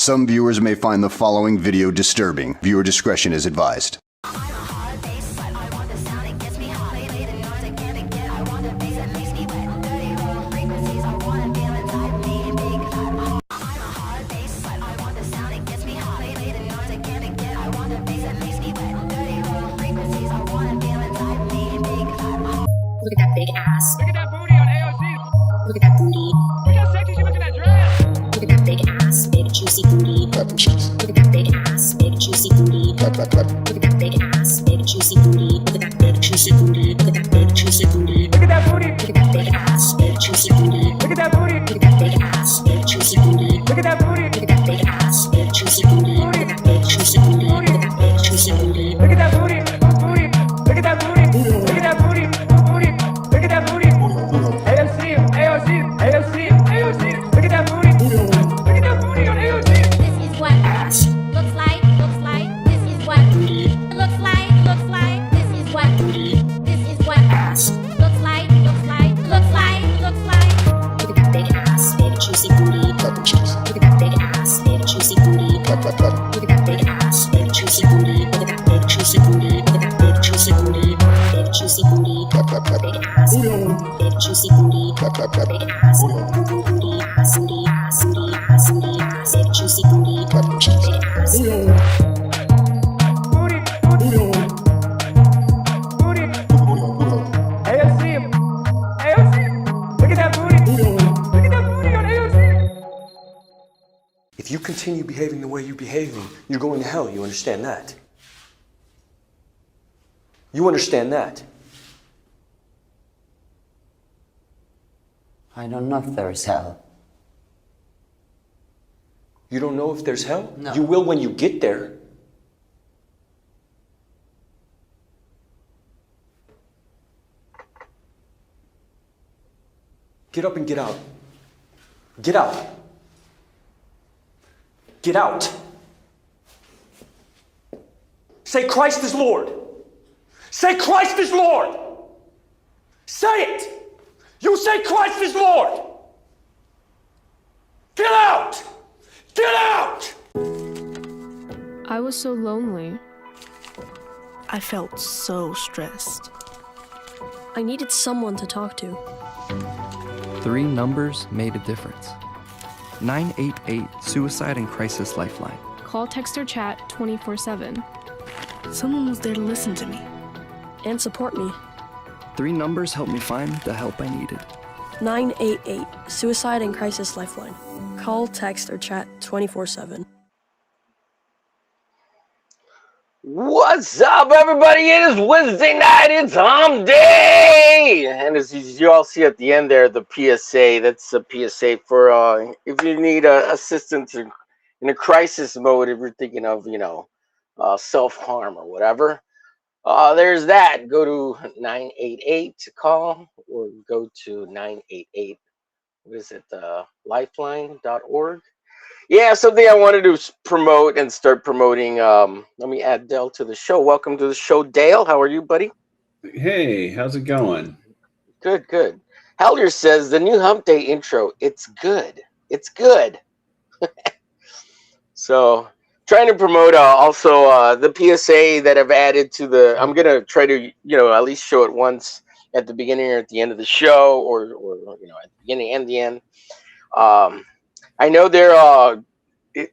Some viewers may find the following video disturbing. Viewer discretion is advised. Look at that big ass. Look at that booty on AOC. Look at that booty. Look how sexy she looks in that dress. Look at that big ass, big juicy booty. Look at that big ass, big juicy booty. Look at that big ass, big juicy booty. Look at that big juicy booty. Look at that big juicy booty. Look at that booty. Look at that big ass, big juicy booty. Look at that booty. Look at that big ass, big juicy booty. Look at that booty. Look at that big ass, big juicy booty. Look at that big juicy booty. Look at that big juicy booty. Look at that booty. Booty. Look at that booty. Look at that booty. Booty. Look at that booty. AOC. AOC. AOC. AOC. Look at that booty. Look at that booty on AOC. This is what Ass. looks like. This is what Booty. looks like. This is what Booty. this is what Ass. looks like. Looks like. Look at that big ass, big juicy booty. Look at that big ass, big juicy booty. Look at that big ass, big juicy booty. Look at that big juicy booty. Look at that big juicy booty. Big juicy booty. Big ass. Big juicy booty. Big ass. Booty. Ass. Booty. Ass. Booty. Ass. Booty. Ass. Big juicy booty. Big ass. Booty. Booty. Booty. AOC. AOC. Look at that booty. Look at that booty on AOC. If you continue behaving the way you're behaving, you're going to hell. You understand that? You understand that? I don't know if there is hell. You don't know if there's hell? No. You will when you get there. Get up and get out. Get out. Get out. Say Christ is Lord. Say Christ is Lord. Say it. You say Christ is Lord. Get out. Get out. I was so lonely. I felt so stressed. I needed someone to talk to. 3 numbers made a difference. 988 Suicide and Crisis Lifeline. Call, text, or chat 24/7. Someone was there to listen to me and support me. 3 numbers helped me find the help I needed. 988 Suicide and Crisis Lifeline. Call, text, or chat 24/7. What's up, everybody? It is Wednesday night. It's Hump Day, and as you all see at the end there, the PSA. That's a PSA for if you need assistance in a crisis mode. If you're thinking of self-harm or whatever, there's that. Go to 988 to call, or go to 988. What is it? Lifeline.org. Yeah, something I wanted to promote and start promoting. Let me add Dale to the show. Welcome to the show, Dale. How are you, buddy? Hey, how's it going? Good, good. Haldir says the new Hump Day intro. It's good. It's good. So, trying to promote also the PSA that I've added to the. I'm gonna try to at least show it once at the beginning or at the end of the show, or at the beginning and the end. I know they're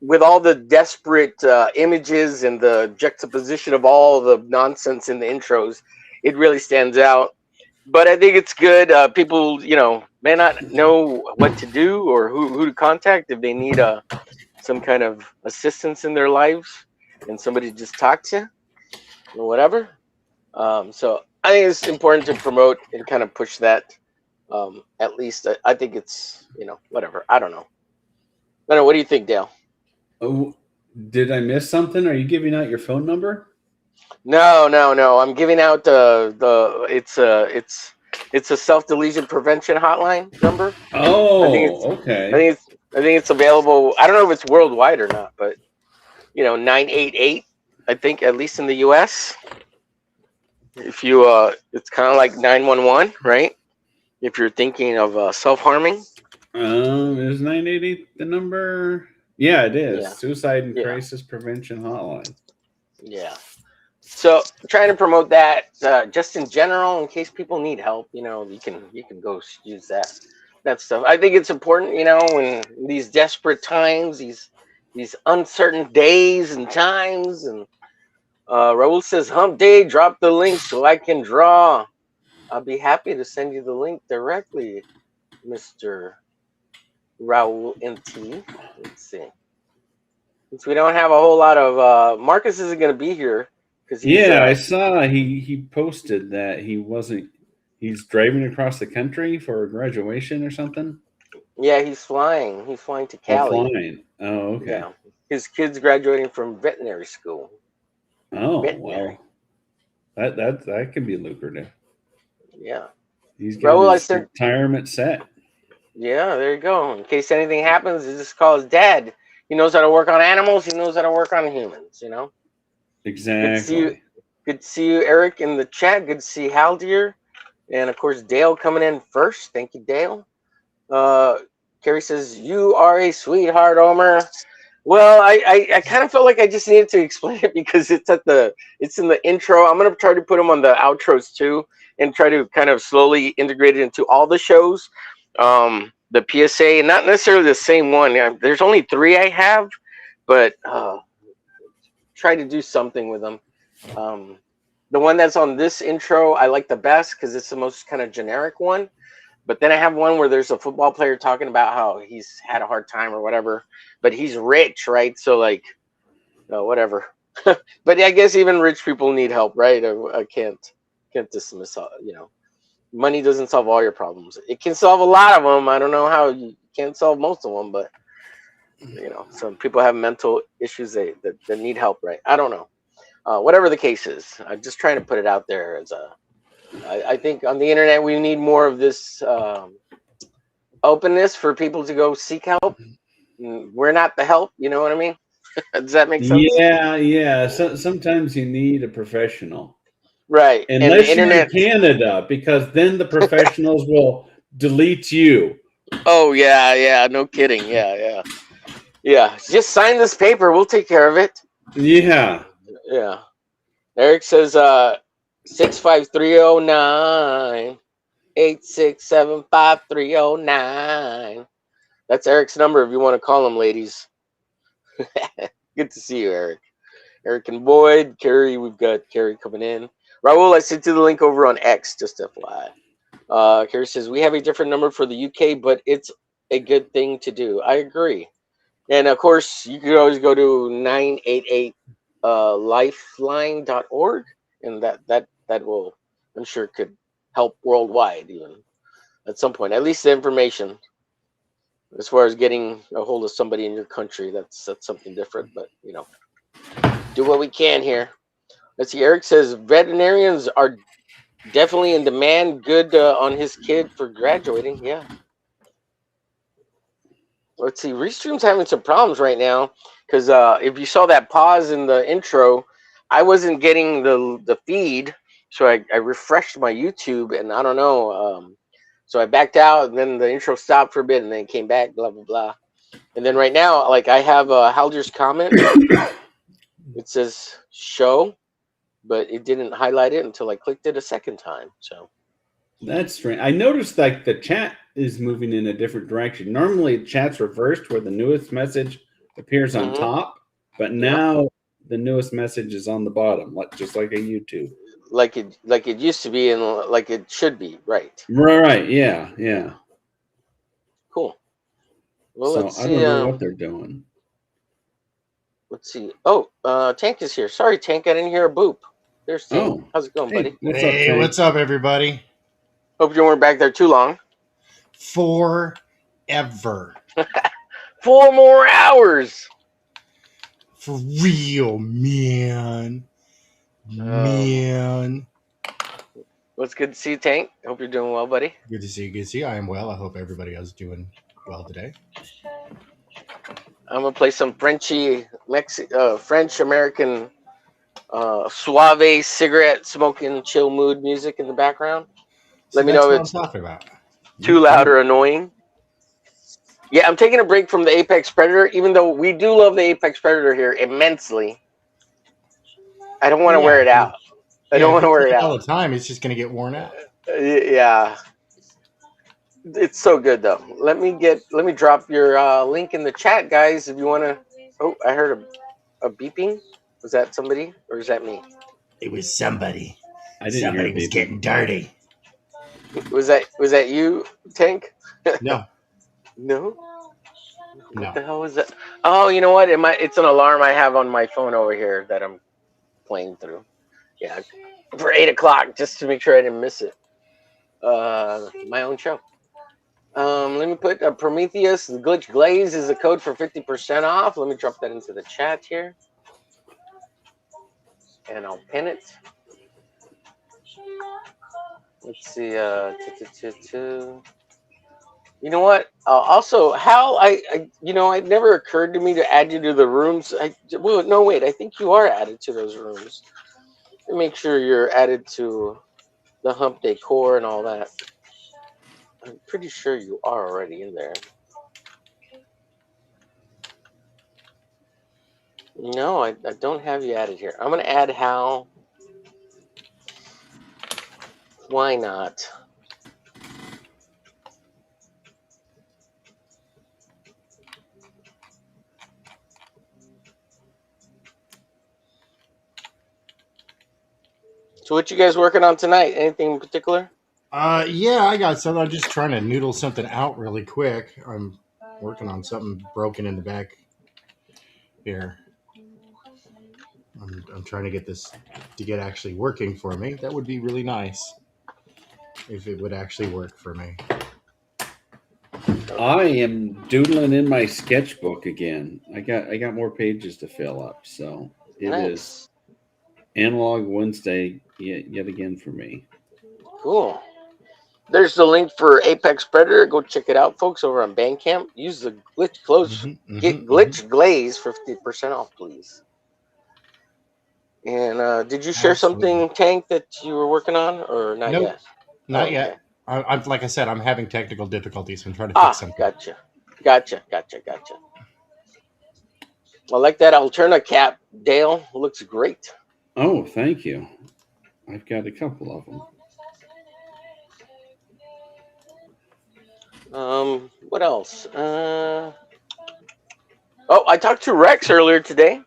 with all the desperate images and the juxtaposition of all the nonsense in the intros, it really stands out. But I think it's good. People, may not know what to do or who to contact if they need some kind of assistance in their lives and somebody to just talk to or whatever. So I think it's important to promote and kind of push that. At least I think it's, whatever. I don't know. What do you think, Dale? Oh, did I miss something? Are you giving out your phone number? No. I'm giving out it's a self-deletion prevention hotline number. Oh, okay. okay. I think it's available. I don't know if it's worldwide or not, but 988. I think at least in the U.S. If you it's kind of like 911, right? If you're thinking of self-harming. Is 988 the number? Yeah, it is. Yeah. Suicide and Crisis Prevention Hotline. Yeah. So trying to promote that just in general, in case people need help, you can go use that stuff. I think it's important, in these desperate times, these uncertain days and times. And Raul says, Hump Day, drop the link so I can draw. I'll be happy to send you the link directly, Mr. Raul NT. Let's see. Since we don't have a whole lot of Marcus isn't going to be here because I saw he posted that he's driving across the country for a graduation or something. Yeah, he's flying to Cali. Flying. Oh, okay. Yeah, his kid's graduating from veterinary school. Oh, well, that can be lucrative. Yeah, he's getting his retirement set. Yeah, there you go. In case anything happens, you just call his dad. He knows how to work on animals. He knows how to work on humans, Exactly. Good to see you, Eric, in the chat. Good to see Haldir. And, of course, Dale coming in first. Thank you, Dale. Carrie says, you are a sweetheart, Omer. Well, I kind of felt like I just needed to explain it because it's in the intro. I'm going to try to put them on the outros, too, and try to kind of slowly integrate it into all the shows. The PSA, not necessarily the same one. There's only 3 I have, but try to do something with them. The one that's on this intro, I like the best because it's the most kind of generic one. But then I have one where there's a football player talking about how he's had a hard time or whatever, but he's rich, right? So whatever. But I guess even rich people need help, right? I can't dismiss, money doesn't solve all your problems. It can solve a lot of them. I don't know how you can't solve most of them, but some people have mental issues that need help, right? I don't know. Whatever the case is, I'm just trying to put it out there as I think on the internet we need more of this openness for people to go seek help. we're not the help. You know what I mean? Does that make sense? Yeah. So, sometimes you need a professional. Right. And the Unless you're in internet. Canada, because then the professionals will delete you. Oh yeah. No kidding. Yeah. Just sign this paper. We'll take care of it. Yeah. Yeah. Eric says 65309 8675309. That's Eric's number if you want to call him, ladies. Good to see you, Eric. Eric and Boyd, Carrie, we've got Carrie coming in. Raul, I sent you the link over on X, just FYI. Carrie says, we have a different number for the UK, but it's a good thing to do. I agree. And of course, you could always go to 988 lifeline.org, and that will, I'm sure, could help worldwide even at some point. At least the information. As far as getting a hold of somebody in your country, that's something different. But do what we can here. Let's see. Eric says veterinarians are definitely in demand. Good on his kid for graduating. Yeah. Let's see. Restream's having some problems right now because if you saw that pause in the intro, I wasn't getting the feed, so I refreshed my YouTube, and I don't know. So I backed out, and then the intro stopped for a bit, and then it came back. Blah blah blah. And then right now, like I have Haldir's comment. It says show, but it didn't highlight it until I clicked it a second time. So that's strange. I noticed like the chat is moving in a different direction. Normally, chat's reversed where the newest message appears on top, but now the newest message is on the bottom, just like a YouTube. Like it used to be, and like it should be, right? Right. Yeah. Cool. Well, so let's I see. don't know what they're doing. Let's see. Oh, Tank is here. Sorry, Tank, I didn't hear a boop. There's Tank. Oh. How's it going, buddy? What's up, everybody? Hope you weren't back there too long. Forever. 4 more hours. For real, man. Man. Well, it's good to see you, Tank. Hope you're doing well, buddy. Good to see you. I am well. I hope everybody else is doing well today. I'm gonna play some French American suave cigarette smoking chill mood music in the background. Let me know if it's talking about. Too loud or annoying. Yeah, I'm taking a break from the Apex Predator, even though we do love the Apex Predator here immensely. I don't want to wear it out. I don't want to wear it out all the time. It's just going to get worn out. Yeah, it's so good though. Let me drop your link in the chat, guys, if you want to. Oh, I heard a beeping. Was that somebody or is that me? It was somebody. I didn't somebody hear was beeping. getting dirty. Was that you, Tank? No. No. No. What the hell was that? Oh, you know what? It's an alarm I have on my phone over here that I'm playing through. Yeah, for 8 o'clock, just to make sure I didn't miss it. My own show. Let me put Prometheus. The Glitch Glaze is a code for 50% off. Let me drop that into the chat here, and I'll pin it. Let's see. You know what? Also, Hal, it never occurred to me to add you to the rooms. Well, no, wait. I think you are added to those rooms. Make sure you're added to the Hump Decor and all that. I'm pretty sure you are already in there. No, I don't have you added here. I'm going to add Hal. Why not? So what you guys working on tonight? Anything in particular? Yeah, I got something. I'm just trying to noodle something out really quick. I'm working on something broken in the back here. I'm trying to get this to get actually working for me. That would be really nice if it would actually work for me. I am doodling in my sketchbook again. I got more pages to fill up, so it is Analog Wednesday yet again for me. Cool. There's the link for Apex Predator. Go check it out, folks, over on Bandcamp. Use the glitch close. Get glitch glaze 50% off, please. And did you share something, Tank, that you were working on, or not Nope, yet? not Oh, yet. okay. I'm like I said, I'm having technical difficulties. I'm trying to fix something. Gotcha. I like that Alterna cap, Dale. Looks great. Oh, thank you. I've got a couple of them. What else? Oh, I talked to Rex earlier today.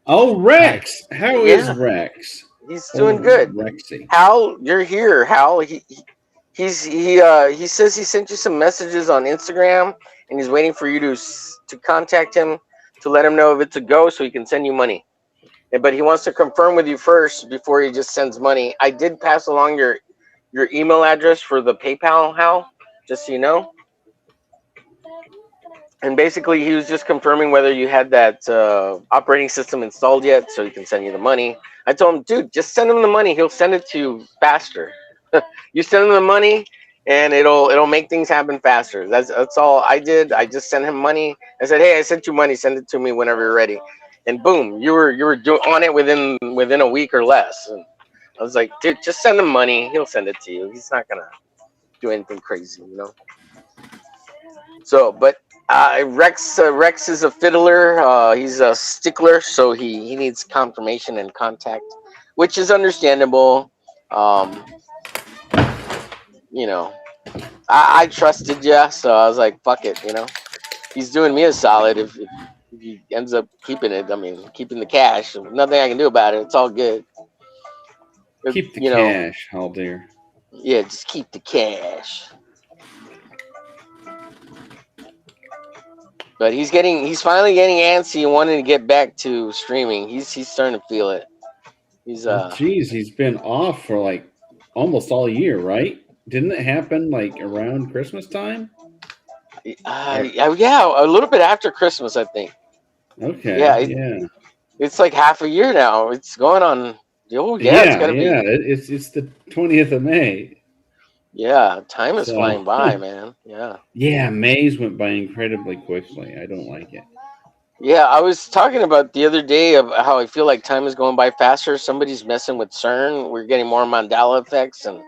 Oh, Rex! How is Rex? He's doing good. Rexy. Hal, you're here. Hal, he says he sent you some messages on Instagram, and he's waiting for you to contact him to let him know if it's a go, so he can send you money. But he wants to confirm with you first before he just sends money. I did pass along your email address for the PayPal, Hal, just so you know. And basically, he was just confirming whether you had that operating system installed yet, so he can send you the money. I told him, dude, just send him the money. He'll send it to you faster. You send him the money, and it'll make things happen faster. That's all I did. I just sent him money. I said, hey, I sent you money. Send it to me whenever you're ready. And boom, you were on it within a week or less. And I was like, dude, just send him money. He'll send it to you. He's not gonna do anything crazy, you know. So, but Rex is a fiddler. He's a stickler, so he needs confirmation and contact, which is understandable. You know, I trusted you, so I was like, fuck it. You know, he's doing me a solid if he ends up keeping it. I mean, keeping the cash. Nothing I can do about it. It's all good. Keep the cash, Haldir. Yeah, just keep the cash. But he's finally getting antsy and wanting to get back to streaming. He's starting to feel it. He's been off for like almost all year, right? Didn't it happen like around Christmas time? Yeah, a little bit after Christmas, I think. Okay. Yeah. It's like half a year now. It's going on. Oh yeah, it's gotta be. Yeah, it's the 20th of May. Yeah, time is flying by, man. Yeah. Yeah, Mays went by incredibly quickly. I don't like it. Yeah, I was talking about the other day of how I feel like time is going by faster. Somebody's messing with CERN. We're getting more Mandela effects and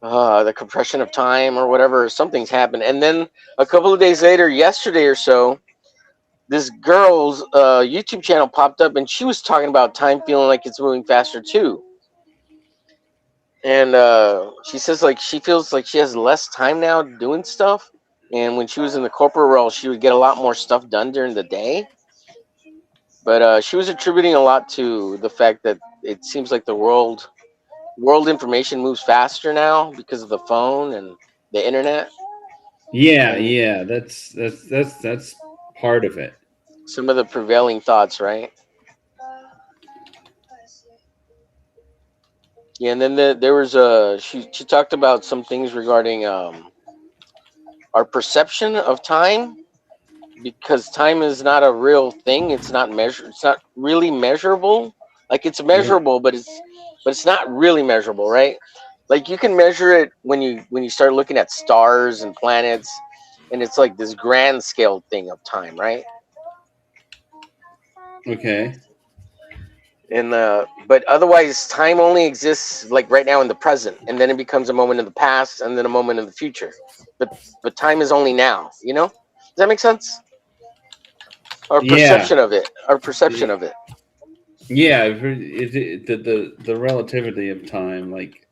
the compression of time or whatever. Something's happened. And then a couple of days later, yesterday or so, this girl's YouTube channel popped up, and she was talking about time feeling like it's moving faster too. And she says like she feels like she has less time now doing stuff. And when she was in the corporate world, she would get a lot more stuff done during the day. But she was attributing a lot to the fact that it seems like the world information moves faster now because of the phone and the internet. Yeah, that's part of it. Some of the prevailing thoughts, right? Yeah, and then there was she talked about some things regarding our perception of time, because time is not a real thing. It's not measured. It's not really measurable. Like it's measurable, but it's not really measurable, right? Like you can measure it when you start looking at stars and planets, and it's like this grand scale thing of time, right? Okay. And but otherwise, time only exists like right now in the present, and then it becomes a moment in the past, and then a moment in the future. But time is only now. You know? Does that make sense? Our perception of it. Our perception of it. Yeah, the relativity of time, like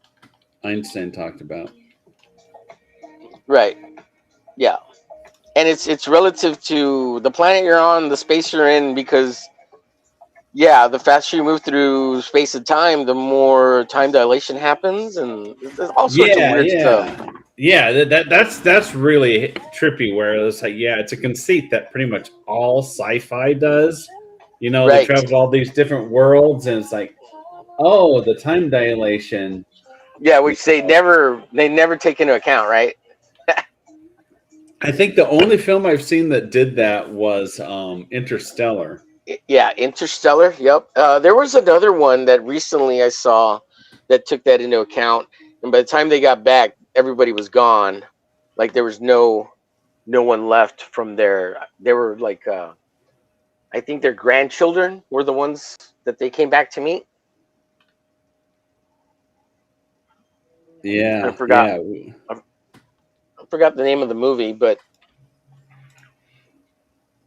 Einstein talked about. Right. Yeah. And it's relative to the planet you're on, the space you're in, because yeah, the faster you move through space and time, the more time dilation happens, and there's all sorts of weird stuff. Yeah, that's really trippy. Where it's like, yeah, it's a conceit that pretty much all sci-fi does. You know, they travel to all these different worlds, and it's like, oh, the time dilation. Yeah, which they never take into account, right? I think the only film I've seen that did that was Interstellar. Yeah, Interstellar. Yep. There was another one that recently I saw that took that into account. and by the time they got back, everybody was gone. Like there was no one left from there. They were like, I think their grandchildren were the ones that they came back to meet. Yeah, I forgot. yeah. I forgot the name of the movie, but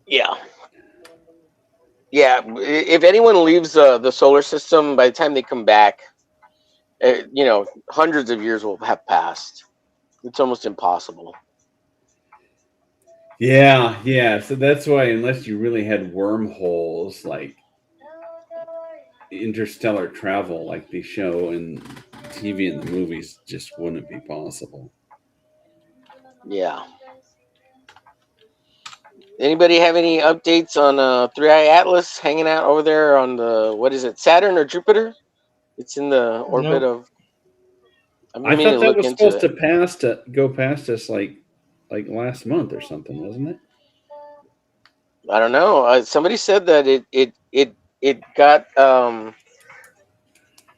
yeah. If anyone leaves the solar system, by the time they come back, hundreds of years will have passed. It's almost impossible. Yeah. So that's why, unless you really had wormholes like interstellar travel, like they show in TV and the movies, just wouldn't be possible. Yeah. Anybody have any updates on 3i Atlas hanging out over there on the, what is it, Saturn or Jupiter? It's in the orbit of. I thought that was supposed to go past us like last month or something, wasn't it? I don't know. Somebody said that it got.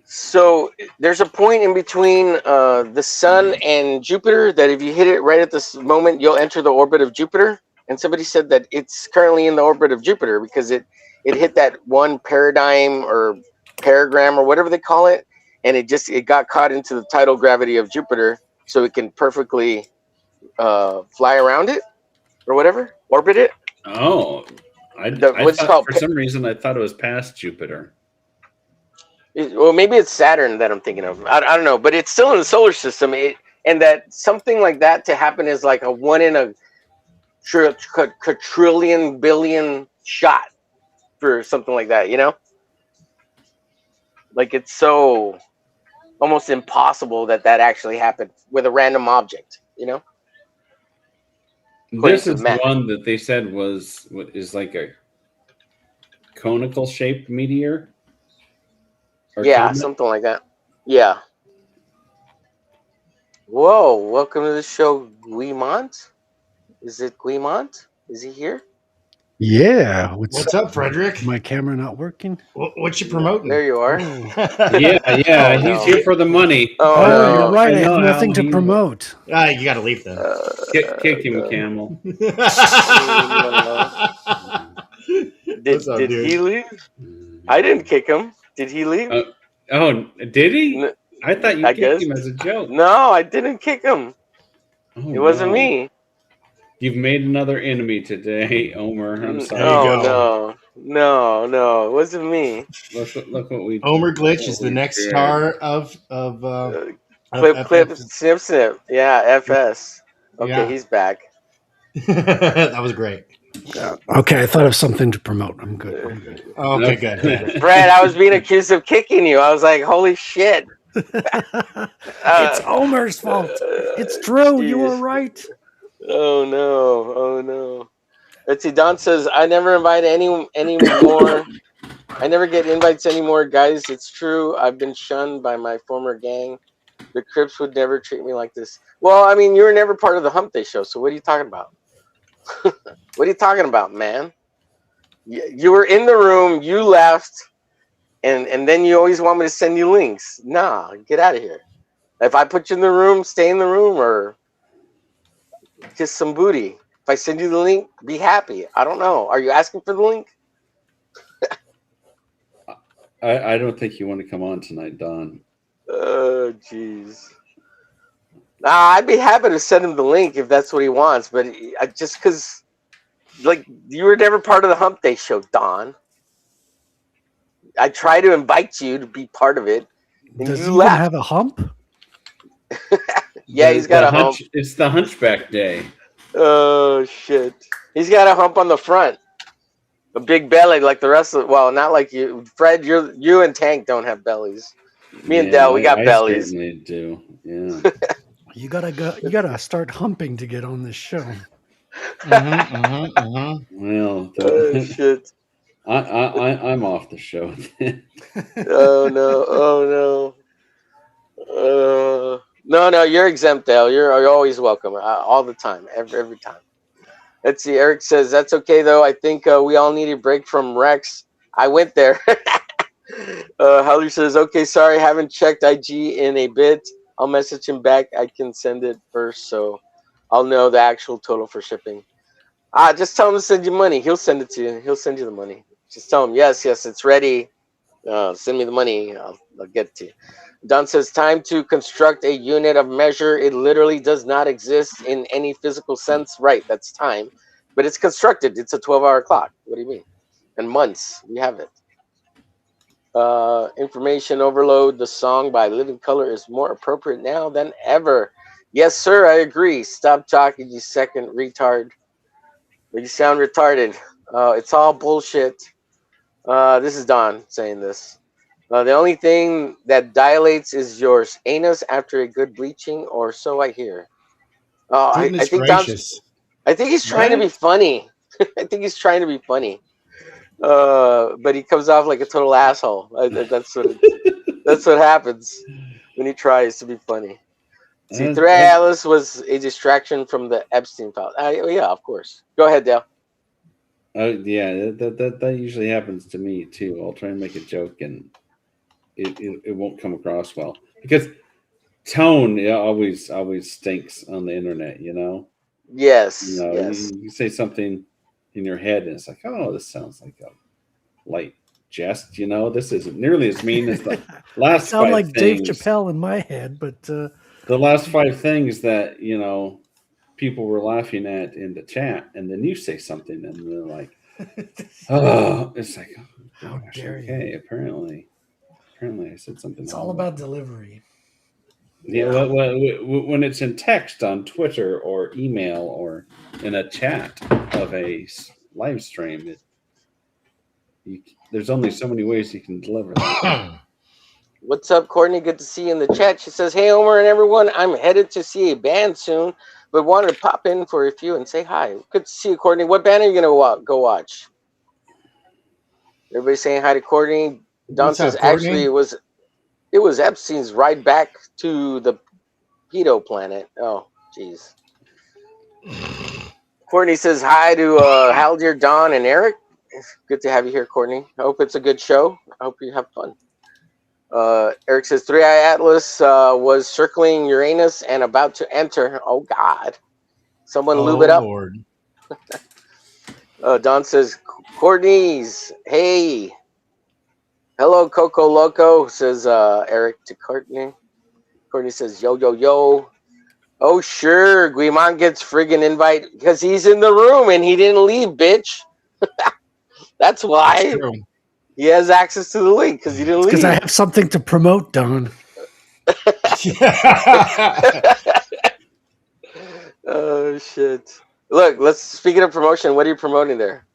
So there's a point in between the sun and Jupiter that if you hit it right at this moment, you'll enter the orbit of Jupiter. And somebody said that it's currently in the orbit of Jupiter because it hit that one paradigm or paragram or whatever they call it, and it got caught into the tidal gravity of Jupiter, so it can perfectly fly around it or whatever, orbit it. Oh, for some reason I thought it was past Jupiter. Well, maybe it's Saturn that I'm thinking of. I don't know, but it's still in the solar system. And that something like that to happen is like a 1 in a quadrillion billion shot for something like that, Like it's so almost impossible that actually happened with a random object, This is the one that they said is like a conical shaped meteor. Yeah, comet? something like that. Yeah. Whoa, welcome to the show, Guimont. Is it Guimont? Is he here? Yeah. What's up, Frederick? My camera not working? What you promoting? There you are. Yeah. He's here for the money. Oh, no. you're right. I have nothing to promote. You got to leave then. Kick him, Camel. Did he leave? I didn't kick him. Did he leave? Did he? I thought you kicked him as a joke. No, I didn't kick him. It wasn't me. You've made another enemy today, Omer. I'm sorry. No, it wasn't me. Look what we. Omerglitch is the next star of Clip, snip. Yeah, FS. Okay, Yeah. he's back. That was great. Okay, I thought of something to promote. I'm good. Okay, good. Brad, I was being accused of kicking you. I was like, holy shit. It's Omer's fault. It's true. You were right. Oh no. Let's see. Don says, I never invite any more. I never get invites anymore, guys. It's true. I've been shunned by my former gang. The Crips would never treat me like this. Well, I mean, you were never part of the Hump Day show, so what are you talking about? What are you talking about, man? You were in the room, you left, and then you always want me to send you links. Nah, get out of here. If I put you in the room, stay in the room, or kiss some booty. If I send you the link, be happy. I don't know. Are you asking for the link? I don't think you want to come on tonight, Don. Oh, jeez. I'd be happy to send him the link if that's what he wants, but just because, like, you were never part of the Hump Day show, Don. I try to invite you to be part of it, and Does you he left. even have a hump? Yeah, he's got a hump. It's the Hunchback Day. Oh, shit. He's got a hump on the front. A big belly like the rest of, well, not like you. Fred, you and Tank don't have bellies. Me and Dell, we got bellies. I certainly do, yeah. You gotta start humping to get on this show. Well, oh, shit. I'm off the show. Oh no. No, you're exempt, Dale. You're always welcome, all the time, every time. Let's see. Eric says that's okay though. I think we all need a break from Rex. I went there. Haldir says, okay, sorry, haven't checked IG in a bit. I'll message him back. I can send it first, so I'll know the actual total for shipping. Just tell him to send you money. He'll send it to you. He'll send you the money. Just tell him, yes, it's ready. Send me the money. I'll get it to you. Don says, time to construct a unit of measure. It literally does not exist in any physical sense. Right, that's time. But it's constructed. It's a 12-hour clock. What do you mean? And months. We have it. Information overload. The song by Living Color is more appropriate now than ever. Yes, sir, I agree. Stop talking, you second retard. You sound retarded. It's all bullshit. This is Don saying this. The only thing that dilates is your anus after a good bleaching, or so I hear. I Goodness think gracious. I think he's trying to be funny. I think he's trying to be funny. But he comes off like a total asshole. That's what happens when he tries to be funty. See, Three Atlas was a distraction from the Epstein file. Yeah, of course. Go ahead, Dale. Yeah, that usually happens to me too. I'll try and make a joke and it won't come across well because tone always stinks on the internet. You know. Yes. Yes. You say something in your head and it's like, oh, this sounds like a light jest. You know, this isn't nearly as mean as the last. Sound like things. Dave Chappelle in my head, but the last 5 things that people were laughing at in the chat, and then you say something, and they're like, "Oh, it's like, oh, how gosh, dare okay, you?" Apparently, I said something. It's all about delivery. Yeah, when it's in text on Twitter or email or in a chat of a live stream, there's only so many ways you can deliver that. What's up, Courtney? Good to see you in the chat. She says, hey, Omer and everyone, I'm headed to see a band soon, but wanted to pop in for a few and say hi. Good to see you, Courtney. What band are you going to go watch? Everybody saying hi to Courtney. Don says, actually, it was Epstein's ride back to the pedo planet. Oh, jeez. Courtney says hi to Haldir, Don, and Eric. It's good to have you here, Courtney. I hope it's a good show. I hope you have fun. Eric says 3i Atlas was circling Uranus and about to enter. Oh God! Someone lube it up. Lord. Don says Courtney's. Hey, hello, Coco Loco. Says Eric to Courtney. Courtney says yo yo yo. Oh sure, Guimon gets friggin' invite because he's in the room and he didn't leave, bitch. That's why. That's true. He has access to the link because he didn't leave. Because I have something to promote, Don. Oh shit! Look, speaking of promotion, what are you promoting there?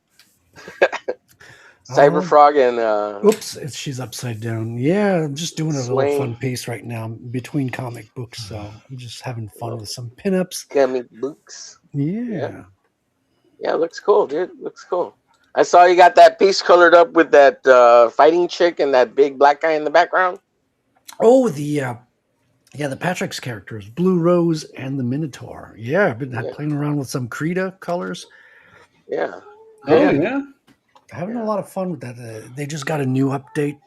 Cyberfrog and oops, she's upside down. Yeah, I'm just doing a Swain. little fun piece right now between comic books, so I'm just having fun with some pinups. Comic books. Yeah, looks cool, dude. Looks cool. I saw you got that piece colored up with that fighting chick and that big black guy in the background. Oh, the Patrick's characters, Blue Rose and the Minotaur. Yeah, I've been playing around with some Krita colors. Yeah. Oh, yeah. Having a lot of fun with that. They just got a new update,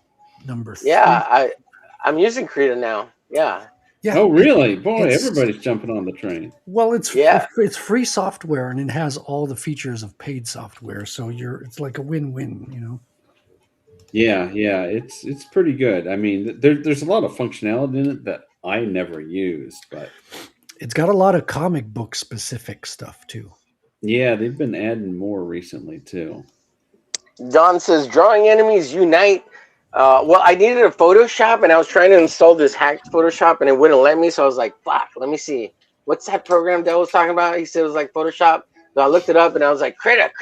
number 3. Yeah, I'm using Krita now. Yeah. Oh, really? Boy, everybody's jumping on the train. Well, it's free software and it has all the features of paid software, so it's like a win-win, you know. Yeah, it's pretty good. I mean, there's a lot of functionality in it that I never used, but it's got a lot of comic book specific stuff too. Yeah, they've been adding more recently too. Don says, drawing enemies unite. Well, I needed a Photoshop, and I was trying to install this hacked Photoshop, and it wouldn't let me, so I was like, fuck, let me see. What's that program Dell was talking about? He said it was like Photoshop. So I looked it up, and I was like, Krita.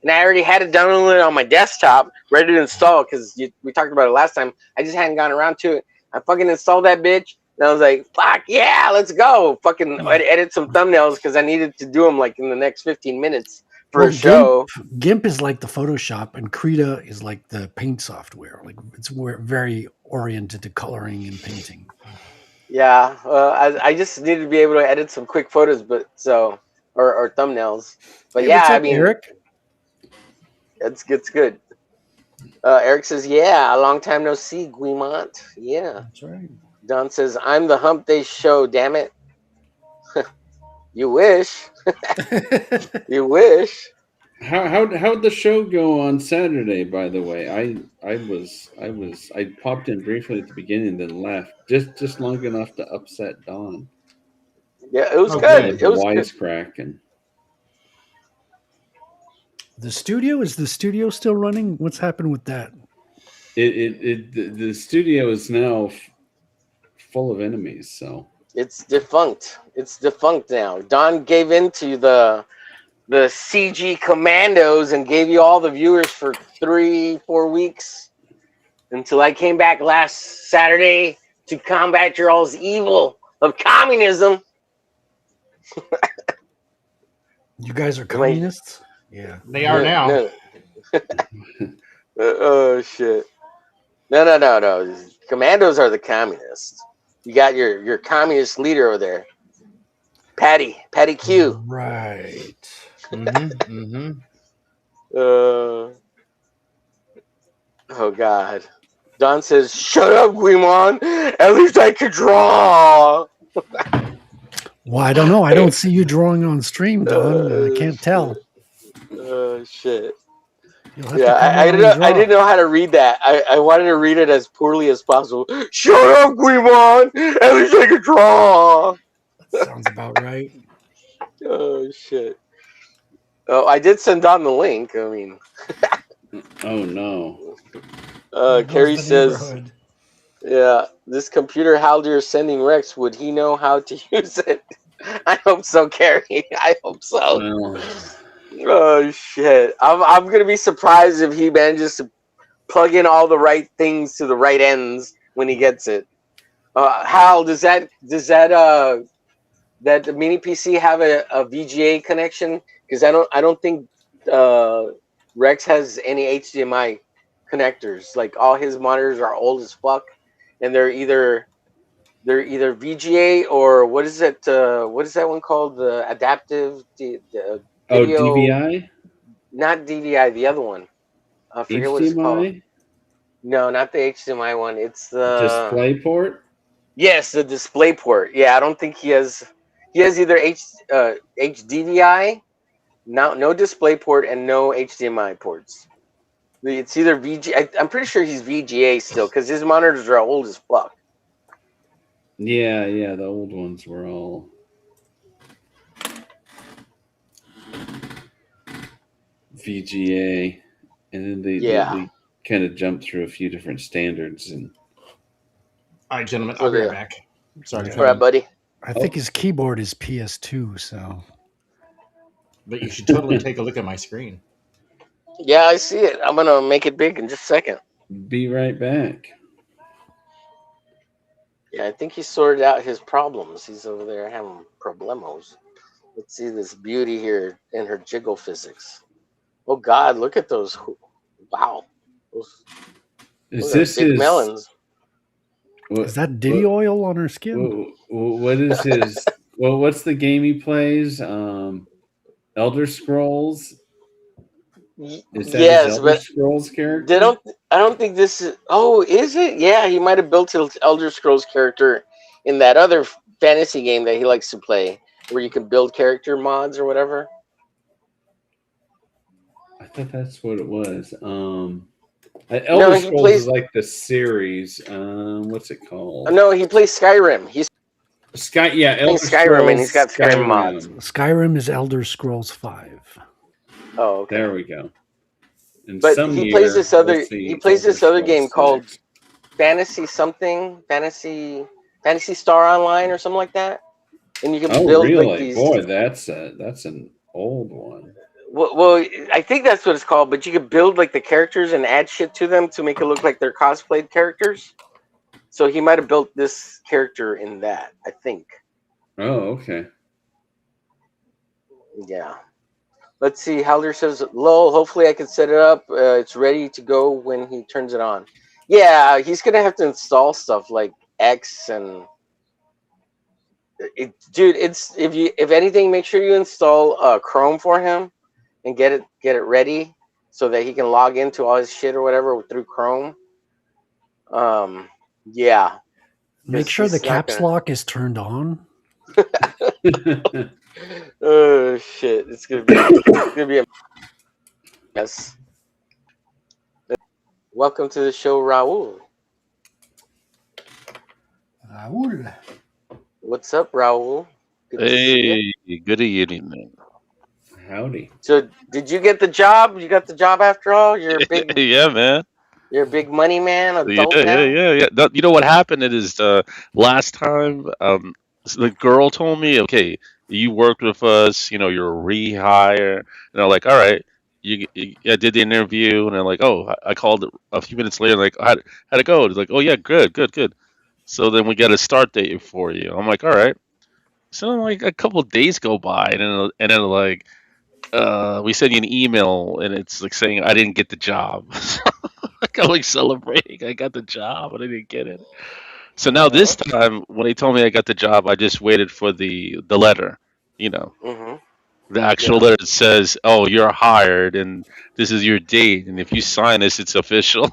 And I already had it downloaded on my desktop, ready to install, because we talked about it last time. I just hadn't gotten around to it. I fucking installed that bitch, and I was like, fuck, yeah, let's go. Fucking edit some thumbnails, because I needed to do them, like, in the next 15 minutes. For a show. GIMP is like the Photoshop, and Krita is like the paint software. Like it's very oriented to coloring and painting. Yeah, I just need to be able to edit some quick photos, or thumbnails. But hey, yeah, I mean, Eric, it's good. Eric says, "Yeah, a long time no see, Guimont." Yeah, that's right. Don says, I'm the Hump Day show, damn it. You wish. You wish. How'd the show go on Saturday? By the way, I popped in briefly at the beginning, and then left just long enough to upset Don. Yeah, it was Oh, good. good. It was good. Wisecracking. The studio, is the studio still running? What's happened with that? The studio is now full of enemies. So It's defunct. It's defunct now. Don gave in to the CG commandos and gave you all the viewers for 3-4 weeks until I came back last Saturday to combat your all's evil of communism. You guys are communists? Yeah. They are now. No. Oh shit. No. Commandos are the communists. You got your communist leader over there. Patty Q. Right. Oh God. Don says, "Shut up, Guimon. At least I can draw." Well, I don't know. I don't see you drawing on stream, Don. I can't tell. Oh shit. You'll have Yeah, to come I on didn't. and I draw. didn't know how to read that. I wanted to read it as poorly as possible. Shut up, Guimon. At least I can draw. That sounds about right. Oh shit. Oh, I did send Don the link. I mean. oh no. There goes Carrie the says, neighborhood. "Yeah, this computer Haldir is sending Rex. Would he know how to use it?" I hope so, Carrie. I hope so. Well, Oh shit! I'm gonna be surprised if he manages to plug in all the right things to the right ends when he gets it. Hal, does that that mini PC have a VGA connection? Because I don't think Rex has any HDMI connectors. Like all his monitors are old as fuck, and they're either VGA or what is it? What is that one called? The adaptive the video. DVI? Not DVI. The other one. I forget what it's called. HDMI? No, not the HDMI one. It's the Display port? Yes, the display port. Yeah, I don't think he has. He has either HDVI, no display port, and no HDMI ports. It's either VGA. I'm pretty sure he's VGA still because his monitors are old as fuck. Yeah, the old ones were all VGA, and then they kind of jumped through a few different standards. And all right, gentlemen, I'll be right back. Sorry, all right, buddy. I think his keyboard is PS2, so. But you should totally take a look at my screen. Yeah, I see it. I'm gonna make it big in just a second. Be right back. Yeah, I think he sorted out his problems. He's over there having problemos. Let's see this beauty here in her jiggle physics. Oh God, look at those! Wow, those Is big melons? Is that Diddy oil on her skin? What is his? Well, what's the game he plays? Elder Scrolls. Is that his Elder Scrolls character? I don't think this is. Oh, is it? Yeah, he might have built his Elder Scrolls character in that other fantasy game that he likes to play, where you can build character mods or whatever. I thought that's what it was. Elder Scrolls is like the series. What's it called? No, he plays Skyrim. Elder Skyrim, Scrolls, and he's got Skyrim mods. Skyrim is Elder Scrolls 5. Oh, okay. There we go. But he plays this other game called Fantasy Star Online or something like that. And you can build like these. Boy, that's an old one. Well, I think that's what it's called. But you could build like the characters and add shit to them to make it look like they're cosplayed characters. So he might have built this character in that, I think. Oh, okay. Yeah. Let's see. Haldir says, "Lol. Hopefully, I can set it up. It's ready to go when he turns it on." Yeah, he's gonna have to install stuff like X and. Dude, if anything, make sure you install Chrome for him, and get it ready so that he can log into all his shit or whatever through Chrome. Yeah, Make sure the he's not caps gonna- lock is turned on. Oh shit! It's gonna be a mess. Welcome to the show, Raul. Raul. What's up, Raul? Good to see you. Hey, good evening. Howdy. So, did you get the job? You got the job after all? You're a big, Yeah, man. you're a big money man, Yeah, adult yeah, now. yeah. You know what happened? It is last time the girl told me, okay, you worked with us, you're a rehire, and I'm like, all right. I did the interview, and I'm like, oh, I called a few minutes later, like, how'd it go? It's like, oh yeah, good, good, good. So then we got a start date for you. I'm like, all right. So like a couple of days go by, and then like we send you an email, and it's like saying I didn't get the job. Like I'm like celebrating, I got the job, but I didn't get it. So now this time, when they told me I got the job, I just waited for the letter. Mm-hmm. The actual letter that says, "Oh, you're hired, and this is your date, and if you sign this, it's official."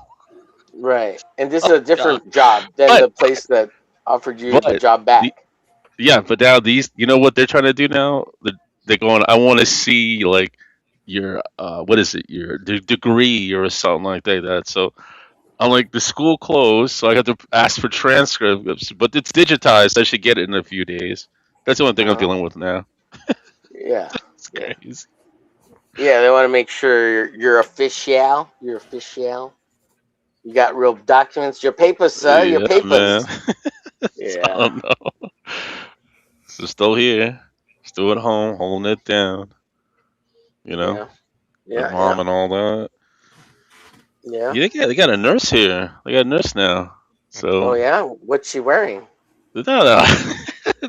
Right, and this is Oh a different God! job than But the place that offered you the but job back. yeah, but now these, you know what they're trying to do now? They're going, I want to see like your what is it? Your degree or something like that. So I'm like, the school closed, so I got to ask for transcripts, but it's digitized. I should get it in a few days. That's the only thing I'm Uh-huh. dealing with now. Yeah, It's crazy. yeah. They want to make sure you're official. You're official. You got real documents. Your papers, sir. Your Yeah, man. papers. I Yeah. don't know. So still here, still at home, holding it down. Yeah. With Yeah. mom Yeah. and all that. Yeah. Yeah, they got a nurse here. They got a nurse now. Oh So yeah. What's she wearing? no, no.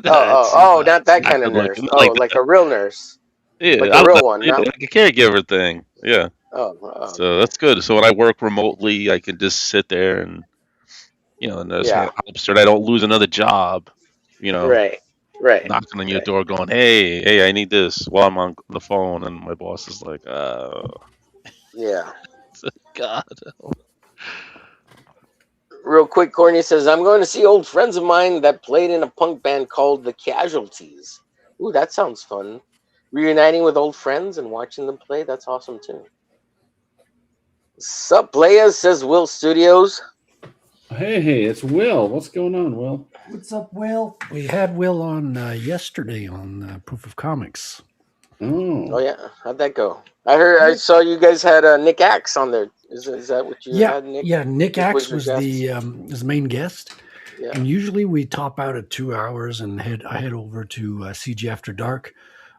Oh, not that kind of Not like, nurse. not Oh, like like that. a real nurse, Yeah, like I a don't know. real one. Yeah, No. like a caregiver thing. Yeah. Oh. So that's good. So when I work remotely, I can just sit there and and nurse Yeah. helps her. I don't lose another job. Right. Right. Knocking on your Right. door, going, "Hey, I need this," while I'm on the phone, and my boss is like, Yeah. God." Real quick, Courtney says, I'm going to see old friends of mine that played in a punk band called The Casualties. Ooh, that sounds fun. Reuniting with old friends and watching them play, that's awesome too. Sup, players, says Will Studios. Hey, it's Will. What's going on, Will? What's up, Will? We had Will on yesterday on Proof of Comics. Oh yeah, how'd that go? I saw you guys had Nick Axe on there. Is that what you had, Nick? Yeah, Nick Axe was your the guest? his main guest. Yeah. And usually we top out at 2 hours and I head over to CG After Dark,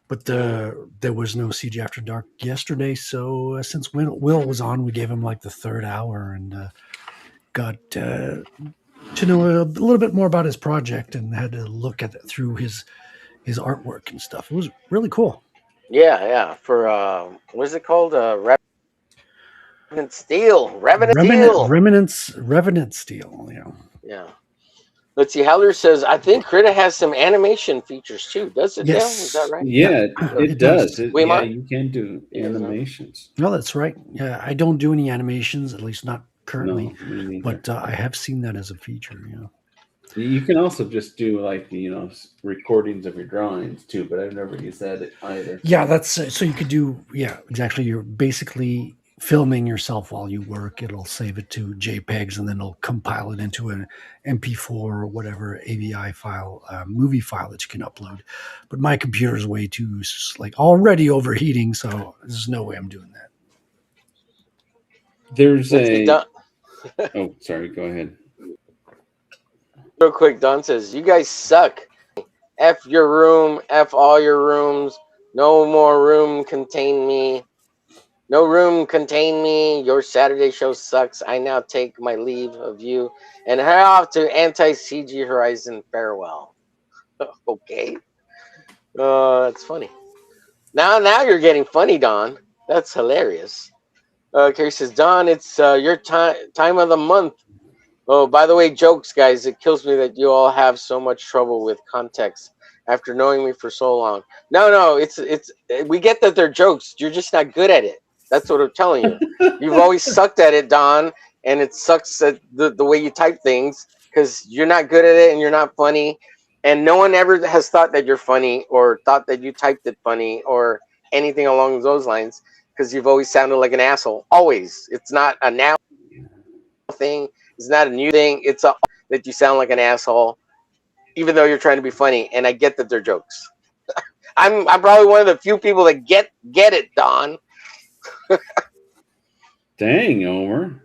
but there was no CG After Dark yesterday. So since Will was on, we gave him like the third hour and got to know a little bit more about his project and had to look at it through his artwork and stuff. It was really cool. Yeah. For what is it called? Revenant Steel. Revenant Steel. Yeah. Yeah. Let's see. Haldir says, I think Krita has some animation features too. Does it, Dale? Yes. Is that right? Yeah, it does. Wait, Yeah, Mark? you can do animations. No, that's right. Yeah, I don't do any animations, at least not currently. No, me neither. But I have seen that as a feature. Yeah. You can also just do like recordings of your drawings too, but I've never used that either. Yeah, that's so you could do. Yeah, exactly. You're basically filming yourself while you work. It'll save it to JPEGs and then it'll compile it into an MP4 or whatever AVI file, movie file that you can upload. But my computer is way too already overheating, so there's no way I'm doing that. There's oh, sorry. Go ahead. Real quick, Don says, you guys suck. F your room. F all your rooms. No more room contain me. No room contain me. Your Saturday show sucks. I now take my leave of you and head off to Anti-CG Horizon. Farewell. Okay. That's funny. Now you're getting funny, Don. That's hilarious. Carrie says, Don, it's your time of the month. Oh, by the way, jokes, guys. It kills me that you all have so much trouble with context after knowing me for so long. No, it's we get that they're jokes. You're just not good at it. That's what I'm telling you. You've always sucked at it, Don, and it sucks at the way you type things because you're not good at it and you're not funny. And no one ever has thought that you're funny or thought that you typed it funny or anything along those lines, because you've always sounded like an asshole. Always. It's not a now thing. It's not a new thing. It's a that you sound like an asshole, even though you're trying to be funny. And I get that they're jokes. I'm probably one of the few people that get it, Don. Dang, Omer.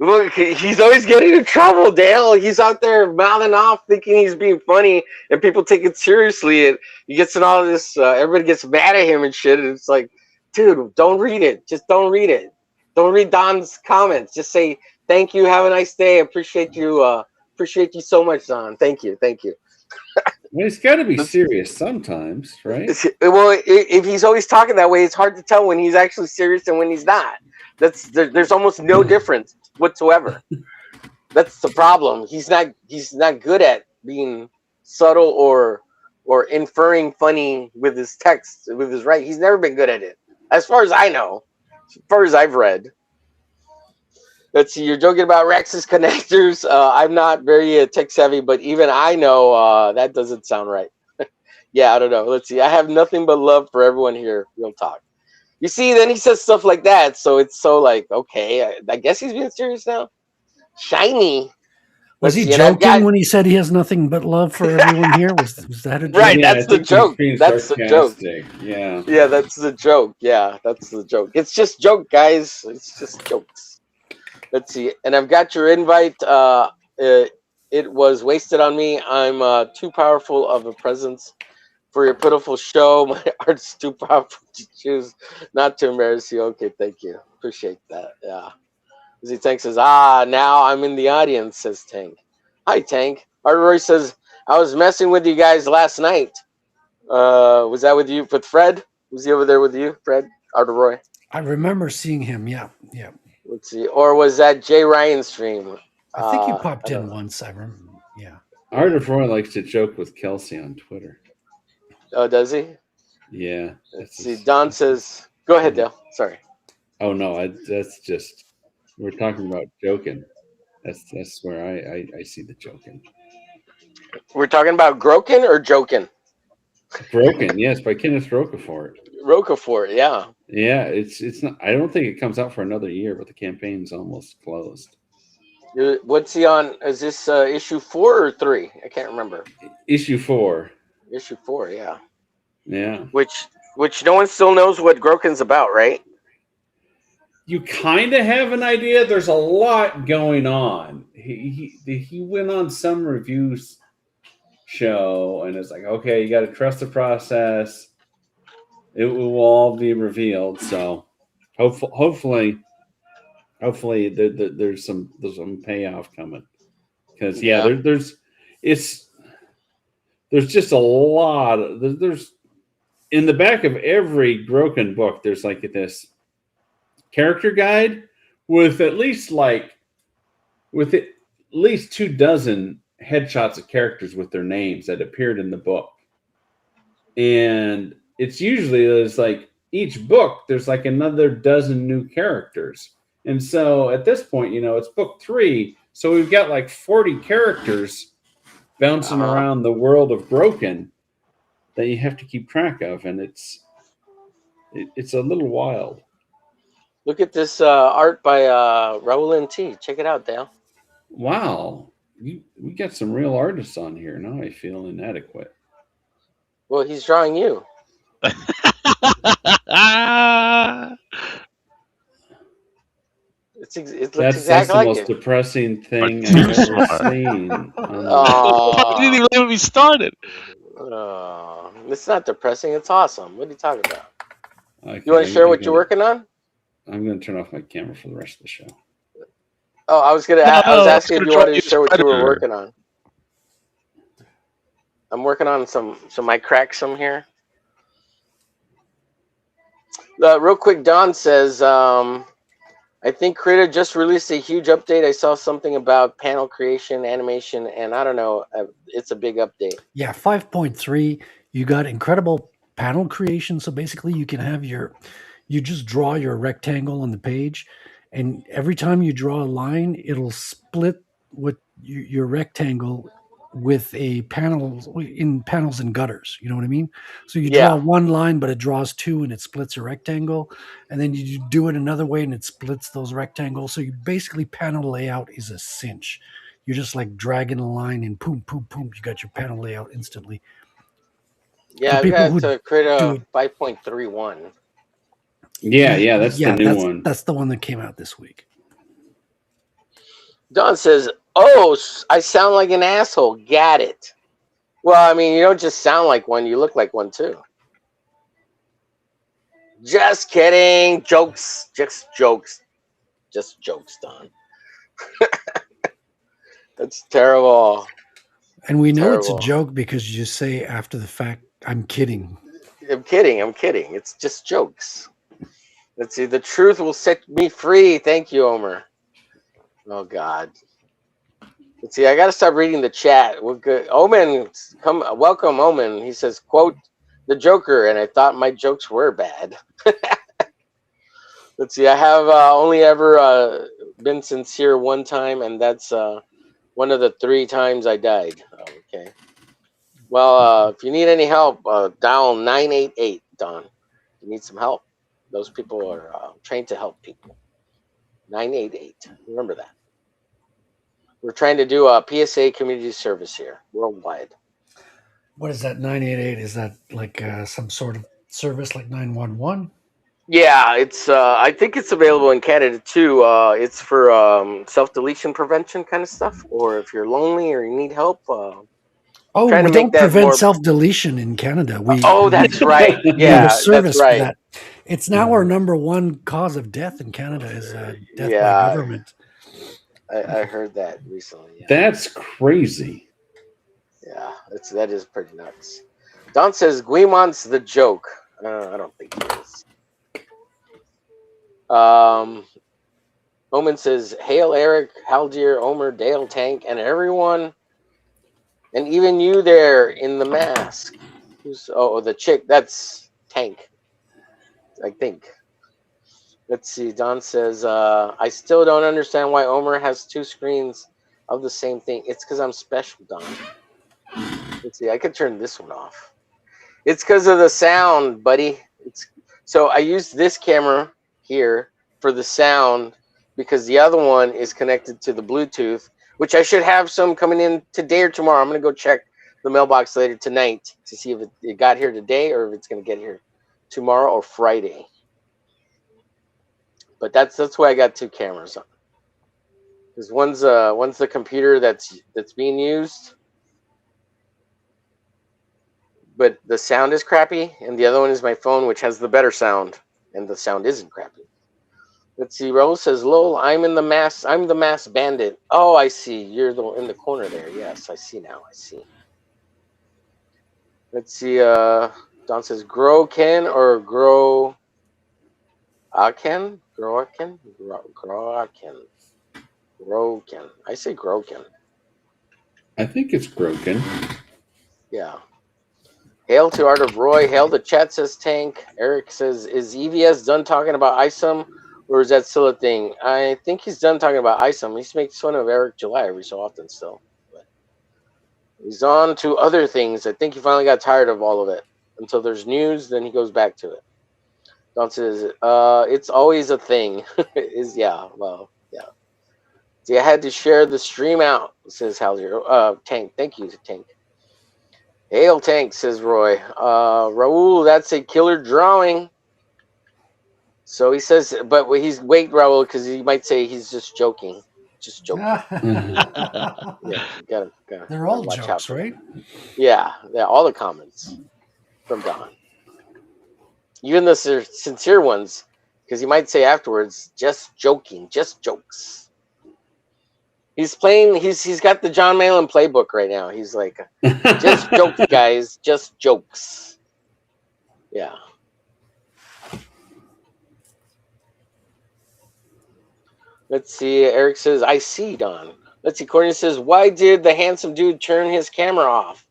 Look, he's always getting in trouble, Dale. He's out there mouthing off, thinking he's being funny, and people take it seriously. And he gets in all this. Everybody gets mad at him and shit. And it's like, dude, don't read it. Just don't read it. Don't read Don's comments. Just say thank you. Have a nice day. Appreciate you. Appreciate you so much, Don. Thank you. Thank you. Well, it's got to be serious sometimes, right? Well, if he's always talking that way, it's hard to tell when he's actually serious and when he's not. There's almost no difference whatsoever. That's the problem. He's not good at being subtle or inferring funny with his text, with his writing. He's never been good at it, as far as I know, as far as I've read. Let's see. You're joking about Rex's connectors. I'm not very tech savvy, but even I know that doesn't sound right. Yeah, I don't know. Let's see. I have nothing but love for everyone here. Real talk. You see, then he says stuff like that, so it's so like, okay, I guess he's being serious now. Shiny. Was he joking when he said he has nothing but love for everyone here? Was that a joke? Right, that's the joke. That's the joke. Yeah. Yeah, that's the joke. Yeah, that's the joke. It's just joke, guys. It's just jokes. Let's see. And I've got your invite. It was wasted on me. I'm too powerful of a presence for your pitiful show. My art's too powerful to choose not to embarrass you. Okay, thank you. Appreciate that. Yeah. Z Tank says, now I'm in the audience, says Tank. Hi, Tank. Art Roy says, I was messing with you guys last night. Was that with you, with Fred? Was he over there with you, Fred? Art Roy? I remember seeing him, yeah. Let's see. Or was that Jay Ryan's stream? I think he popped in once, I remember. Yeah. Art Roy likes to joke with Kelsey on Twitter. Oh, does he? Yeah. Let's see. Don says, go ahead, Dale. Sorry. Oh, no, that's just, we're talking about joking. That's where I see the joking. We're talking about Groken or joking? Broken, yes, by Kenneth Rocafort. Rocafort, yeah. Yeah, it's not. I don't think it comes out for another year, but the campaign's almost closed. What's he on? Is this issue 4 or 3? I can't remember. Issue 4. Issue 4, yeah. Yeah. Which no one still knows what Groken's about, right? You kind of have an idea. There's a lot going on. He went on some reviews show and it's like, okay, you got to trust the process. It will all be revealed. So hopefully there's some payoff coming, because there's just a lot of, there's in the back of every Groken book, there's like this character guide with at least 2 dozen headshots of characters with their names that appeared in the book. And it's usually, there's like each book, there's like another dozen new characters. And so at this point, it's book 3. So we've got like 40 characters bouncing around the world of Broken that you have to keep track of. And it's a little wild. Look at this art by Raul N.T. Check it out, Dale. Wow. We got some real artists on here. Now I feel inadequate. Well, he's drawing you. It looks that's exactly the like most it. depressing thing I've ever seen. I didn't even let me started. It's not depressing. It's awesome. What are you talking about? Okay, You want to share what you're working on? I'm going to turn off my camera for the rest of the show. Oh, I was asking if you wanted to share what you were working on. I'm working on some might crack some here. Real quick, Don says, I think Creator just released a huge update. I saw something about panel creation, animation, and I don't know. It's a big update. Yeah, 5.3. You got incredible panel creation. So basically you can have you just draw your rectangle on the page, and every time you draw a line, it'll split what your rectangle with a panels and gutters. You know what I mean? So you draw Yeah. one line, but it draws two, and it splits a rectangle. And then you do it another way, and it splits those rectangles. So you basically panel layout is a cinch. You're just like dragging a line, and boom, boom, boom. You got your panel layout instantly. Yeah, For I've people got who to create do a it, 5.31. Yeah, that's the new one. That's the one that came out this week. Don says, "Oh, I sound like an asshole. Got it." Well, I mean, you don't just sound like one; you look like one too. Just kidding. Jokes. Just jokes. Just jokes, Don. That's terrible. And we know it's a Terrible. joke because you say after the fact, "I'm kidding." I'm kidding. I'm kidding. It's just jokes. Let's see. The truth will set me free. Thank you, Omer. Oh God. Let's see. I got to stop reading the chat. We're good. Omen, come. Welcome, Omen. He says, "Quote the Joker," and I thought my jokes were bad. Let's see. I have only ever been sincere one time, and that's one of the 3 times I died. Oh, okay. Well, if you need any help, dial 988, Don. If you need some help. Those people are trained to help people. 988. Remember that. We're trying to do a PSA community service here, worldwide. What is that 988? Is that like some sort of service like 911? Yeah, it's. I think it's available in Canada too. It's for self-deletion prevention kind of stuff, or if you're lonely or you need help. Oh, Trying we to make don't that prevent more. self-deletion in Canada. We That's right. we have a Yeah, that's service for right. that. It's now our number one cause of death in Canada is death by government. I heard that recently. Yeah. That's crazy. Yeah, that is pretty nuts. Don says Guimon's the joke. I don't think he is. Omen says, "Hail Eric, Haldir, Omer, Dale, Tank, and everyone, and even you there in the mask." Who's the chick? That's Tank, I think. Let's see. Don says, "I still don't understand why Omer has 2 screens of the same thing. It's because I'm special, Don." Let's see. I could turn this one off. It's because of the sound, buddy. So I used this camera here for the sound because the other one is connected to the Bluetooth, which I should have some coming in today or tomorrow. I'm going to go check the mailbox later tonight to see if it got here today or if it's going to get here tomorrow or Friday. But that's why I got 2 cameras on. Because one's the computer that's being used, but the sound is crappy, and the other one is my phone, which has the better sound, and the sound isn't crappy. Let's see. Rose says, "Lol, I'm the mass bandit." Oh, I see. You're in the corner there. Yes, I see now. I see. Let's see. Don says, "Grow Ken or grow Aken? Grow Aken? Grow Aken. Grow Ken." I say grow Ken. I think it's broken. Yeah. Hail to Art of Roy. Hail to chat, says Tank. Eric says, "Is EVS done talking about ISOM, or is that still a thing?" I think he's done talking about ISOM. He makes fun of Eric July every so often still. But he's on to other things. I think he finally got tired of all of it. Until there's news, then he goes back to it. Don says, "It's always a thing." Yeah. See, I had to share the stream out, says Haldir. Tank. Thank you, Tank. Hail Tank, says Roy. Raul, that's a killer drawing. So he says, but wait, Raul, because he might say he's just joking. Just joking. Yeah, They're all watch jokes, out for right? that. Yeah, all the comments from Don. Even the sincere ones, because he might say afterwards, just joking, just jokes. He's playing. He's got the John Malin playbook right now. He's like, just jokes, guys, just jokes. Yeah. Let's see. Eric says, "I see, Don." Let's see. Courtney says, "Why did the handsome dude turn his camera off?"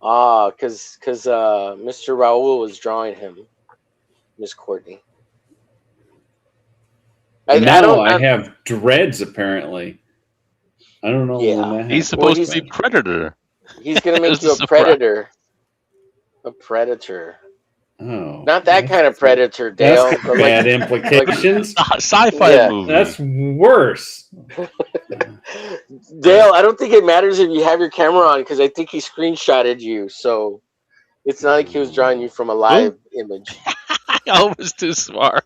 Because Mr. Raul was drawing him. Miss Courtney. I have dreads apparently. I don't know when that He's happened. supposed to be Predator. He's gonna make It's you a a surprise. predator. A predator. Oh, Not that kind of predator, Dale. That's got but bad like, implications. Sci-fi yeah. movie. That's worse. Dale, I don't think it matters if you have your camera on because I think he screenshotted you, so it's not like he was drawing you from a live image. I was too smart.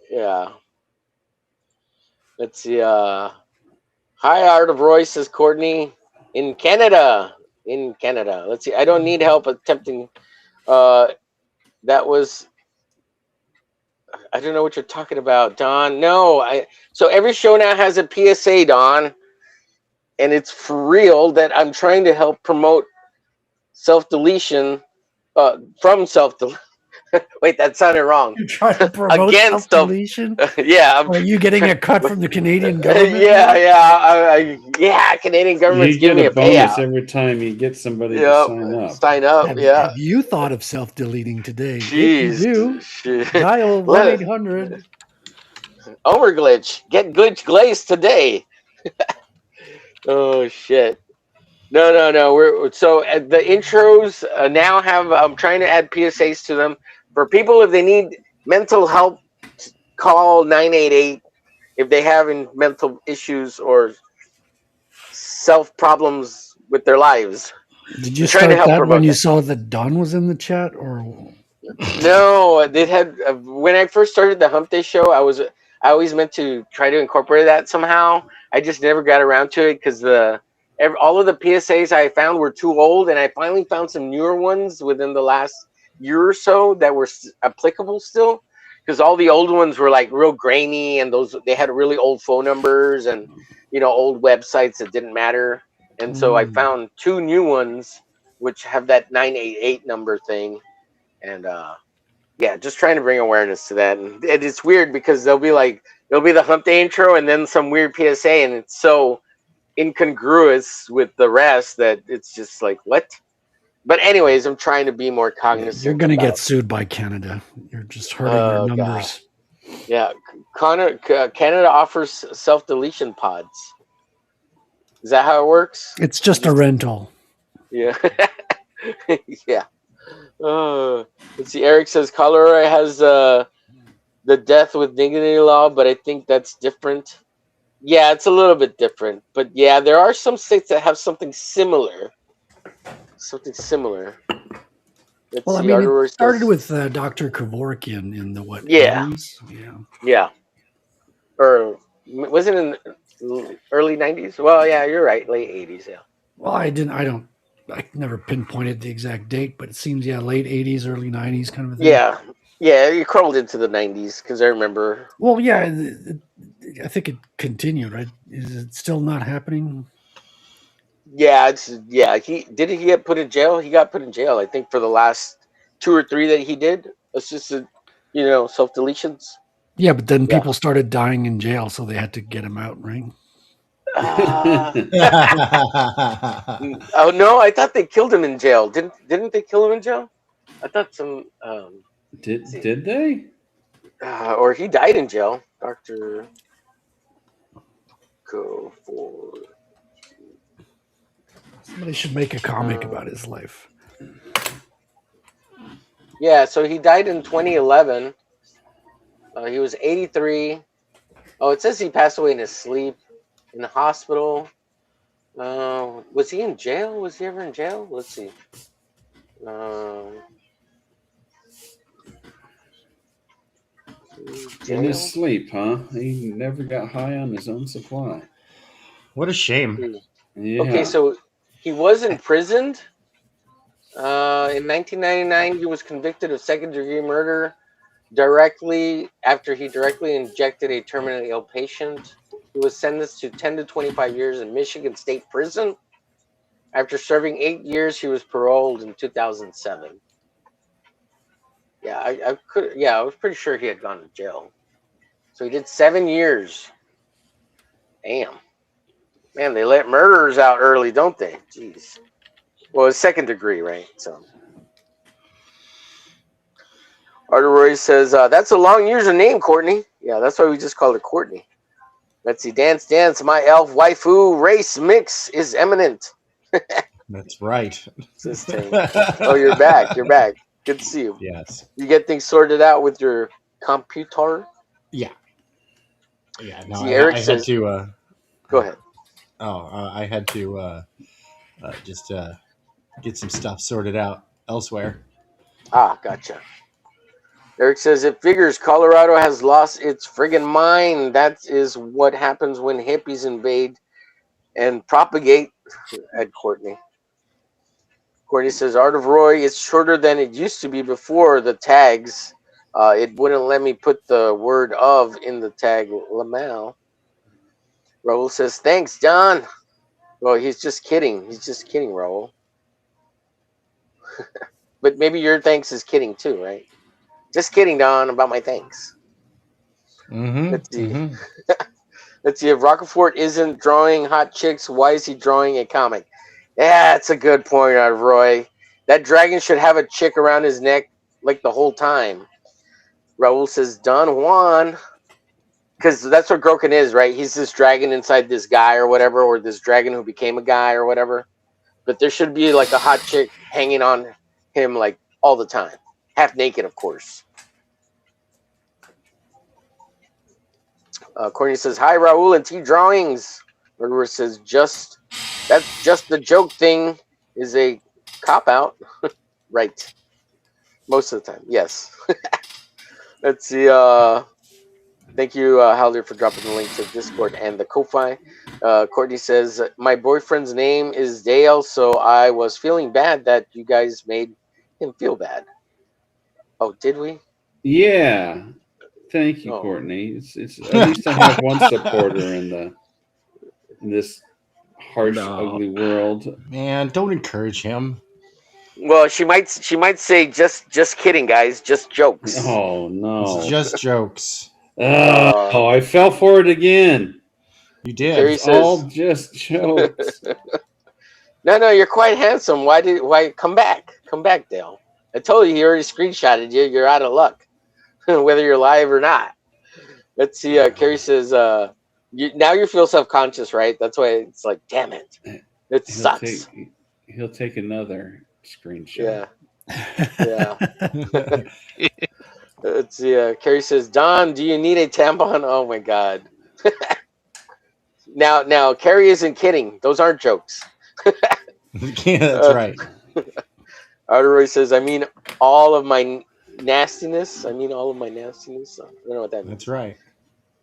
Yeah. Let's see. Hi, Art of Roy, says Courtney. In Canada. In Canada. Let's see. I don't need help attempting. That was. I don't know what you're talking about, Don. No, so every show now has a PSA, Don, and it's for real that I'm trying to help promote self-deletion from self-deletion. Wait, that sounded wrong. You're trying to promote Against self-deletion? Yeah. Are you getting a cut from the Canadian government? Yeah. Canadian government's You get giving me a a bonus payout. every time you get somebody to sign up. Sign up. Have you thought of self-deleting today? Jeez, If you shit. do, dial Let- 1-800. Omerglitch. Get glitch glazed today. Oh shit. No. We're so the intros now have. I'm trying to add PSAs to them for people if they need mental help. Call 988 if they have mental issues or self problems with their lives. Did you I'm trying to start help that promote when you that. saw that Don was in the chat, or No, they had when I first started the Hump Day show. I always meant to try to incorporate that somehow. I just never got around to it because all of the PSAs I found were too old, and I finally found some newer ones within the last year or so that were applicable still. Because all the old ones were like real grainy, and they had really old phone numbers and old websites that didn't matter. And so I found two new ones which have that 988 number thing, and just trying to bring awareness to that. And it's weird because they'll be the Hump Day intro and then some weird PSA, and it's so incongruous with the rest that it's just like what. But anyways, I'm trying to be more cognizant. you're going to get sued by Canada. You're just hurting your numbers. God. Yeah, Canada offers self-deletion pods. Is that how it works? It's just a rental. Yeah. Yeah. Let's see. Eric says Colorado has the death with dignity law, but I think that's different. Yeah, it's a little bit different. But yeah, there are some states that have something similar. Well, I mean, it started with Dr. Kevorkian in the what? Yeah. 80s? Yeah. Or was it in the early 90s? Well, yeah, you're right. Late 80s, yeah. Well, I never pinpointed the exact date, but it seems, late 80s, early 90s kind of a thing. Yeah, you crawled into the 90s because I remember. Well, yeah, I think it continued, right? Is it still not happening? Yeah, he get put in jail. He got put in jail, I think, for the last 2 or 3 that he did. Assisted, self-deletions. Yeah, but then people started dying in jail, so they had to get him out, right? Oh no, I thought they killed him in jail. Didn't they kill him in jail? I thought some. Did they? Or he died in jail, Dr. Go for. Somebody should make a comic about his life. Yeah, so he died in 2011. He was 83. Oh, it says he passed away in his sleep in the hospital. Was he in jail? Was he ever in jail? Let's see. In his sleep, huh? He never got high on his own supply. What a shame. Yeah. Okay, so he was imprisoned. In 1999, he was convicted of second-degree murder directly after he directly injected a terminally ill patient. He was sentenced to 10 to 25 years in Michigan State Prison. After serving 8 years, he was paroled in 2007. Yeah, I was pretty sure he had gone to jail. So he did 7 years. Damn. Man, they let murderers out early, don't they? Jeez. Well, it's second degree, right? So. Arteroy says, that's a long username, Courtney. Yeah, that's why we just call it Courtney. Let's see. Dance, dance, my elf waifu. Race mix is imminent. That's right. Says Ting. Oh, you're back. You're back. Good to see you. Yes. You get things sorted out with your computer? Yeah. Yeah. No, See, Eric I had says, to. go ahead. I had to just get some stuff sorted out elsewhere. Ah, gotcha. Eric says, it figures Colorado has lost its friggin' mind. That is what happens when hippies invade and propagate. Ed Courtney. Courtney says, Art of Roy is shorter than it used to be before the tags. It wouldn't let me put the word of in the tag. Lamal. Raul says, thanks, John. Well, he's just kidding. He's just kidding, Raul. But maybe your thanks is kidding too, right? Just kidding, Don, about my thanks. Mm-hmm. Let's see. Let's see. If Rockefort isn't drawing hot chicks, why is he drawing a comic? Yeah, that's a good point, out of Roy. That dragon should have a chick around his neck like the whole time. Raul says, Don Juan. Because that's what Groken is, right? He's this dragon inside this guy or whatever, or this dragon who became a guy or whatever. But there should be like a hot chick hanging on him like all the time. Half naked, of course. Courtney says, hi, Raul and T Drawings. Murderer says, that's just the joke thing is a cop-out. Right. Most of the time, yes. Let's see. Thank you, Haldir, for dropping the link to Discord and the Ko-Fi. Courtney says, my boyfriend's name is Dale, so I was feeling bad that you guys made him feel bad. Oh, did we? Yeah. Thank you, Courtney. It's at least I have one supporter in this harsh, ugly world. Man, don't encourage him. Well, she might say just kidding, guys, just jokes. Oh no, it's just jokes. Oh, I fell for it again. You did. Carrie It's says, all just jokes. No, you're quite handsome. Why come back? Come back, Dale. I told you he already screenshotted you. You're out of luck, whether you're live or not. Let's see. Carrie says, now you feel self-conscious, right? That's why it's like, damn it. It sucks. He'll take another screenshot. Yeah. Let's see. Carrie says, Don, do you need a tampon? Oh my God. Now, Carrie isn't kidding. Those aren't jokes. Yeah, that's right. Arteroy says, I mean all of my nastiness. I don't know what that means. That's right.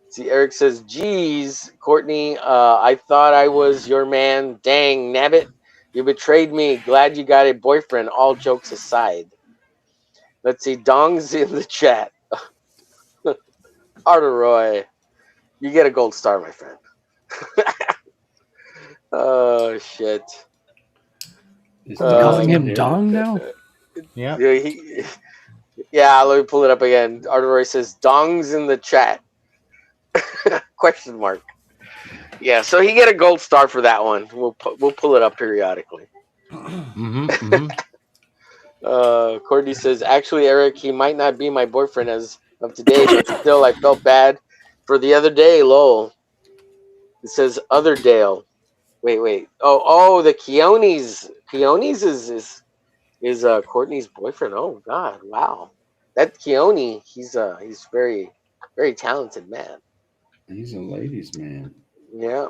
See, Eric says, geez, Courtney, I thought I was your man. Dang, nabbit. You betrayed me. Glad you got a boyfriend. All jokes aside. Let's see. Dong's in the chat. Arteroy, you get a gold star, my friend. Oh, shit. Calling him Dong now? Yeah. Yeah, let me pull it up again. Arteroy says, Dong's in the chat. Question mark. Yeah, so he get a gold star for that one. We'll pull it up periodically. Courtney says, actually, Eric, he might not be my boyfriend as of today, but still, I felt bad for the other day. Lol. It says other Dale. Wait. Oh, the Keonis. Keonis is Courtney's boyfriend. Oh God, wow. That Keone, he's very, very talented man. He's a ladies' man. Yeah.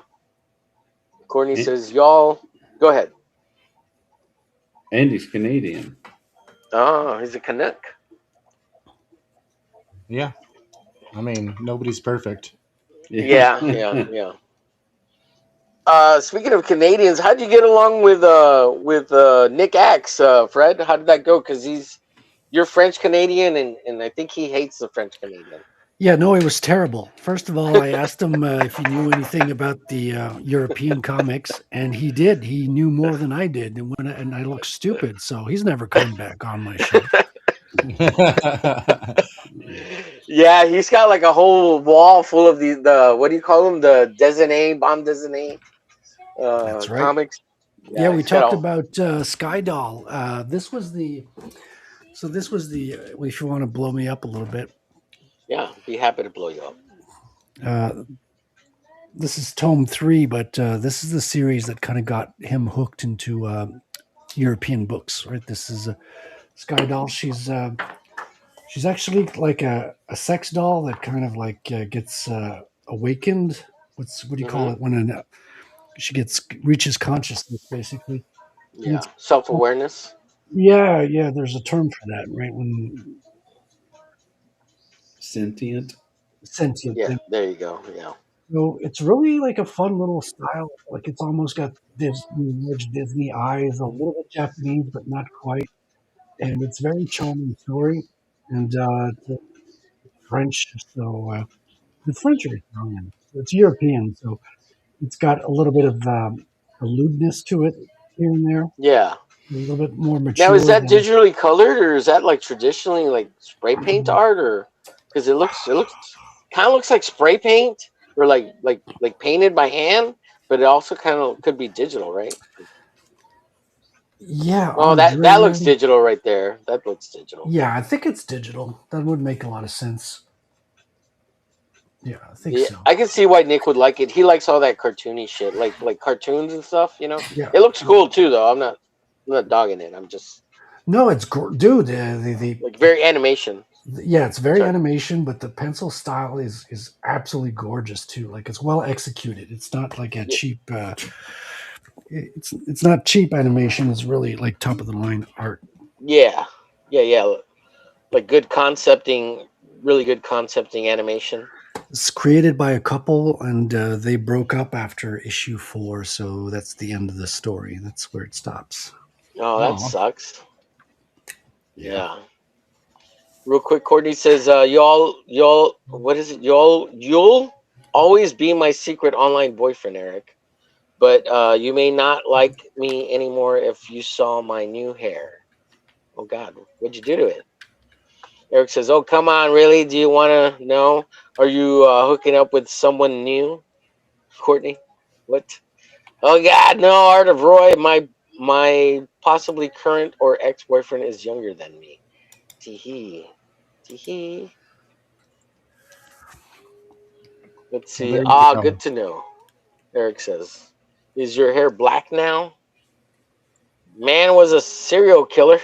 Courtney says, y'all, go ahead. And he's Canadian. Oh, he's a Canuck. Yeah. I mean, nobody's perfect. Yeah. Speaking of Canadians, how'd you get along with Nick Axe, Fred? How did that go? Because you're French Canadian, and I think he hates the French Canadian. Yeah, no, it was terrible. First of all, I asked him if he knew anything about the European comics, and he did. He knew more than I did, and I looked stupid, so he's never coming back on my show. Yeah, he's got like a whole wall full of the what do you call them? The bande dessinée. That's right. Comics. Yeah, we talked about Sky Doll. This was the. If you want to blow me up a little bit. Yeah, be happy to blow you up. this is tome 3, but this is the series that kind of got him hooked into European books, right? This is Sky Doll. She's actually like a sex doll that kind of like gets awakened. What do you call it when she reaches consciousness, basically? And Yeah, self-awareness. yeah. There's a term for that, right? When Sentient. sentient. Yeah, there you go. Yeah. So it's really like a fun little style. Like it's almost got large Disney eyes, a little bit Japanese, but not quite. And it's very charming story. And it's French, so the French are Italian. So it's European, so it's got a little bit of a lewdness to it here and there. Yeah. A little bit more Now, is mature that than. digitally colored, or is that like traditionally like spray paint art, or because it looks kind of looks like spray paint or like painted by hand, but it also kind of could be digital, right? Yeah, Oh, on that looks Blu-ray. digital right there. That looks digital. Yeah, I think it's digital. That would make a lot of sense. Yeah, I think Yeah, so. I can see why Nick would like it. He likes all that cartoony shit, like cartoons and stuff. You know, Yeah. it looks cool too, though. I'm not dogging it. I'm just No, it's dude. like very animation. Yeah, it's very Sorry. animation, but the pencil style is absolutely gorgeous too. Like it's well executed. It's not like a cheap. It's not cheap animation. It's really like top of the line art. Yeah, yeah. Like good concepting, really good concepting animation. It's created by a couple, and they broke up after issue 4, so that's the end of the story. That's where it stops. Oh, that sucks. Yeah. Real quick, Courtney says, y'all, what is it? You'll always be my secret online boyfriend, Eric. But you may not like me anymore if you saw my new hair. Oh God, what'd you do to it? Eric says, "Oh, come on, really? Do you want to know? Are you hooking up with someone new, Courtney? What? Oh God, no, Art of Roy. My possibly current or ex-boyfriend is younger than me. Tee hee. Let's Well, see. there you Ah, go. good to know." Eric says, "Is your hair black now? Man was a serial killer."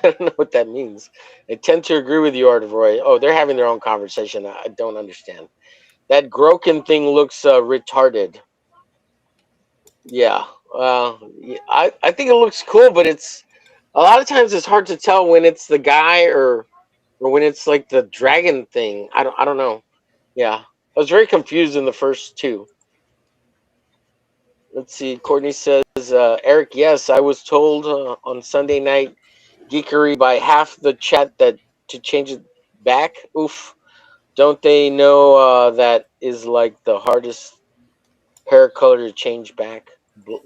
I don't know what that means. I tend to agree with you, Art of Roy. Oh, they're having their own conversation. I don't understand. That Groken thing looks retarded. Yeah. I think it looks cool, but it's a lot of times it's hard to tell when it's the guy or when it's like the dragon thing. I don't know. Yeah. I was very confused in the first two. Let's see. Courtney says, Eric, yes, I was told on Sunday night geekery by half the chat that to change it back. Oof. Don't they know that is like the hardest hair color to change back?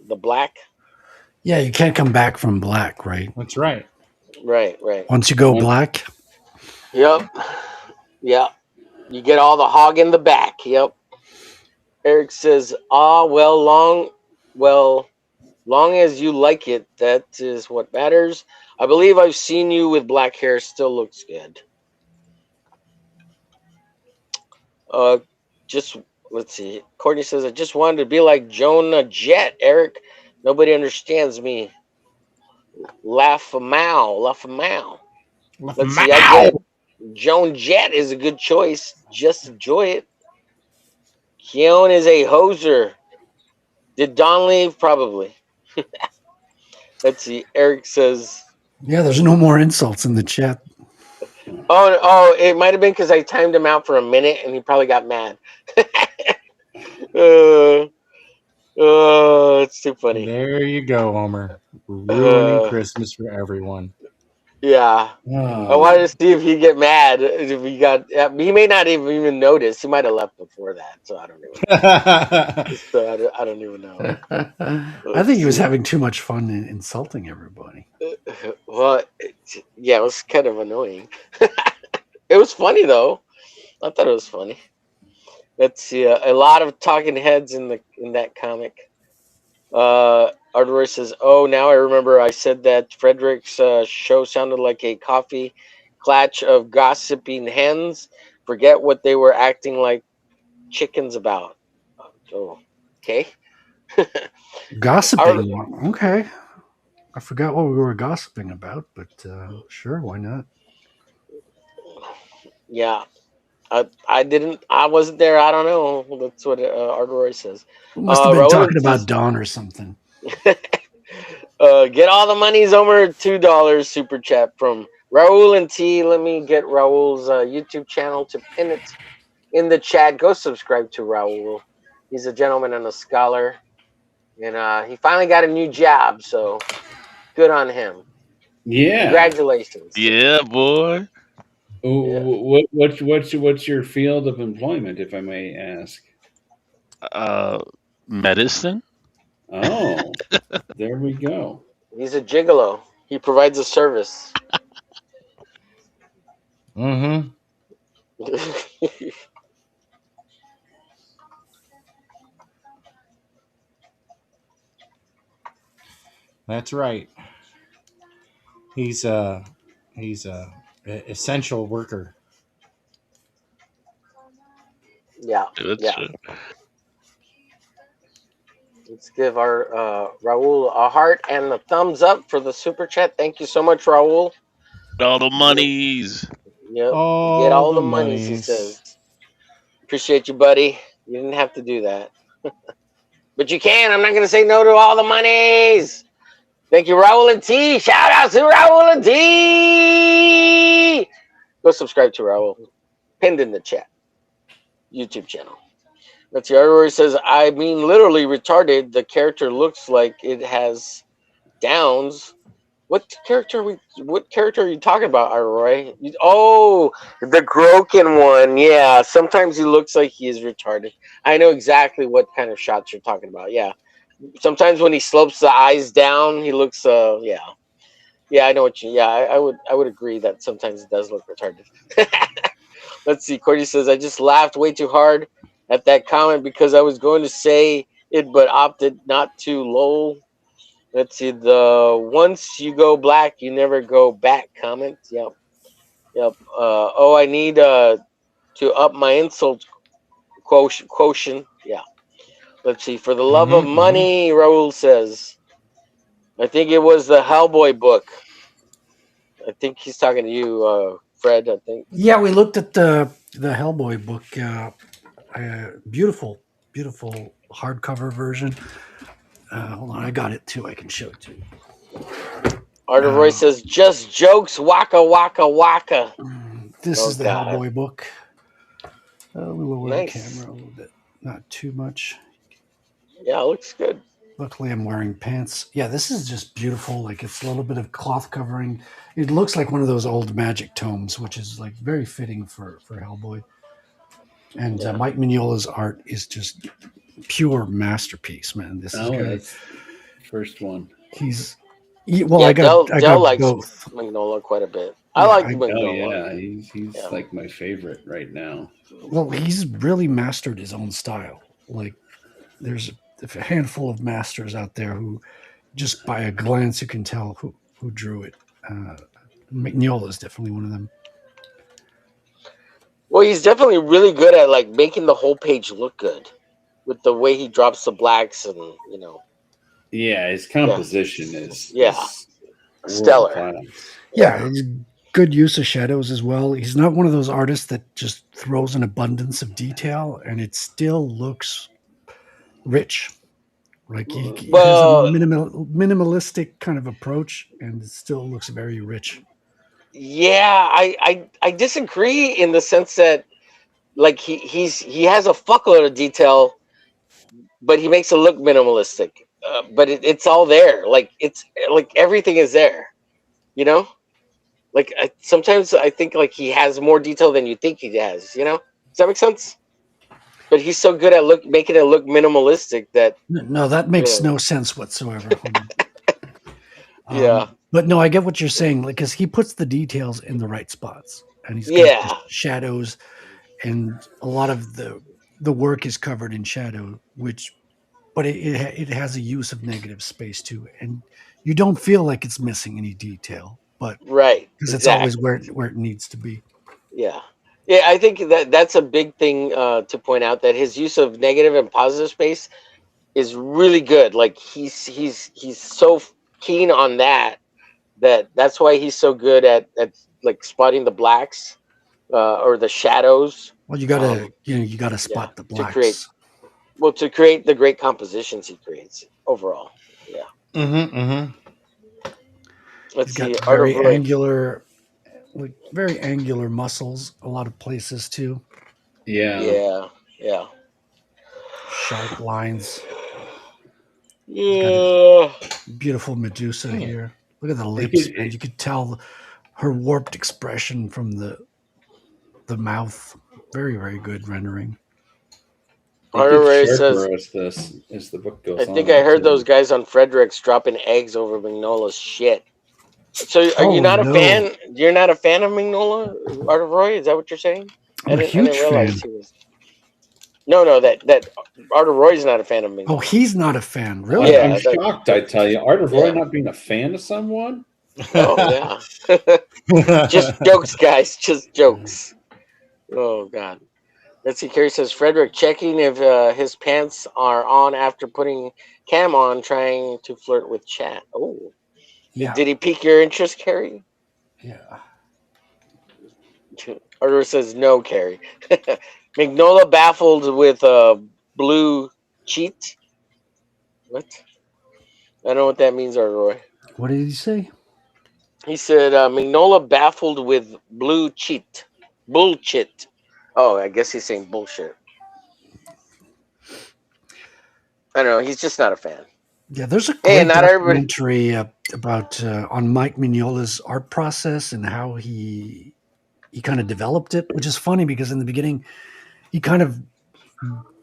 The black? Yeah, you can't come back from black, right? That's right. Right. Once you go black, Yep. Yeah. You get all the hog in the back. Yep. Eric says, long as you like it, that is what matters. I believe I've seen you with black hair. Still looks good. Just let's see. Courtney says, I just wanted to be like Jonah Jett, Eric. Nobody understands me. Laugh a mow. Let's see. I get it. Joan Jett is a good choice. Just enjoy it. Keon is a hoser. Did Don leave? Probably. Let's see. Eric says, yeah, there's no more insults in the chat. Oh, it might have been because I timed him out for a minute and he probably got mad. It's too funny. There you go, Homer. Ruining Christmas for everyone. Yeah. I wanted to see if he'd get mad. If he got, he may not even notice. He might have left before that. So I don't even. I don't even know. I think he was having too much fun in insulting everybody. Well, yeah, it was kind of annoying. It was funny though. I thought it was funny. Let's see. A lot of talking heads in that comic. Ardour says, "Oh, now I remember. I said that Frederick's show sounded like a coffee clatch of gossiping hens. Forget what they were acting like chickens about. Oh, okay. Gossiping. Okay. I forgot what we were gossiping about, but sure, why not? Yeah. I wasn't there. I don't know. That's what Arteroy says. We must have been Raul talking and about T's, Dawn or something. get all the monies over $2 super chat from Raul and T. Let me get Raul's YouTube channel to pin it in the chat. Go subscribe to Raul. He's a gentleman and a scholar, and he finally got a new job. So good on him. Yeah. Congratulations. Yeah, boy. What's your field of employment, if I may ask? Medicine. Oh, there we go. He's a gigolo. He provides a service. Mm-hmm. That's right. He's a essential worker. Yeah. That's Yeah. Let's give our Raul a heart and a thumbs up for the super chat. Thank you so much, Raul. all the monies. Yep. All Get all the the monies, he monies. says. Appreciate you, buddy. You didn't have to do that. But you can. I'm not going to say no to all the monies. Thank you, Raul and T. Shout out to Raul and T. Go subscribe to Raul. Pinned in the chat. YouTube channel. That's the other where he says, I mean, literally retarded. The character looks like it has downs. What character are you talking about, Roy? Oh, the Groken one. Yeah, sometimes he looks like he is retarded. I know exactly what kind of shots you're talking about. Yeah, sometimes when he slopes the eyes down, he looks. Yeah, I know what you. Yeah, I would agree that sometimes it does look retarded. Let's see. Cordy says, I just laughed way too hard at that comment because I was going to say it, but opted not to. Lol. Let's see, the once you go black, you never go back comment. Yep. Oh, I need to up my insult quotient. Yeah. Let's see, for the love of money, Raul says. I think it was the Hellboy book. I think he's talking to you, Fred, I think. Yeah, we looked at the Hellboy book. Beautiful hardcover version. Hold on, I got it too. I can show it to you. Arthur Roy says, just jokes, waka waka waka. This is the Hellboy book. We'll lower the camera a little bit. Not too much. Yeah, it looks good. Luckily, I'm wearing pants. Yeah, this is just beautiful. Like, it's a little bit of cloth covering. It looks like one of those old magic tomes, which is like very fitting for Hellboy. And Mike Mignola's art is just pure masterpiece, man. This is good. That's first one. I got likes both. Mignola quite a bit. I like Mignola. Oh yeah, he's like my favorite right now. Well, he's really mastered his own style. Like, there's a handful of masters out there who, just by a glance, you can tell who drew it. Mignola is definitely one of them. Well, he's definitely really good at like making the whole page look good, with the way he drops the blacks and Yeah, his composition is stellar. Yeah, good use of shadows as well. He's not one of those artists that just throws an abundance of detail and it still looks rich. Like he has a minimalistic kind of approach and it still looks very rich. Yeah, I disagree in the sense that like he has a fuckload of detail, but he makes it look minimalistic. But it's all there. Like it's like everything is there. You know, like sometimes I think like he has more detail than you think he has. You know, does that make sense? But he's so good at making it look minimalistic that no, that makes no sense whatsoever. Yeah. But no, I get what you're saying, like, because he puts the details in the right spots, and he's got the shadows, and a lot of the work is covered in shadow, but it has a use of negative space too, and you don't feel like it's missing any detail, but right, because it's always where it needs to be. Yeah, Yeah, I think that's a big thing to point out, that his use of negative and positive space is really good. Like he's so keen on that's why he's so good at like spotting the blacks or the shadows. Well, Um, you gotta yeah, spot the to create blacks. to create the great compositions he creates overall. Yeah. Mm-hmm. Mm-hmm. He's Let's got see, Art of Roy. very angular muscles. A lot of places too. Yeah. Yeah, yeah, Sharp lines. He's got a yeah. beautiful Medusa here. Look at the It lips, man. could, You could tell her warped expression from the mouth. Very, very good rendering. it Art of gets Roy says, sharper as the book I goes think I on heard those too. guys on Fredericks dropping eggs over Magnola's shit. So are you Oh not a no. fan? You're not a fan of Magnola, Art of Roy? Is that what you're saying? I'm a I didn't huge realize fan. he was. No, no, that Art of Roy's not a fan of Oh, Magnola. he's not a fan, I'm Yeah, really? shocked, I tell you. Art of Roy yeah. not being a fan of someone? Oh yeah. Just jokes, guys. Just jokes. Oh God. Let's see. Carrie says Frederick checking if his pants are on after putting cam on, trying to flirt with chat. Oh, Yeah. did he pique your interest, Carrie? Yeah. Arthur says no, Carrie. Magnola baffled with blue cheat. What? I don't know what that means, Arroy. What did he say? He said Magnola baffled with blue cheat. Bullshit. Oh, I guess he's saying bullshit. I don't know. He's just not a fan. Yeah, there's a Hey, great not everybody. documentary about on Mike Mignola's art process and how he kind of developed it, which is funny because in the beginning he kind of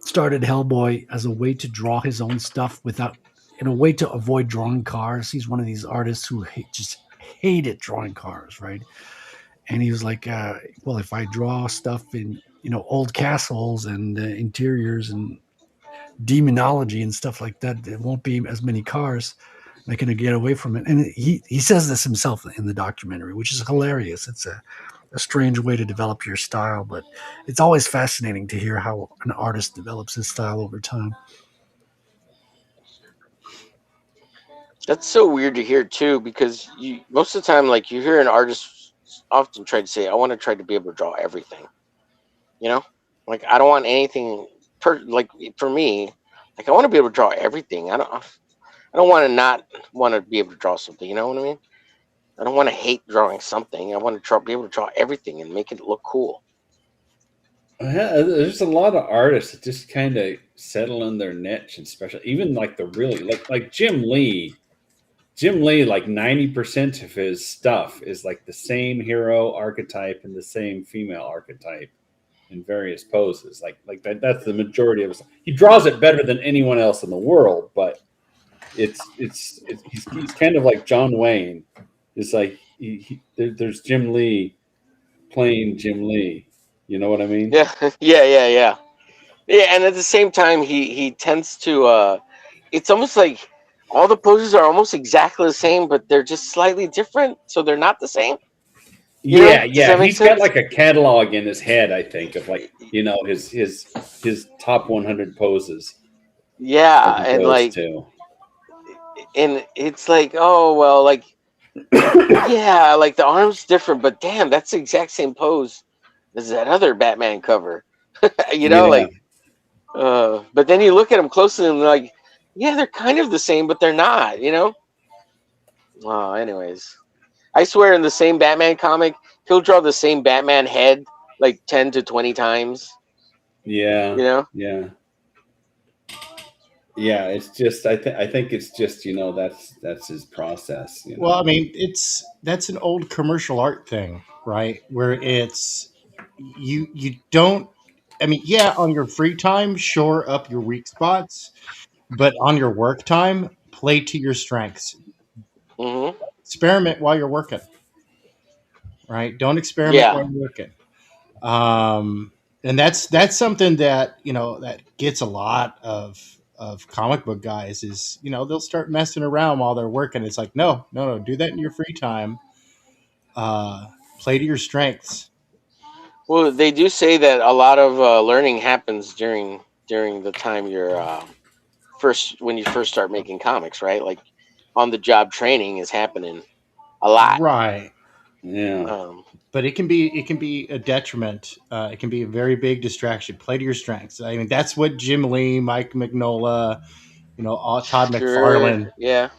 started Hellboy as a way to draw his own stuff without, in a way to avoid drawing cars. He's one of these artists who just hated drawing cars, right? And he was like, well, if I draw stuff in old castles and interiors and demonology and stuff like that, there won't be as many cars. I can get away from it. And he says this himself in the documentary, which is hilarious. It's a strange way to develop your style, but it's always fascinating to hear how an artist develops his style over time. That's so weird to hear too, because you most of the time, like you hear an artist often try to say, "I want to try to be able to draw everything." You know, like I don't want anything like for me, like I want to be able to draw everything. I don't want to not want to be able to draw something. You know what I mean? I don't want to hate drawing something. I want to be able to draw everything and make it look cool. Yeah, there's a lot of artists that just kind of settle in their niche, and special. Even like the really like Jim Lee. Jim Lee, like 90% of his stuff is like the same hero archetype and the same female archetype in various poses. Like that's the majority of his. He draws it better than anyone else in the world, but he's kind of like John Wayne. It's like there's Jim Lee playing Jim Lee. You know what I mean? Yeah, yeah. Yeah, and at the same time, he tends to. It's almost like all the poses are almost exactly the same, but they're just slightly different, so they're not the same. You know? Yeah, Does yeah. that make He's got sense? like a catalog in his head, I think, of like, his top 100 poses that Yeah, he and goes like, to. and it's like, oh well, like, yeah, like the arm's different, but damn, that's the exact same pose as that other Batman cover. You know, Yeah. like, but then you look at them closely and like, yeah, they're kind of the same, but they're not. You know. Anyways. I swear, in the same Batman comic, he'll draw the same Batman head like 10 to 20 times. Yeah. You know? Yeah. Yeah, it's just I think it's just, that's his process, Well, I mean, that's an old commercial art thing, right? Where it's you don't. I mean, yeah, on your free time, shore up your weak spots, but on your work time, play to your strengths. Hmm. Experiment while you're working, right? Don't experiment Yeah. while you're working. And that's something that that gets a lot of comic book guys is they'll start messing around while they're working. It's like no, do that in your free time. Play to your strengths. Well, they do say that a lot of learning happens during the time you're when you first start making comics, right? Like on the job training is happening a lot. Right. Yeah. But it can be a detriment. It can be a very big distraction. Play to your strengths. I mean, that's what Jim Lee, Mike Mignola, Todd Sure. McFarlane, Yeah.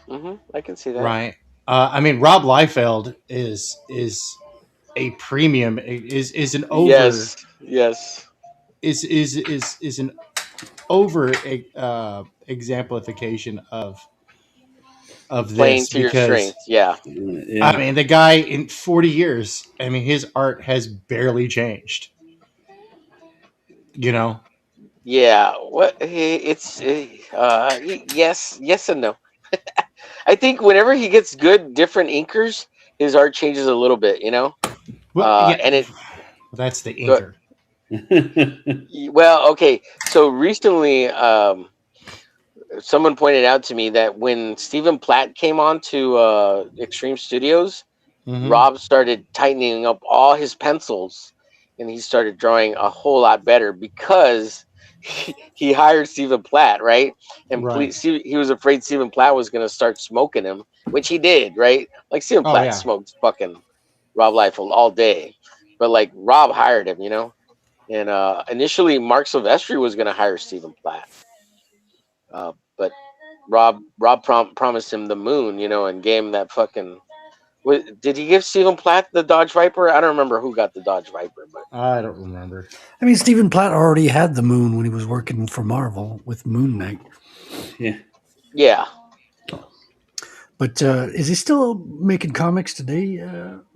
I can see that. right? I mean, Rob Liefeld is a premium. Is an over Yes. Yes. is an over exemplification of Playing this to your because strengths. Yeah. I mean the guy in 40 years. I mean his art has barely changed. You know. Yeah. What? It's yes and no. I think whenever he gets good, different inkers, his art changes a little bit. Well, yeah, And it. that's the Go, inker. well, okay. So recently, someone pointed out to me that when Stephen Platt came on to Extreme Studios, Mm-hmm. Rob started tightening up all his pencils, and he started drawing a whole lot better because he hired Stephen Platt, right? And Right. he was afraid Stephen Platt was going to start smoking him, which he did, right? Like Stephen Oh Platt yeah. smoked fucking Rob Liefeld all day, but like Rob hired him, And initially, Mark Silvestri was going to hire Stephen Platt, but Rob promised him the moon, and gave him that fucking. Did he give Stephen Platt the Dodge Viper? I don't remember who got the Dodge Viper, but I don't remember. I mean, Stephen Platt already had the moon when he was working for Marvel with Moon Knight. yeah. But is he still making comics today?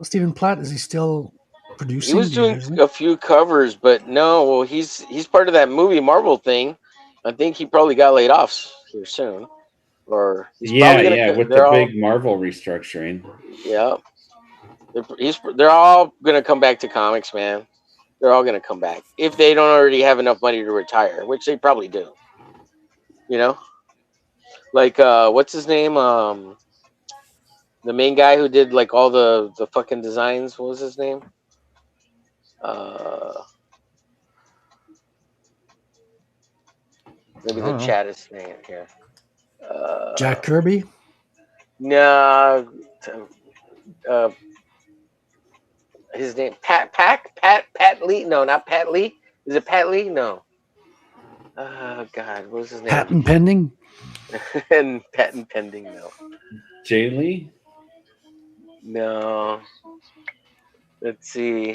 Stephen Platt, is he still He producing? was doing a few covers, but no. Well, he's part of that movie Marvel thing. I think he probably got laid off here soon, or he's probably gonna. With the They're all big Marvel restructuring. yeah. They're all gonna come back to comics, man. They're all gonna come back if they don't already have enough money to retire, which they probably do. Like what's his name? The main guy who did like all the fucking designs. What was his name? Maybe the chat is saying it here. Jack Kirby? No. His name Pat Lee? No, not Pat Lee. Is it Pat Lee? No. Oh God, what was his name? Patent pending? And patent pending. No. Jay Lee? No. Let's see.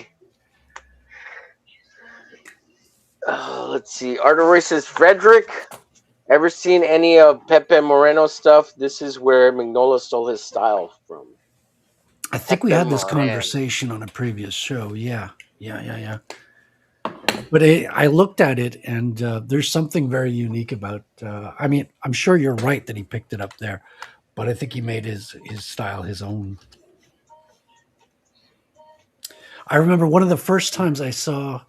Let's see. Arteroy says, Frederick, ever seen any of Pepe Moreno stuff? This is where Mignola stole his style from. I think we had this conversation on a previous show. Yeah. But I looked at it, and there's something very unique about. I mean, I'm sure you're right that he picked it up there, but I think he made his style his own. I remember one of the first times I saw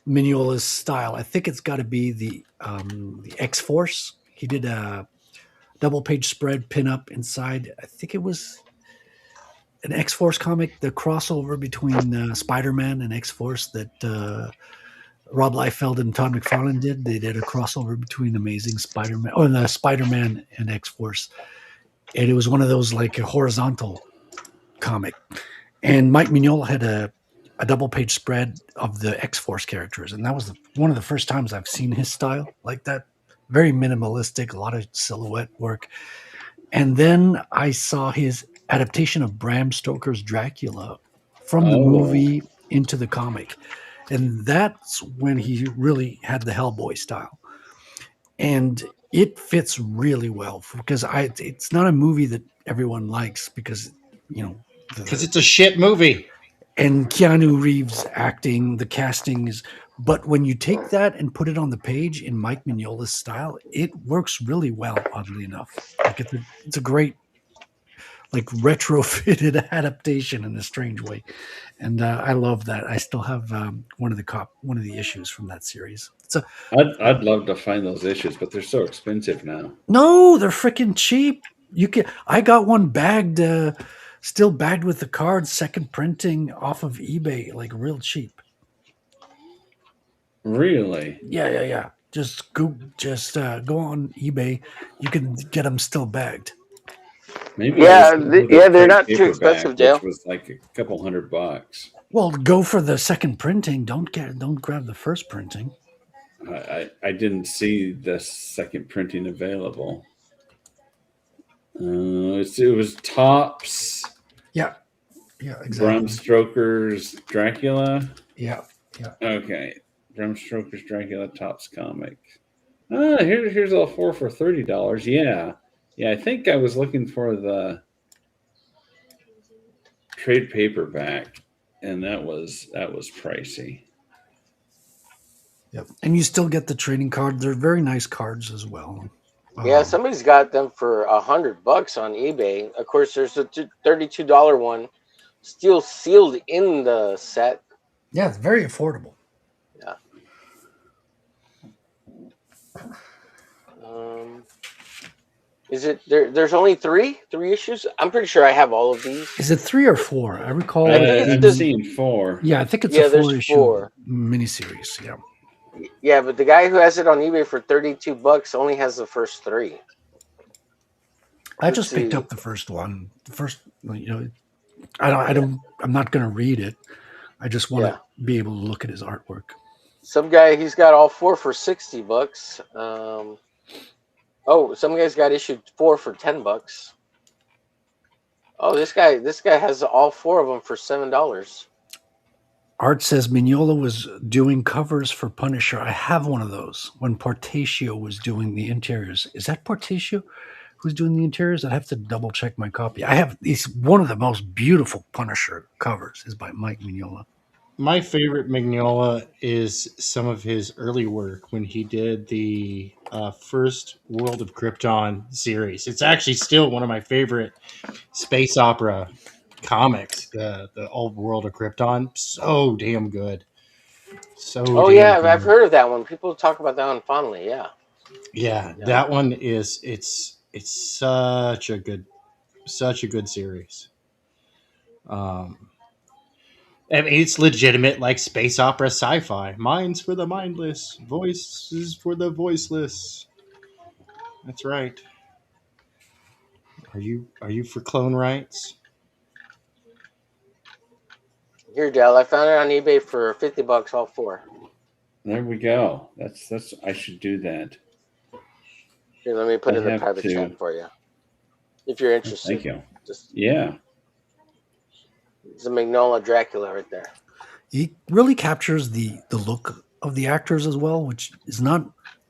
Mignola's style. I think it's got to be the X-Force. He did a double-page spread pin-up inside. I think it was an X-Force comic, the crossover between Spider-Man and X-Force that Rob Liefeld and Todd McFarlane did. They did a crossover between Amazing Spider-Man, or the Spider-Man and X-Force. And it was one of those like a horizontal comic. And Mike Mignola had a double-page spread of the X-Force characters. And that was one of the first times I've seen his style like that. Very minimalistic, a lot of silhouette work. And then I saw his adaptation of Bram Stoker's Dracula from the movie into the comic. And that's when he really had the Hellboy style. And it fits really well because it's not a movie that everyone likes because, because it's a shit movie. And Keanu Reeves acting, the casting is, but when you take that and put it on the page in Mike Mignola's style, it works really well, oddly enough. Like it's a great, like retrofitted adaptation in a strange way. And I love that. I still have one of the issues from that series. I'd love to find those issues, but they're so expensive now. No, they're freaking cheap. I got one bagged, still bagged with the cards, second printing off of eBay, like real cheap. Really? Yeah. Just go on eBay. You can get them still bagged. Maybe I was looking for the they're trade not too expensive, paperback, Dale. which was like a couple $100. Well, go for the second printing. Don't grab the first printing. I didn't see the second printing available. It was Topps. Yeah, exactly. Bram Stoker's Dracula. Yeah. Okay, Bram Stoker's Dracula Topps comic. Here's all four for $30. Yeah. I think I was looking for the trade paperback, and that was pricey. Yep. And you still get the trading card. They're very nice cards as well. Yeah, somebody's got them for $100 on eBay. Of course, there's a $32 one, still sealed in the set. Yeah, it's very affordable. Yeah. Is it there? There's only three issues. I'm pretty sure I have all of these. Is it 3 or 4? I recall. I'm seeing 4. Yeah, I think it's Yeah, a there's 4-issue 4. miniseries. Yeah. Yeah, but the guy who has it on eBay for $32 only has the first 3. I just picked up the first one. The first, I'm not going to read it. I just want to be able to look at his artwork. Some guy, he's got all 4 for $60. Some guy's got issued 4 for $10. Oh, this guy has all 4 of them for $7. Art says Mignola was doing covers for Punisher. I have one of those when Portacio was doing the interiors. Is that Portacio who's doing the interiors? I'd have to double check my copy. It's one of the most beautiful Punisher covers is by Mike Mignola. My favorite Mignola is some of his early work when he did the first World of Krypton series. It's actually still one of my favorite space opera comics, the old World of Krypton. So damn good. I've heard of that one. People talk about that one fondly. Yeah, that one is it's such a good series. I mean, it's legitimate, like space opera sci-fi. Minds for the mindless, voices for the voiceless. That's right. Are you for clone rights? Here, Dale, I found it on eBay for $50, all 4. There we go. That's I should do that. Here, let me put it in the private chat for you, if you're interested. Thank you. It's a Mignola Dracula right there. He really captures the look of the actors as well, which is not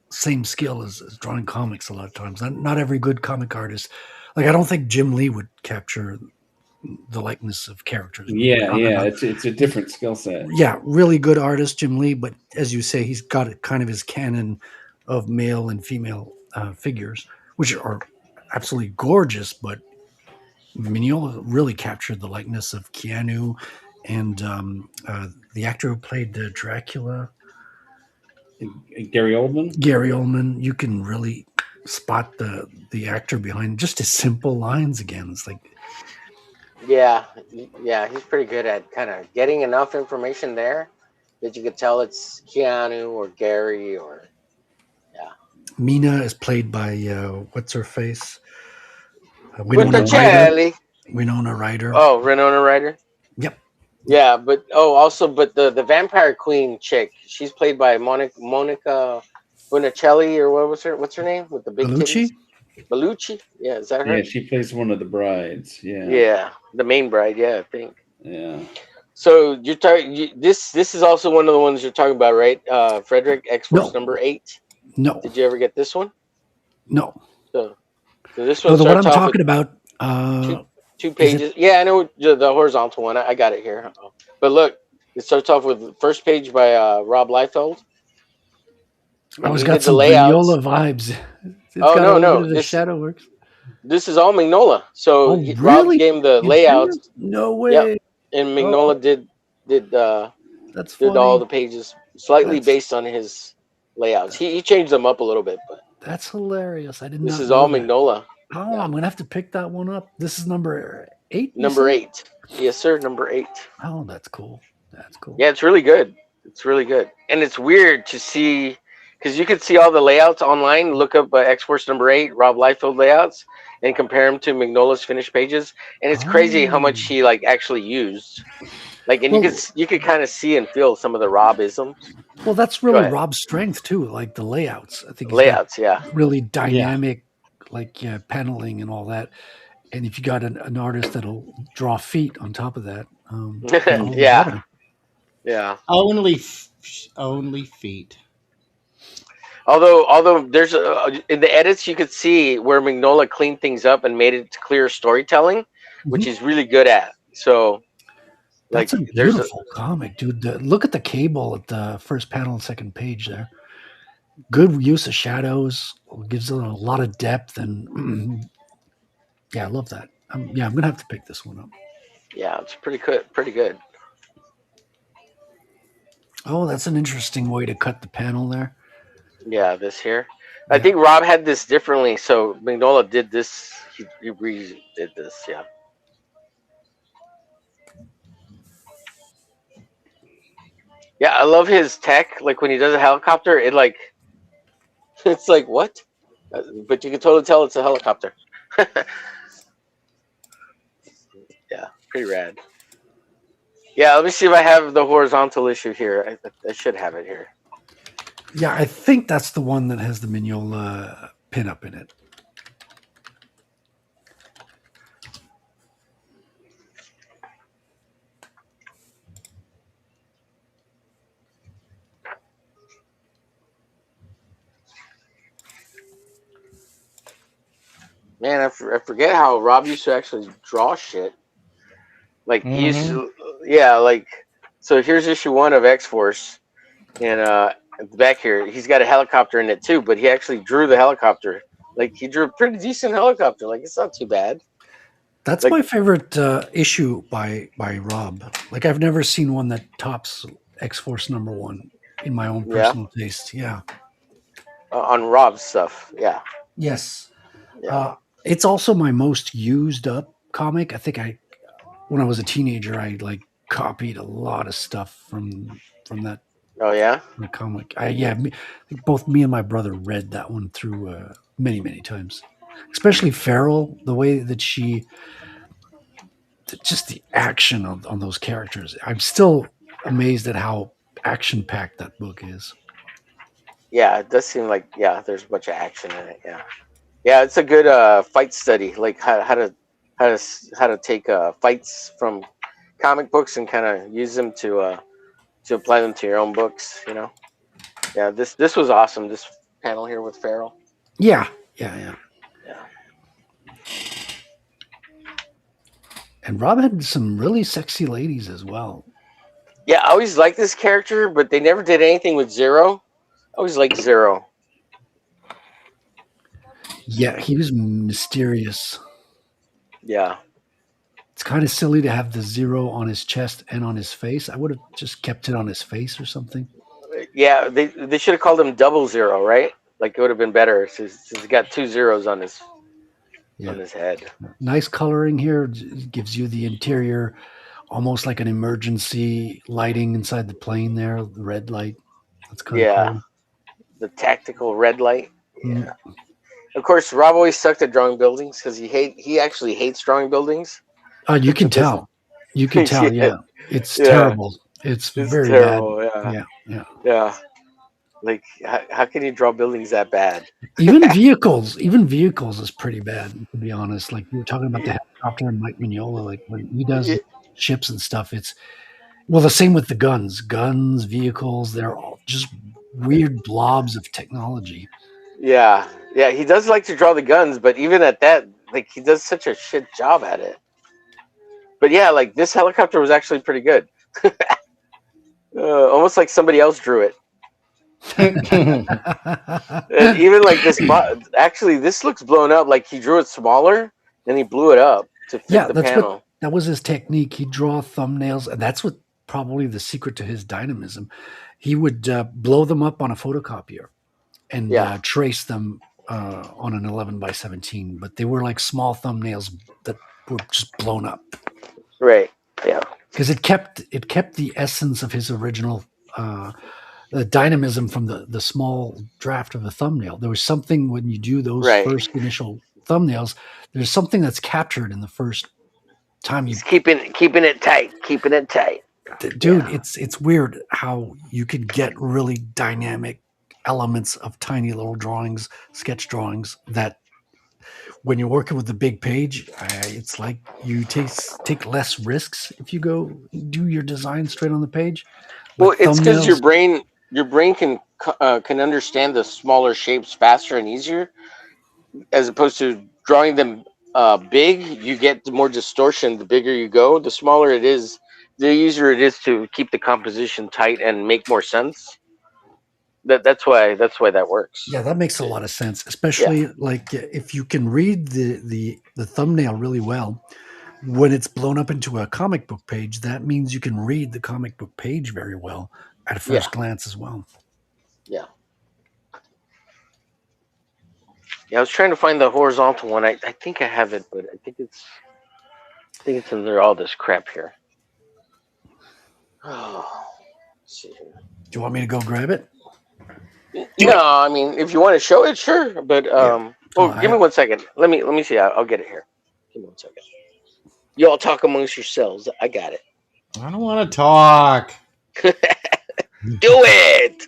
same skill as drawing comics a lot of times. Not every good comic artist. Like, I don't think Jim Lee would capture the likeness of characters. It's a different skill set. Yeah, really good artist, Jim Lee, but as you say, he's got kind of his canon of male and female figures, which are absolutely gorgeous, but Mignola really captured the likeness of Keanu and the actor who played Dracula. Gary Oldman? Gary Oldman. You can really spot the actor behind just his simple lines again. It's like... Yeah, he's pretty good at kind of getting enough information there that you could tell it's Keanu or Gary or... Mina is played by, what's her face? Winona Ryder. Oh, Winona Ryder? Yep. Yeah, but the Vampire Queen chick, she's played by Monica Bonicelli, or what's her name with the big titties? Bellucci? Yeah, is that her? Yeah, she plays one of the brides. Yeah. Yeah, the main bride. Yeah, I think. Yeah. So you're talking. This is also one of the ones you're talking about, right? Frederick X-Force number 8. No. Did you ever get this one? No. So this one. The one I'm talking about. Two pages. Yeah, I know the horizontal one. I got it here. But look, it starts off with the first page by Rob Liefeld. I was got some Mignola vignola vibes. It's got no. The shadow works. This is all Mignola. So really? Rob gave him the layouts. No way. Yep. And Mignola did all the pages slightly based on his layouts. He changed them up a little bit, but that's hilarious. I didn't. This is all Mignola. Oh, yeah. I'm gonna have to pick that one up. This is number 8. Number 8. Yes, sir. Number 8. Oh, that's cool. That's cool. Yeah, it's really good. It's really good, and it's weird to see because you could see all the layouts online. Look up X-Force number 8, Rob Liefeld layouts, and compare them to Mignola's finished pages. And it's crazy how much he like actually used. Like, and Well, you could kind of see and feel some of the Rob isms. Well, that's Go really ahead. Rob's strength too, like the layouts. I think he's got Layouts, yeah. really Yeah. dynamic, like paneling and all that. And if you got an artist that'll draw feet on top of that, all the Yeah. better. Yeah. Only feet. Although there's in the edits you could see where Mignola cleaned things up and made it clear storytelling, which he's really good at. So That's like a beautiful comic, dude. Look at the cable at the first panel and second page there. Good use of shadows, gives it a lot of depth, and yeah, I love that. I'm gonna have to pick this one up. Yeah, it's pretty good. Pretty good. Oh, that's an interesting way to cut the panel there. Yeah, this here. I think Rob had this differently, so Mignola did this. He redid this. Yeah. Yeah, I love his tech. Like when he does a helicopter, it like it's like what? But you can totally tell it's a helicopter. Yeah, pretty rad. Yeah, let me see if I have the horizontal issue here. I should have it here. Yeah, I think that's the one that has the Mignola pinup in it. Man, I forget how Rob used to actually draw shit. Like he used to, yeah. Like so, here's issue 1 of X-Force, and at the back here, he's got a helicopter in it too. But he actually drew the helicopter. Like he drew a pretty decent helicopter. Like it's not too bad. That's like, my favorite issue by Rob. Like I've never seen one that tops X-Force number 1 in my own personal taste. Yeah. On Rob's stuff. Yeah. Yes. Yeah. It's also my most used up comic. I think when I was a teenager, I like copied a lot of stuff from that. Oh yeah. The comic. I think both me and my brother read that one through many times. Especially Farrell, the way that just the action on those characters. I'm still amazed at how action packed that book is. Yeah, it does seem like there's a bunch of action in it. Yeah, it's a good fight study, like how to take fights from comic books and kind of use them to apply them to your own books. You know. Yeah, this was awesome. This panel here with Farrell. Yeah. And Rob had some really sexy ladies as well. Yeah, I always liked this character, but they never did anything with Zero. I always liked Zero. Yeah, he was mysterious. Yeah. It's kind of silly to have the 0 on his chest and on his face. I would have just kept it on his face or something. Yeah, they should have called him 00, right? Like it would have been better since he's got 2 zeros on his head. Nice coloring here. It gives you the interior, almost like an emergency lighting inside the plane there. The red light. That's kind of cool. The tactical red light. Yeah. Of course, Rob always sucked at drawing buildings because he actually hates drawing buildings. You can tell. You can tell. Yeah, it's terrible. It's very terrible, bad. Yeah. Like, how can you draw buildings that bad? Even vehicles is pretty bad, to be honest. Like we were talking about the helicopter and Mike Mignola, like when he does ships and stuff, it's the same with the guns, vehicles. They're all just weird blobs of technology. Yeah, he does like to draw the guns, but even at that, like he does such a shit job at it. But yeah, like this helicopter was actually pretty good. Almost like somebody else drew it. And even like this, actually, this looks blown up. Like he drew it smaller and he blew it up to fit the panel. That was his technique. He'd draw thumbnails, and that's what probably the secret to his dynamism. He would blow them up on a photocopier and trace them on an 11x17, but they were like small thumbnails that were just blown up. Right. Yeah. Because it kept the essence of his original the dynamism from the small draft of the thumbnail. There was something when you do those Right. first initial thumbnails. There's something that's captured in the first time you. It's keeping it tight, keeping it tight. Dude, it's weird how you could get really dynamic elements of tiny little drawings, sketch drawings that when you're working with the big page, it's like you take less risks if you go do your design straight on the page. Well, With it's because thumbnails, your brain can understand the smaller shapes faster and easier, as opposed to drawing them big. You get more distortion. The bigger you go, the smaller it is, the easier it is to keep the composition tight and make more sense. That's why that works. yeah, that makes a lot of sense. Yeah. Especially like if you can read the thumbnail really well, when it's blown up into a comic book page, that means you can read the comic book page very well at first glance as well. Yeah. Yeah, I was trying to find the horizontal one. I think I have it, but I think it's under all this crap here. Oh, let's see here. Do you want me to go grab it? No, I mean, if you want to show it, sure. But give me 1 second. Let me see. I'll get it here. Give me 1 second. Y'all talk amongst yourselves. I got it. I don't want to talk. Do it.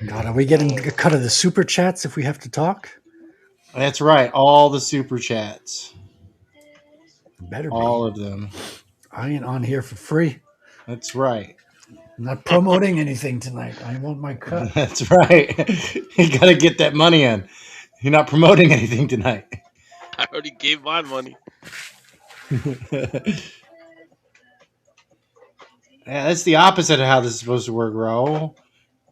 God, are we getting a cut of the super chats if we have to talk? That's right. All the super chats. Better be. All of them. I ain't on here for free. That's right. I'm not promoting anything tonight. I want my cut. That's right. You got to get that money in. You're not promoting anything tonight. I already gave my money. Yeah, that's the opposite of how this is supposed to work, Raul.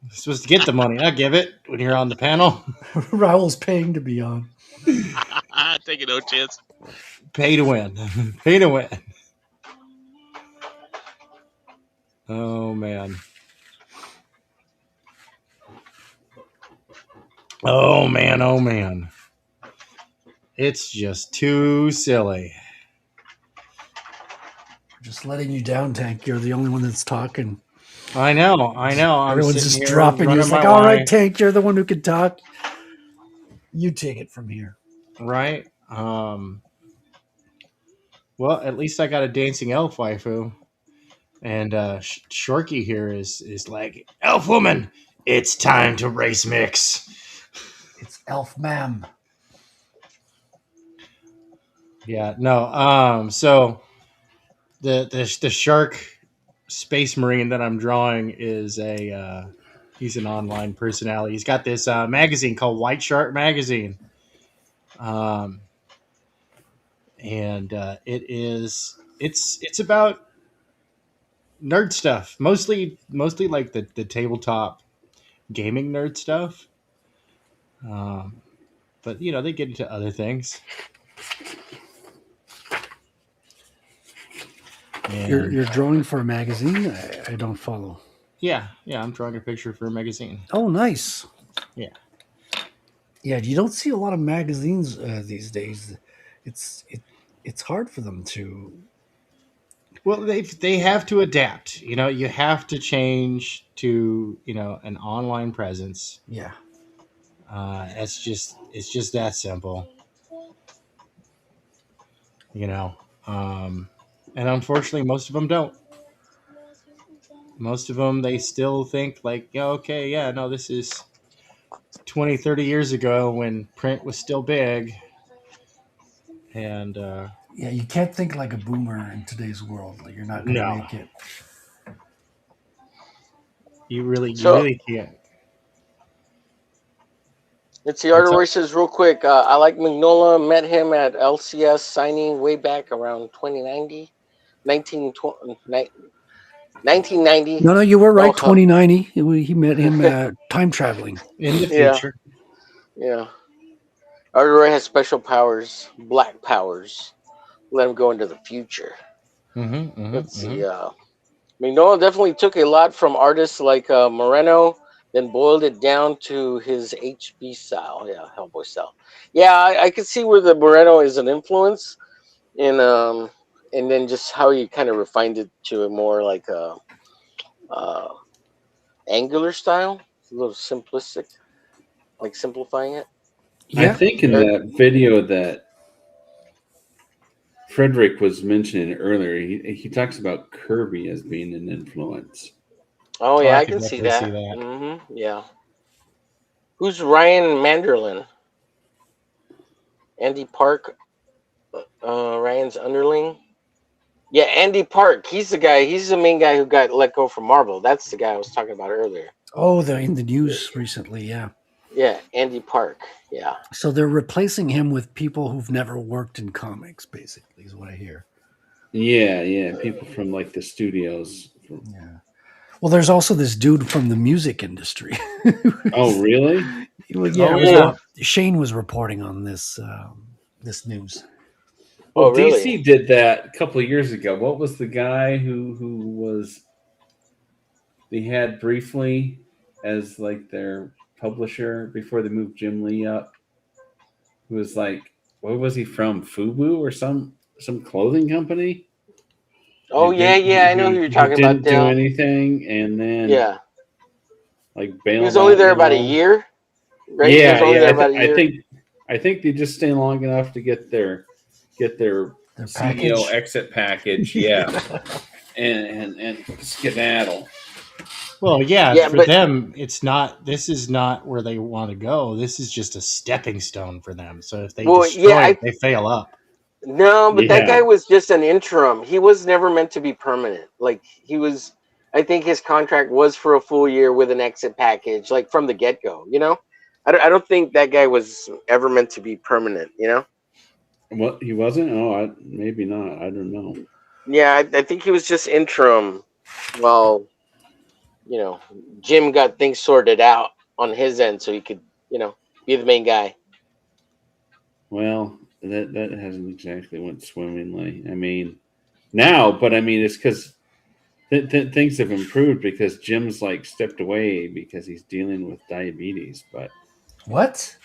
You're supposed to get the money, not give it when you're on the panel. Raul's paying to be on. Taking no chance. Pay to win. Pay to win. Oh, man. Oh, man. Oh, man. It's just too silly. Just letting you down, Tank. You're the only one that's talking. I know. I'm Everyone's sitting just here dropping you. running It's like, my all right, line. Tank, you're the one who can talk. You take it from here. Right? Well, at least I got a dancing elf waifu. And Shorky here is like, Elf woman, it's time to race mix. It's Elf Ma'am. Yeah, no. So the shark space marine that I'm drawing is he's an online personality. He's got this magazine called White Shark Magazine. And it's about nerd stuff, mostly like the tabletop gaming nerd stuff. But they get into other things. You're drawing for a magazine? I don't follow. Yeah, I'm drawing a picture for a magazine. Oh, nice. Yeah. Yeah, you don't see a lot of magazines these days. It's hard for them to. Well, they have to adapt. You have to change to an online presence. Yeah. It's just that simple. And unfortunately, most of them don't. Most of them, they still think like, okay, yeah, no, this is 20, 30 years ago when print was still big. And yeah, you can't think like a boomer in today's world. Like, you're not going to make it. You really can't. Let's see. Artery says real quick. I like Magnola. Met him at LCS signing way back around 1990. No, you were right. 2090. He met him time traveling in the future. Yeah. Artery has special powers, black powers. Let him go into the future. Let's see. Magnola definitely took a lot from artists like Moreno, then boiled it down to his HB style. Yeah, Hellboy style. Yeah, I could see where the Moreno is an influence, and then just how he kind of refined it to a more like angular style. It's a little simplistic, like simplifying it. I Yeah. think in that video that Frederick was mentioning earlier, he talks about Kirby as being an influence. Oh Oh, yeah, I I could can see definitely see that. that. Yeah. Who's Ryan Manderlin? Andy Park, Ryan's underling. Yeah, Andy Park. He's the guy. He's the main guy who got let go from Marvel. That's the guy I was talking about earlier. Oh, they're in the news recently. Yeah. Yeah, Andy Park. Yeah. So they're replacing him with people who've never worked in comics, basically, is what I hear. Yeah, people from like the studios. Yeah. Well, there's also this dude from the music industry. Oh, really? Well, yeah, Shane was reporting on this news. Well, Oh, really? DC did that a couple of years ago. What was the guy who was they had briefly as like their publisher before they moved Jim Lee up? Who was like, where was he from? Fubu or some clothing company? Oh yeah, yeah. I know who you're talking about, Didn't do Dale. anything, and then Yeah. like He was bailed only out. there about a year, right? He Yeah, was only yeah. there about a year. I think they just stay long enough to get their CEO package? exit package. Yeah, and skedaddle. Well, yeah, Yeah, for but- them, it's not. This is not where they want to go. This is just a stepping stone for them. So if they Well, destroy yeah, it, they fail up. No, but that Yeah. guy was just an interim. He was never meant to be permanent. Like he was, I think his contract was for a full year with an exit package, like from the get go. You know, I don't think that guy was ever meant to be permanent. You know. What, he wasn't? Oh, maybe not. I don't know. Yeah, I think he was just interim. While, Jim got things sorted out on his end, so he could, be the main guy. Well, that hasn't exactly went swimmingly. I mean, now, but I mean, it's because things have improved because Jim's like stepped away because he's dealing with diabetes. But What?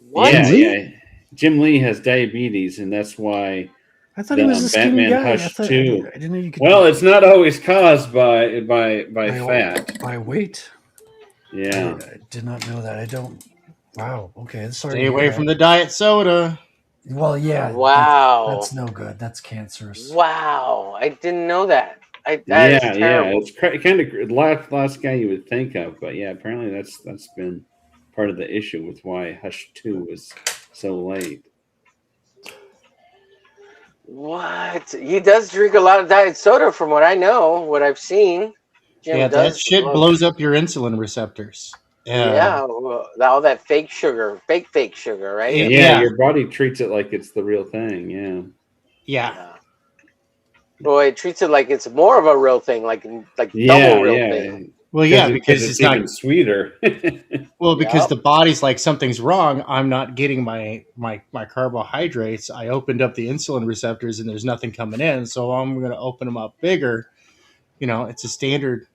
What? yeah, Jim Lee has diabetes, and that's why I thought he was a skinny Batman guy. Hush 2. I didn't know you could. Well, it's not always caused by fat. By weight. Yeah. I did not know that. I don't. Wow. Okay. Sorry. Stay away from the diet soda. Well, yeah. Wow. That's no good. That's cancerous. Wow, I didn't know that. That Yeah. is terrible. It's kind of last guy you would think of, but yeah, apparently that's been part of the issue with why Hush 2 was so late. What? He does drink a lot of diet soda, from what I know, what I've seen. Jim Yeah, does that shit blows up your insulin receptors. Yeah, well, all that fake sugar, fake sugar, right? Yeah, your body treats it like it's the real thing. Yeah. Well, it treats it like it's more of a real thing, like Yeah, double real yeah. thing. Well, yeah, because because it's it's not even sweeter. Well, because Yep. the body's like, something's wrong. I'm not getting my carbohydrates. I opened up the insulin receptors and there's nothing coming in, so I'm going to open them up bigger. It's a standard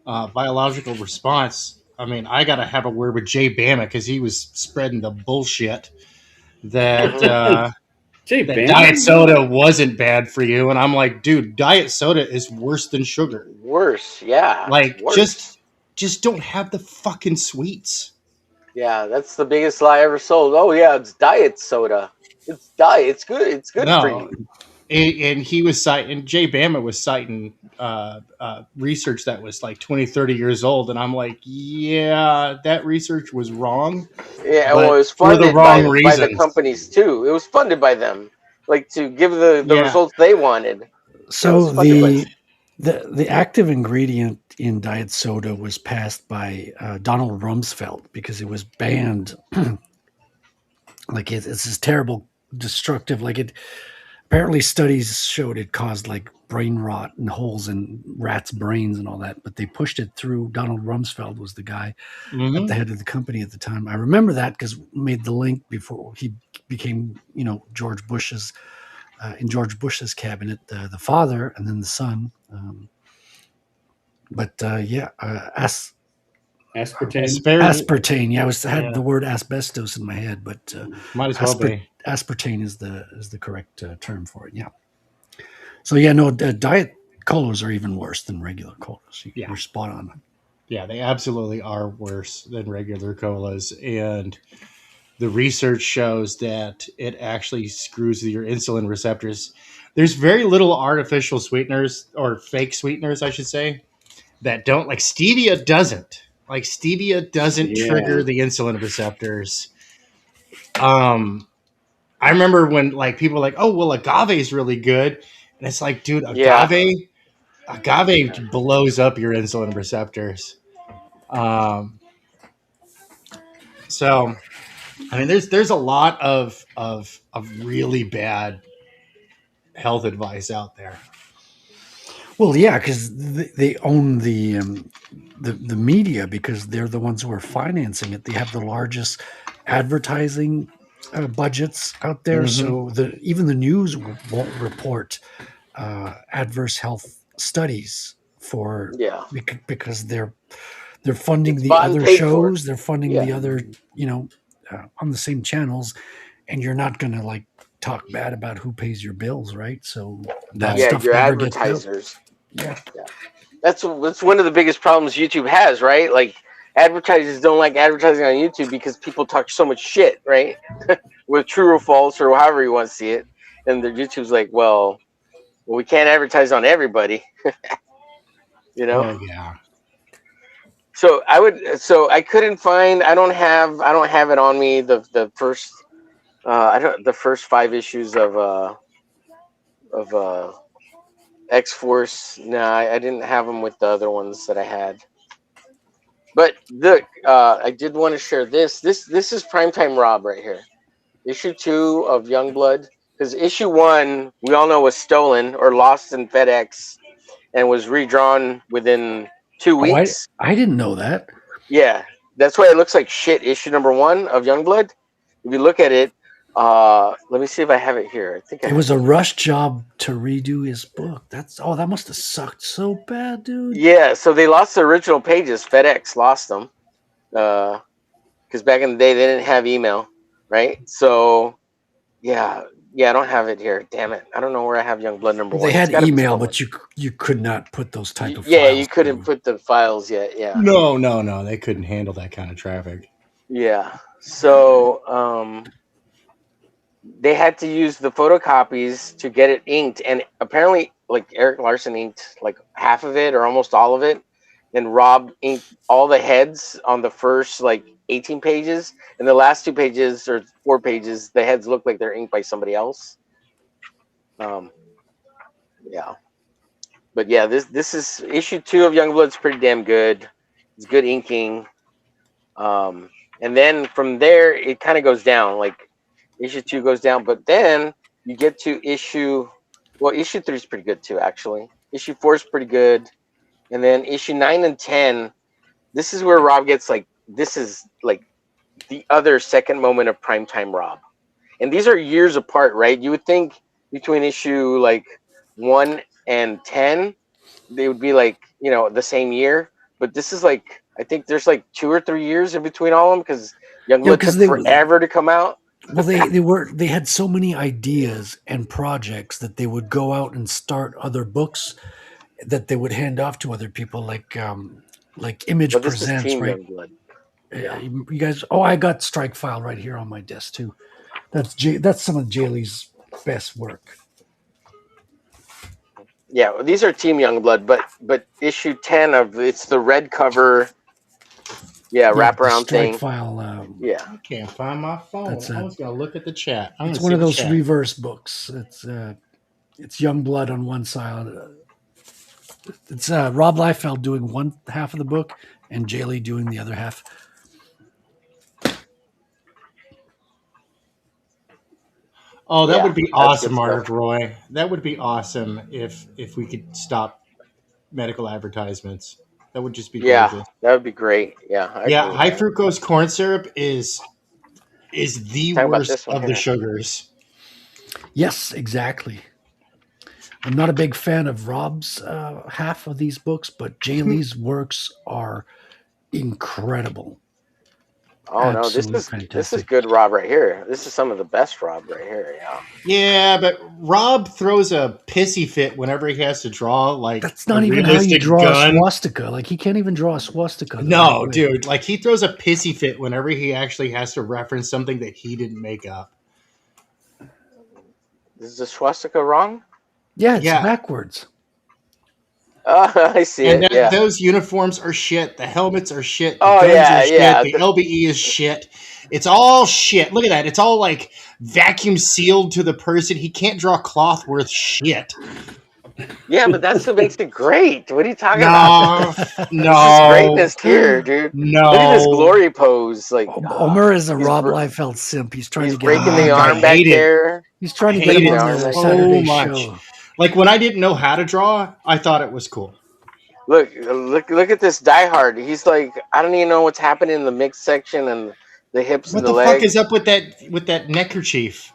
biological response. I mean, I got to have a word with Jay Bama because he was spreading the bullshit that Jay that Bama? diet soda wasn't bad for you, and I'm like, dude, diet soda is worse than sugar. Worse, yeah. Like, worse. just don't have the fucking sweets. Yeah, that's the biggest lie ever sold. Oh yeah, it's diet soda. It's diet. It's good. It's good for you. And he was citing, Jay Bama was citing research that was like 20, 30 years old. And I'm like, yeah, that research was wrong. Yeah, but well, it was for funded the wrong by the reasons. companies too. It was funded by them, like to give the Yeah. results they wanted. So It was funded the active ingredient in diet soda was passed by Donald Rumsfeld because it was banned. Like it's this terrible, destructive. Like it. Apparently, studies showed it caused like brain rot and holes in rats' brains and all that. But they pushed it through. Donald Rumsfeld was the guy at the head of the company at the time. I remember that because made the link before he became, George Bush's in George Bush's cabinet, the father and then the son. Aspartame. Yeah, I had the word asbestos in my head, but might as well be. Aspartame is the correct term for it. Yeah. So yeah, no, diet colas are even worse than regular colas. Yeah. You're spot on. Yeah, they absolutely are worse than regular colas. And the research shows that it actually screws with your insulin receptors. There's very little artificial sweeteners, or fake sweeteners, I should say, that don't, like stevia doesn't. Like stevia doesn't trigger the insulin receptors. I remember when like people were like, "Oh, well, agave is really good," and it's like, dude, agave blows up your insulin receptors. So, I mean, there's a lot of really bad health advice out there. Well, yeah, because they own the media, because they're the ones who are financing it. They have the largest advertising budgets out there, so even the news won't report adverse health studies for because they're funding the other shows, they're funding the other on the same channels, and you're not going to like talk bad about who pays your bills, right? So that stuff your never gets out. advertisers. Yeah. That's one of the biggest problems YouTube has, right? Like advertisers don't like advertising on YouTube because people talk so much shit, right? With true or false or however you want to see it. And the YouTube's like, well, we can't advertise on everybody. Oh yeah. So I couldn't find, I don't have it on me, the first the first 5 issues of X-Force. No, I didn't have them with the other ones that I had. But look, I did want to share this. This is Primetime Rob right here. Issue 2 of Youngblood. Because issue 1, we all know, was stolen or lost in FedEx and was redrawn within 2 weeks. I didn't know that. Yeah, that's why it looks like shit. Issue number 1 of Youngblood. If you look at it, let me see if I have it here. I think it was a rush job to redo his book. That must have sucked so bad, dude. Yeah, so they lost the original pages. FedEx lost them because back in the day they didn't have email, right? So yeah, I don't have it here. Damn it, I don't know where I have Youngblood number 1. They had email, but you could not put those type of files. Yeah, you couldn't put the files yet. Yeah. No, they couldn't handle that kind of traffic. Yeah. So they had to use the photocopies to get it inked, and apparently like Eric Larson inked like half of it or almost all of it, and Rob inked all the heads on the first like 18 pages, and the last 2 pages or 4 pages the heads look like they're inked by somebody else. Yeah, but yeah, this is issue 2 of Youngblood's pretty damn good. It's good inking, and then from there it kind of goes down. Like issue 2 goes down, but then you get to issue 3 is pretty good too, actually. Issue 4 is pretty good, and then issue 9 and 10. This is where Rob gets like, this is like the other second moment of Primetime Rob, and these are years apart, right? You would think between issue like 1 and 10 they would be like the same year, but this is like, I think there's like 2 or 3 years in between all of them because Youngblood took forever to come out. Well, they had so many ideas and projects that they would go out and start other books that they would hand off to other people, like Image Presents, right? Yeah. You guys, I got Strike File right here on my desk too. That's some of Jaylee's best work. Yeah, well, these are Team Youngblood, but issue 10 of it's the red cover. Yeah, wraparound thing. File. I can't find my phone. I was gonna look at the chat. It's one of those reverse books. It's Youngblood on one side. It's Rob Liefeld doing one half of the book and Jaylee doing the other half. Oh, that would be awesome, Mark Roy. That would be awesome if we could stop medical advertisements. That would just be gorgeous. That would be great. Yeah. High fructose corn syrup is the worst of the sugars. Yes, exactly. I'm not a big fan of Rob's half of these books, but Jaylee's works are incredible. Oh no, this is good Rob right here. This is some of the best Rob right here. Yeah. Yeah, but Rob throws a pissy fit whenever he has to draw like That's not a even how you realistic draw gun. a swastika. Like he can't even draw a swastika. the No, right way. dude, like he throws a pissy fit whenever he actually has to reference something that he didn't make up. Is the swastika wrong? Yeah, it's Yeah. backwards. I see And it. Yeah. those uniforms are shit. The helmets are shit. The Oh, guns yeah, are shit. yeah. The LBE is shit. It's all shit. Look at that. It's all like vacuum sealed to the person. He can't draw cloth worth shit. Yeah, but that's what makes it great. What are you talking about? No, This is greatness here, dude. No. Look at this glory pose. Like Omer is a he's Rob br- Liefeld simp. He's trying he's to get breaking him the on. arm back there. He's trying to I get hate him on it the so Saturday much. show. Like when I didn't know how to draw, I thought it was cool. Look at this diehard. He's like, I don't even know what's happening in the mixed section and the hips What and the the fuck legs. is up with that neckerchief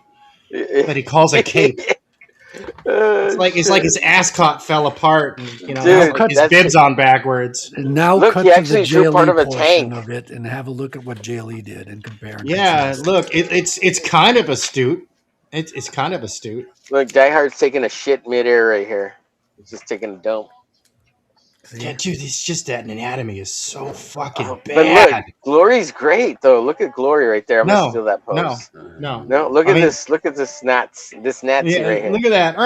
that he calls a cape? It's like his ascot fell apart, and Dude, has like his bibs on backwards. And now Look, cut he to actually the drew part JLE of a portion tank. of it and have a look at what JLE did and compare. And Yeah, contrast. look, it's kind of astute. It's kind of astute. Look, diehard's taking a shit midair right here. He's just taking a dump. Yeah, dude, it's just that anatomy is so fucking But bad. look, Glory's great though. Look at Glory right there. I'm gonna steal that pose. No. Look I at mean- this. Look at this Nazi right here. Look at that.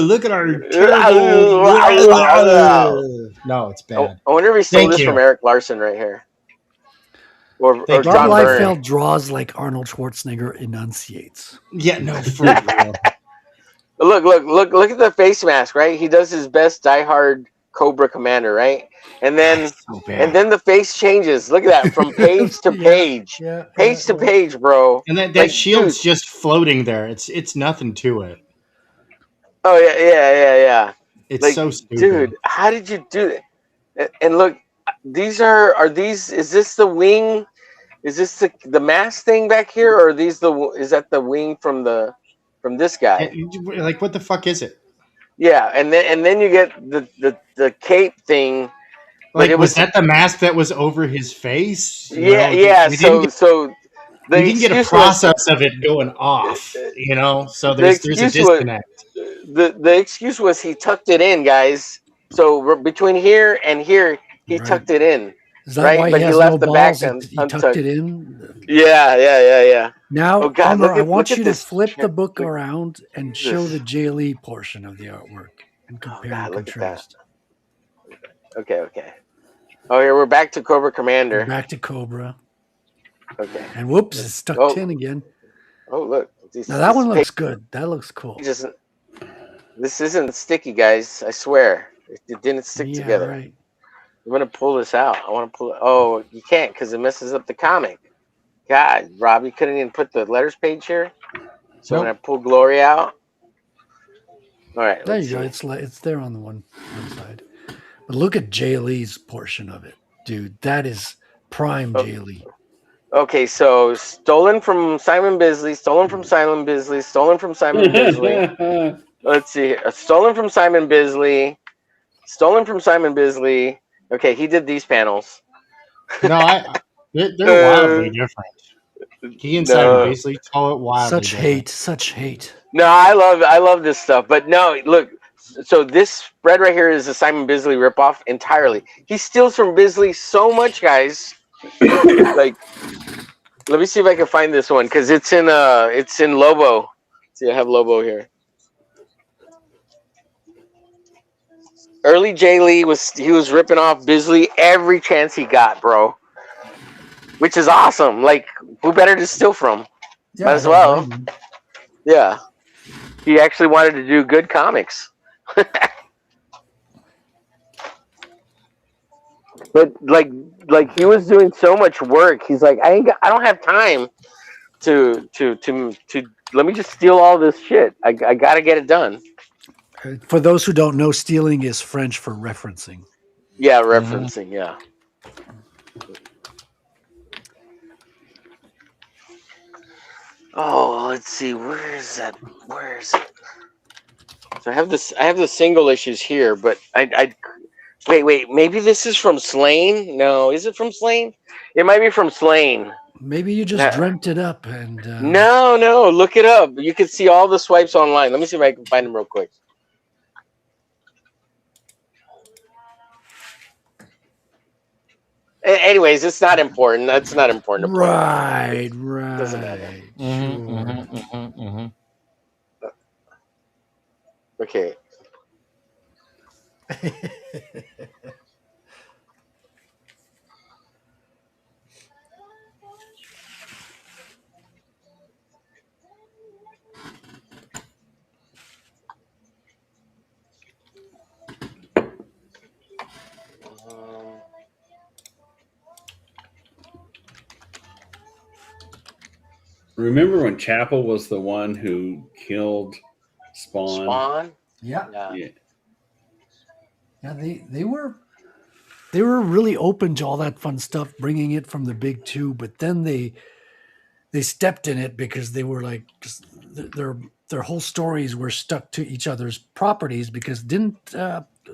Look at our terrible. No, it's bad. I wonder if he stole Thank this you. from Eric Larson right here, or Thank you. John Rob Byrne. Liefeld draws like Arnold Schwarzenegger enunciates. Yeah, no, for real. Look at the face mask, right? He does his best diehard Cobra Commander, right? And then So bad. and then the face changes. Look at that, from page to page, page to page, bro. And that Like, shield's dude. just floating there. It's nothing to it. Oh yeah. It's Like, so stupid. dude, how did you do it? And look, these are these? Is this the wing? Is this the mask thing back here, or is that the wing from this guy? Like, what the fuck is it? Yeah, and then you get the cape thing. But Like, it was that the mask that was over his face? Yeah. We didn't The we didn't get a excuse process of it going off, So there's a disconnect. The excuse was he tucked it in, guys. So between here and here, he tucked it in. Is that right? why But he he has left no the balls? back He untucked. tucked it in. Yeah. Now, Oh, God, Omer, look I at- want look at you to this. flip the book around and at show this. the JLE portion of the artwork and compare and look at that. contrast. Okay. Oh, here we're back to Cobra We're Commander. back to Cobra. Okay. And whoops, it's stuck Oh. 10 again. Oh, look. Now that one looks good. That looks cool. This isn't sticky, guys. I swear. It didn't stick Yeah, together. right. I'm gonna pull this out. I want to pull it. Oh, you can't because it messes up the comic. God, Rob, you couldn't even put the letters page here. So I'm Nope. gonna pull Glory out. All right. There let's you go. see. It's there on the one side. But look at JLE's portion of it, dude. That is prime Oh. JLE. Okay, so stolen from Simon Bisley. Stolen from Simon Bisley. Stolen from Simon Bisley. Let's see. Stolen from Simon Bisley. Stolen from Simon Bisley. Okay, he did these panels. No, they're wildly different. He and Simon basically call it wildly Such different. hate, such hate. No, I love this stuff. But no, look. So this spread right here is a Simon Bisley ripoff entirely. He steals from Bisley so much, guys. Like, let me see if I can find this one because it's in Lobo. See, I have Lobo here. Early Jay Lee was ripping off Bisley every chance he got, bro. Which is awesome. Like, who better to steal from? Yeah, Might as I don't well. blame him. Yeah. He actually wanted to do good comics. But like he was doing so much work. He's like, I don't have time to let me just steal all this shit. I got to get it done. For those who don't know, stealing is French for referencing. Yeah, referencing, yeah. Oh, let's see. Where is it? So I have the single issues here, but I wait. Maybe this is from Slain. No, is it from Slain? It might be from Slain. Maybe you just Nah. dreamt it up and No, look it up. You can see all the swipes online. Let me see if I can find them real quick. Anyways, it's not important. That's not important to point out. right, It doesn't matter. sure. Okay. Remember when Chapel was the one who killed Spawn? Spawn? Yeah. Yeah. Yeah, they were really open to all that fun stuff, bringing it from the big two, but then they stepped in it because they were like just their whole stories were stuck to each other's properties because didn't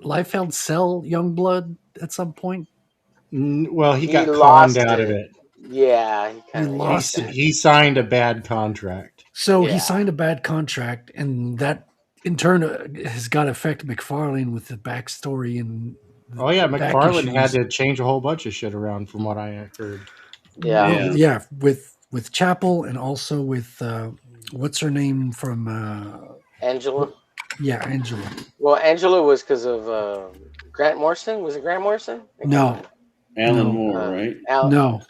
Liefeld sell Youngblood at some point? Well, he got conned lost out of it. it. Yeah, he He kind of lost it. He signed a bad contract. So Yeah. he signed a bad contract, and that in turn has got to affect McFarlane with the backstory and Oh yeah, back McFarlane had issues. to change a whole bunch of shit around, from what I heard. Yeah. Yeah, with Chapel and also with what's her name from Angela. Yeah, Angela. Well, Angela was because of Grant Morrison. Was it Grant Morrison? No, Alan no, Moore, right? no.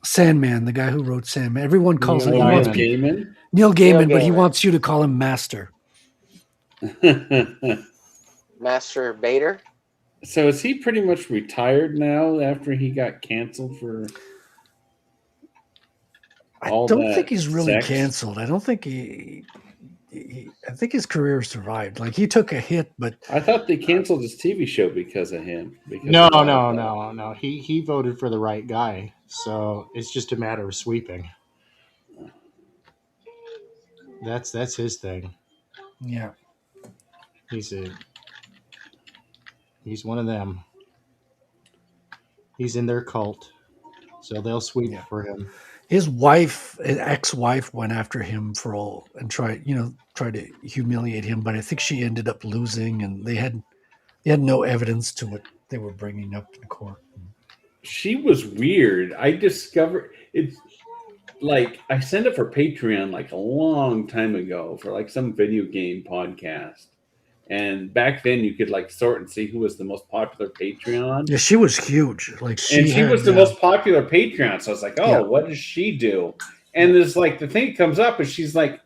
Sandman, the guy who wrote Sandman. Everyone calls Neil him Gaiman? Neil Gaiman, but he Gaiman. wants you to call him Master. Master Bader. So is he pretty much retired now after he got canceled for all I don't that think he's really sex? canceled. I don't think I think his career survived. Like he took a hit, but I thought they canceled his TV show because of him. No. He voted for the right guy, so it's just a matter of sweeping. That's his thing. Yeah, He's one of them. He's in their cult, so they'll sweep for him. his ex-wife, went after him for all and tried to humiliate him, but I think she ended up losing, and they had no evidence to what they were bringing up in court. She was weird. I discovered it's like I signed up for Patreon like a long time ago for like some video game podcast. And back then you could like sort and see who was the most popular Patreon. Yeah, she was huge. Like she was the most popular Patreon. So I was like, oh, what does she do? And there's like the thing that comes up is she's like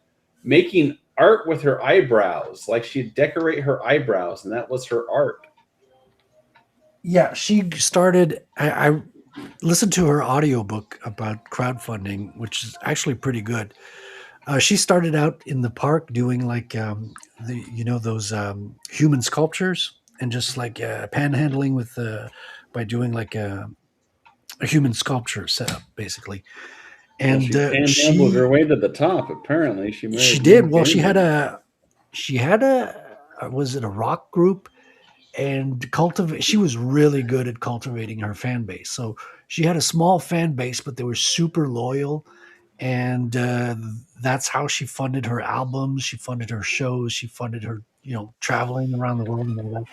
making art with her eyebrows. Like she'd decorate her eyebrows, and that was her art. Yeah, she started. I listened to her audiobook about crowdfunding, which is actually pretty good. She started out in the park doing like those human sculptures and just like panhandling with by doing like a human sculpture setup basically. And she panhandled her way to the top. Apparently, she did. Well, she had a was it a rock group? And she was really good at cultivating her fan base. So she had a small fan base, but they were super loyal. And that's how she funded her albums. She funded her shows. She funded her, traveling around the world and all that.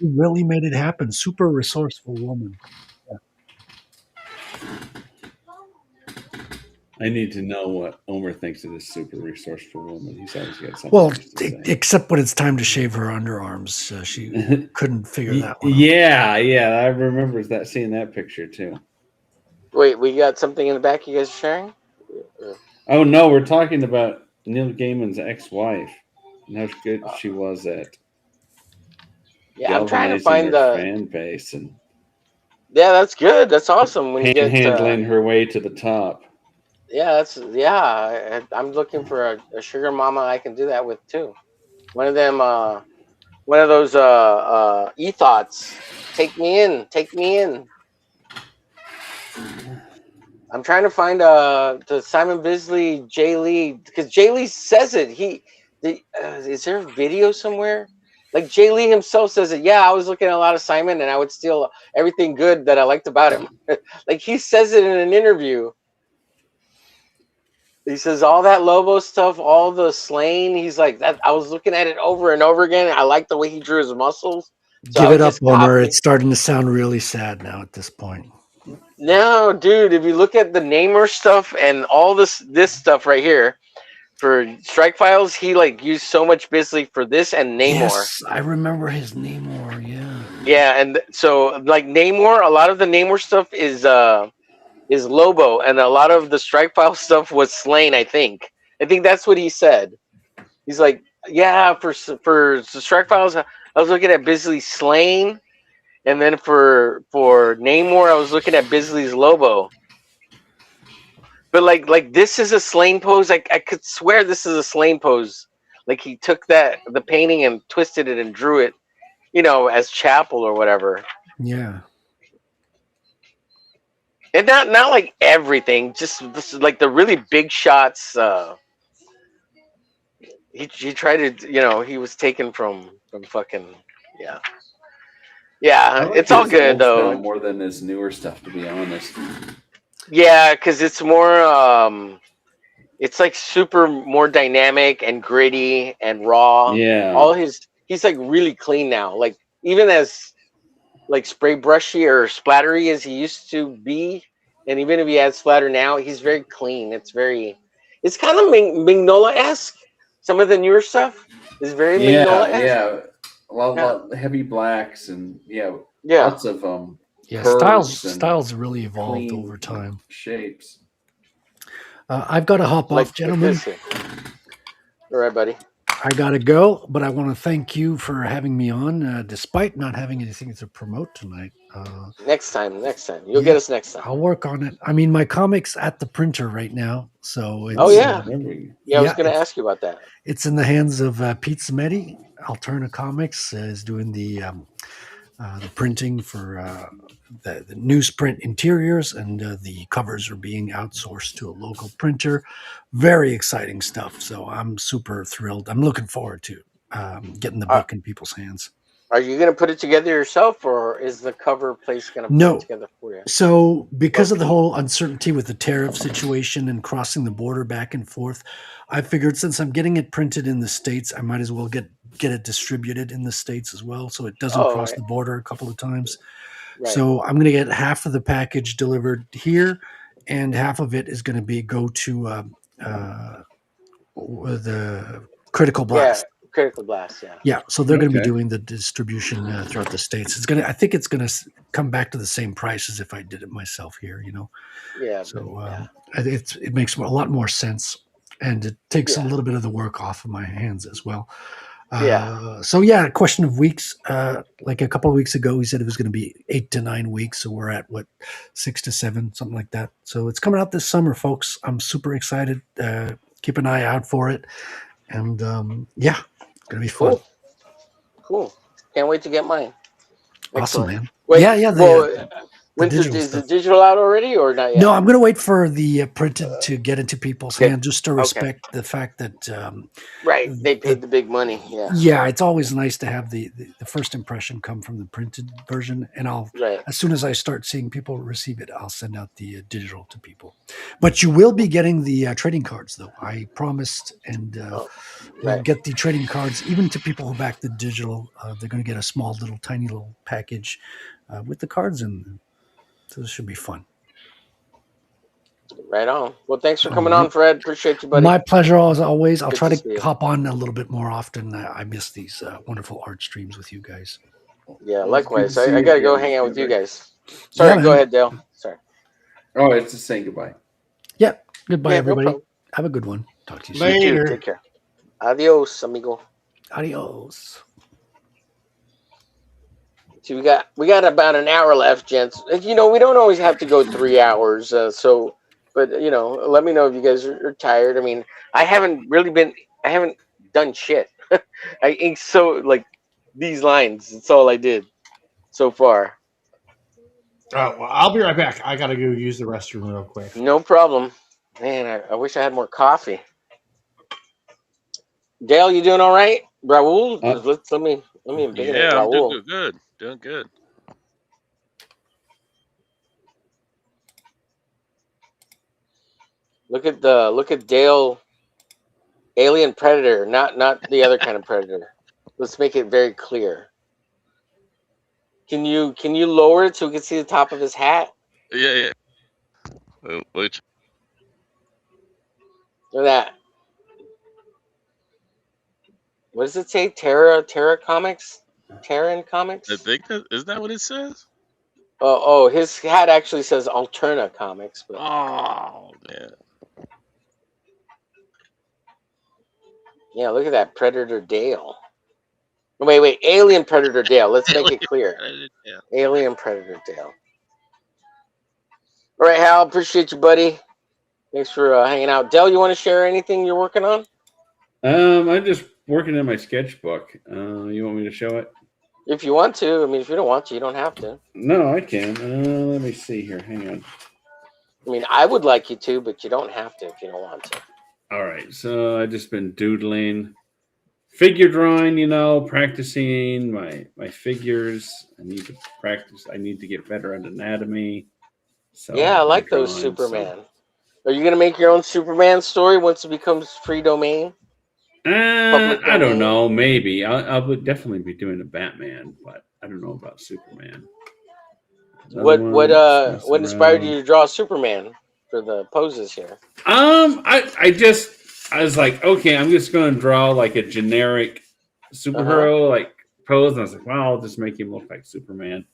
She really made it happen. Super resourceful woman. I need to know what Omer thinks of this super resourceful woman. He's always got something. Well, except when it's time to shave her underarms, she couldn't figure that one out. Yeah, I remember seeing that picture too. Wait, we got something in the back you guys are sharing? Oh no, we're talking about Neil Gaiman's ex-wife and how good she was at. Yeah, I'm trying to find the fan base and. Yeah, that's good. That's awesome. When you get handling her way to the top. Yeah, I'm looking for a sugar mama I can do that with too. One of them, one of those e-thoughts. Take me in. I'm trying to find the Simon Bisley Jay Lee, because Jay Lee says it. Is there a video somewhere? Like Jay Lee himself says it. Yeah, I was looking at a lot of Simon, and I would steal everything good that I liked about him. Like he says it in an interview. He says all that Lobo stuff, all the slaying. He's like that. I was looking at it over and over again. I like the way he drew his muscles, so I Give would it up, just Homer. copy. It's starting to sound really sad now at this point. No, dude. If you look at the Namor stuff and all this stuff right here for Strike Files, he like used so much basically for this and Namor. Yes, I remember his Namor. Yeah. Yeah, and so like Namor, a lot of the Namor stuff is Lobo, and a lot of the Strike File stuff was Slain. I think that's what he said. He's like, yeah, for the Strike Files, I was looking at Bisley's Slain, and then for Namor, I was looking at Bisley's Lobo. But like this is a Slain pose. I could swear this is a Slain pose. Like he took the painting and twisted it and drew it, as Chapel or whatever. Yeah. And not like everything, just like the really big shots. He tried to, he was taken from fucking yeah. I like It's all his good old though. style more than his newer stuff, to be honest. Yeah, because it's more it's like more dynamic and gritty and raw. Yeah. He's like really clean now. Like even as like spray brushy or splattery as he used to be, and even if he adds splatter now, he's very clean. It's kind of Mignola-esque. Some of the newer stuff is very Mignola-esque. Yeah. A lot heavy blacks and lots of Yeah, curves and styles really evolved clean over time. shapes. I've got to hop off, gentlemen. All right, buddy. I got to go, but I want to thank you for having me on, despite not having anything to promote tonight. Next time. You'll get us next time. I'll work on it. I mean, my comic's at the printer right now, so it's, Oh yeah, I was going to it's- ask you about that. It's in the hands of Pete Zametti. Alterna Comics is doing the printing for the newsprint interiors, and the covers are being outsourced to a local printer. Very exciting stuff. So I'm super thrilled. I'm looking forward to getting the book in people's hands. Are you going to put it together yourself, or is the cover place going to put it together for you? So because of the whole uncertainty with the tariff situation and crossing the border back and forth, I figured since I'm getting it printed in the States, I might as well get it distributed in the States as well, so it doesn't cross the border a couple of times. Right. So I'm going to get half of the package delivered here, and half of it is going to go to the Critical Blast. Yeah, Critical Blast. Yeah. Yeah, so they're going to be doing the distribution throughout the States. I think it's going to come back to the same price as if I did it myself here. Yeah. So it makes a lot more sense, and it takes a little bit of the work off of my hands as well. So a question of weeks. Like a couple of weeks ago, he said it was going to be 8 to 9 weeks. So we're at 6 to 7, something like that. So it's coming out this summer, folks. I'm super excited. Keep an eye out for it, and gonna be fun. Cool. Can't wait to get mine. Awesome, man. Wait, The is the digital out already or not yet? No, I'm going to wait for the printed to get into people's hands, just to respect the fact that they paid the big money. It's always nice to have the first impression come from the printed version, and as soon as I start seeing people receive it, I'll send out the digital to people. But you will be getting the trading cards, though. I promised, and we'll get the trading cards even to people who back the digital. They're going to get a small, tiny little package with the cards in them. So this should be fun. Right on. Well, thanks for coming on, Fred. Appreciate you, buddy. My pleasure, as always. I'll try to see to you. hop on a little bit more often. I miss these wonderful art streams with you guys. Yeah, likewise. I got to go hang out with you guys. Sorry, go ahead, Dale. Sorry. Oh, it's just saying goodbye. Yeah, goodbye, Yeah, no everybody. problem. Have a good one. Talk to you You soon. too. Take care. Adios, amigo. Adios. See, we got about an hour left, gents. We don't always have to go 3 hours. But let me know if you guys are tired. I mean, I haven't done shit. I inked these lines. That's all I did so far. Well, I'll be right back. I gotta go use the restroom real quick. No problem. Man, I wish I had more coffee. Dale, you doing all right? Raul, let me invigorate Yeah, I'm doing Raul. good. Doing good. Look at Dale, Alien Predator, not the other kind of predator. Let's make it very clear. Can you lower it so we can see the top of his hat? Yeah. Which Look at that. What does it say? Terra Comics? Terran I Comics? think that isn't that what it says? Oh, his hat actually says Alterna Comics, but Oh man. yeah, look at that Predator Dale. Wait, Alien Predator Dale. Let's make it clear. Yeah. Alien Predator Dale. All right, Hal, appreciate you, buddy. Thanks for hanging out. Dell, you want to share anything you're working on? I'm just working in my sketchbook. You want me to show it? If you want to. I mean, if you don't want to, you don't have to. No, I can. Let me see here. Hang on. I mean, I would like you to, but you don't have to if you don't want to. All right. So I've just been doodling, figure drawing. Practicing my figures. I need to practice. I need to get better at anatomy. So Yeah, I like those Superman. Are you gonna make your own Superman story once it becomes free domain? I don't know. Maybe I would definitely be doing a Batman, but I don't know about Superman. What inspired you to draw Superman for the poses here? I was like, okay, I'm just going to draw like a generic superhero like pose, and I was like, well, I'll just make him look like Superman.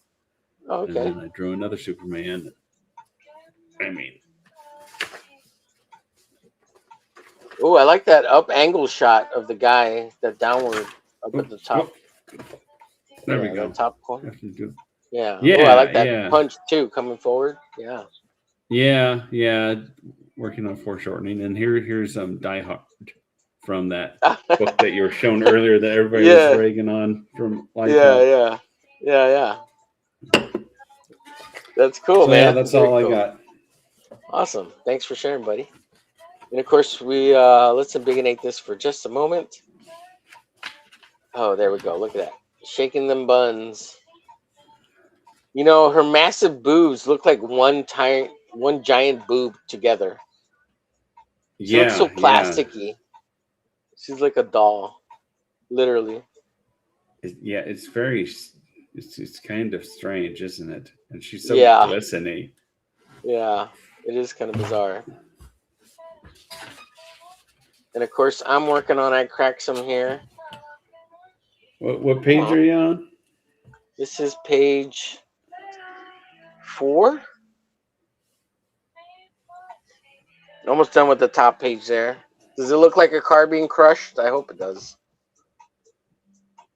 Oh, okay. And then I drew another Superman. I mean, oh, I like that up angle shot of the guy, that downward up at the top. There we go. Top corner. Yeah. Yeah. Oh, I like that punch too, coming forward. Yeah. Yeah. Working on foreshortening, and here's Die Hard from that book that you were shown earlier that everybody was ragging on from Life. Yeah. That's cool, so, man. Yeah, that's all I got. Awesome. Thanks for sharing, buddy. And of course, we let's ambigonate this for just a moment. Oh, there we go. Look at that. Shaking them buns. Her massive boobs look like one giant boob together. She looks so plasticky. Yeah. She's like a doll, literally. It's very. It's kind of strange, isn't it? And she's so glistening. Yeah, it is kind of bizarre. And of course, I'm working on I Crack Some here. What page are you on? This is page 4. Almost done with the top page there. Does it look like a car being crushed? I hope it does.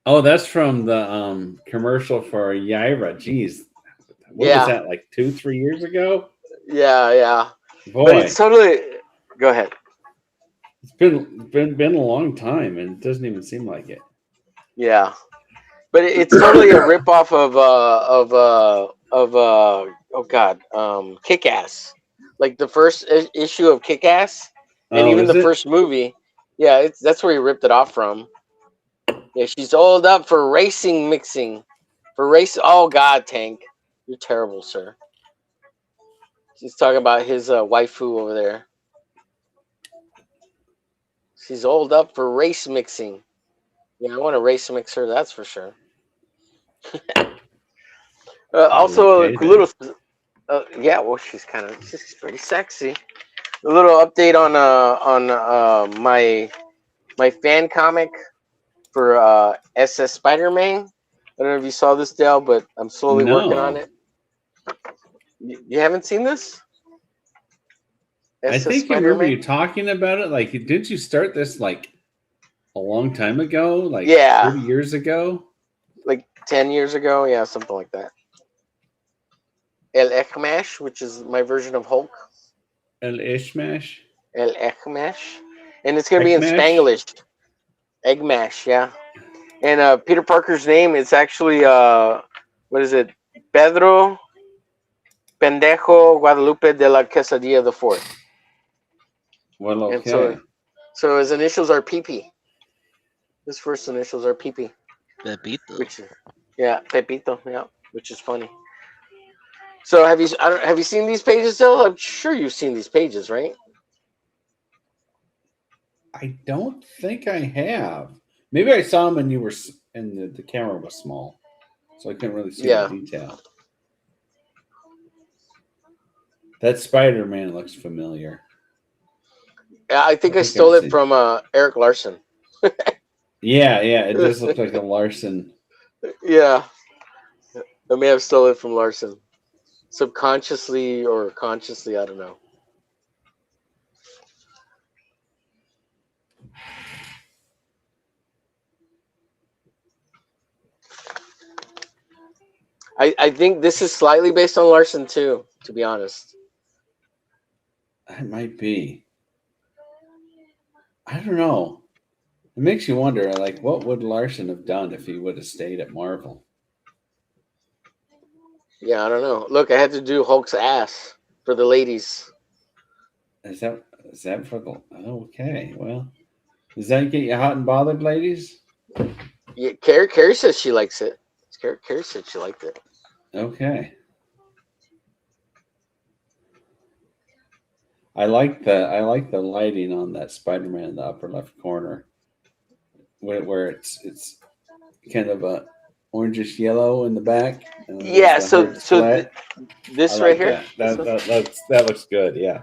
Oh, that's from the commercial for Yaira. Jeez. What was that, like 2-3 years ago? Yeah. Boy. But it's totally... Go ahead. It's been a long time, and it doesn't even seem like it. Yeah. But it's totally a ripoff of Kick-Ass. Like the first issue of Kick-Ass, and even the first movie. Yeah, that's where he ripped it off from. Yeah, she's oiled up for racing mixing. Oh, God, Tank. You're terrible, sir. She's talking about his waifu over there. She's oiled up for race mixing. Yeah, I want to race mix her, that's for sure. Also, a little... she's pretty sexy. A little update on my fan comic for SS Spider-Man. I don't know if you saw this, Dale, but I'm slowly working on it. You haven't seen this? I think I remember you talking about it. Like, didn't you start this like a long time ago? Like 30 years ago? Like 10 years ago? Yeah, something like that. El Ekmash, which is my version of Hulk. El Ishmash? El Ekmash. And it's going to be in Spanglish. Eggmash, yeah. And Peter Parker's name is actually, what is it? Pedro Pendejo Guadalupe de la Quesadilla the Fourth. Well, okay. And so his initials are PP. His first initials are PP. Pepito. Which, yeah, Pepito. Yeah, which is funny. So have you seen these pages, though? I'm sure you've seen these pages, right? I don't think I have. Maybe I saw them when you were and the camera was small, so I couldn't really see the detail. That Spider-Man looks familiar. Yeah, I think I stole it from Eric Larson. Yeah, it does look like a Larson. Yeah, I may have stolen it from Larson, subconsciously or consciously. I don't know. I think this is slightly based on Larson too, to be honest. It might be. I don't know. It makes you wonder, like, what would Larson have done if he would have stayed at Marvel? Yeah, I don't know. Look, I had to do Hulk's ass for the ladies. Is that for the? Okay, well, does that get you hot and bothered, ladies? Yeah, Carrie says she likes it. Carrie said she liked it. Okay. I like the lighting on that Spider-Man in the upper left corner, where it's kind of a orangish yellow in the back. Yeah, so this right here, that looks good. Yeah,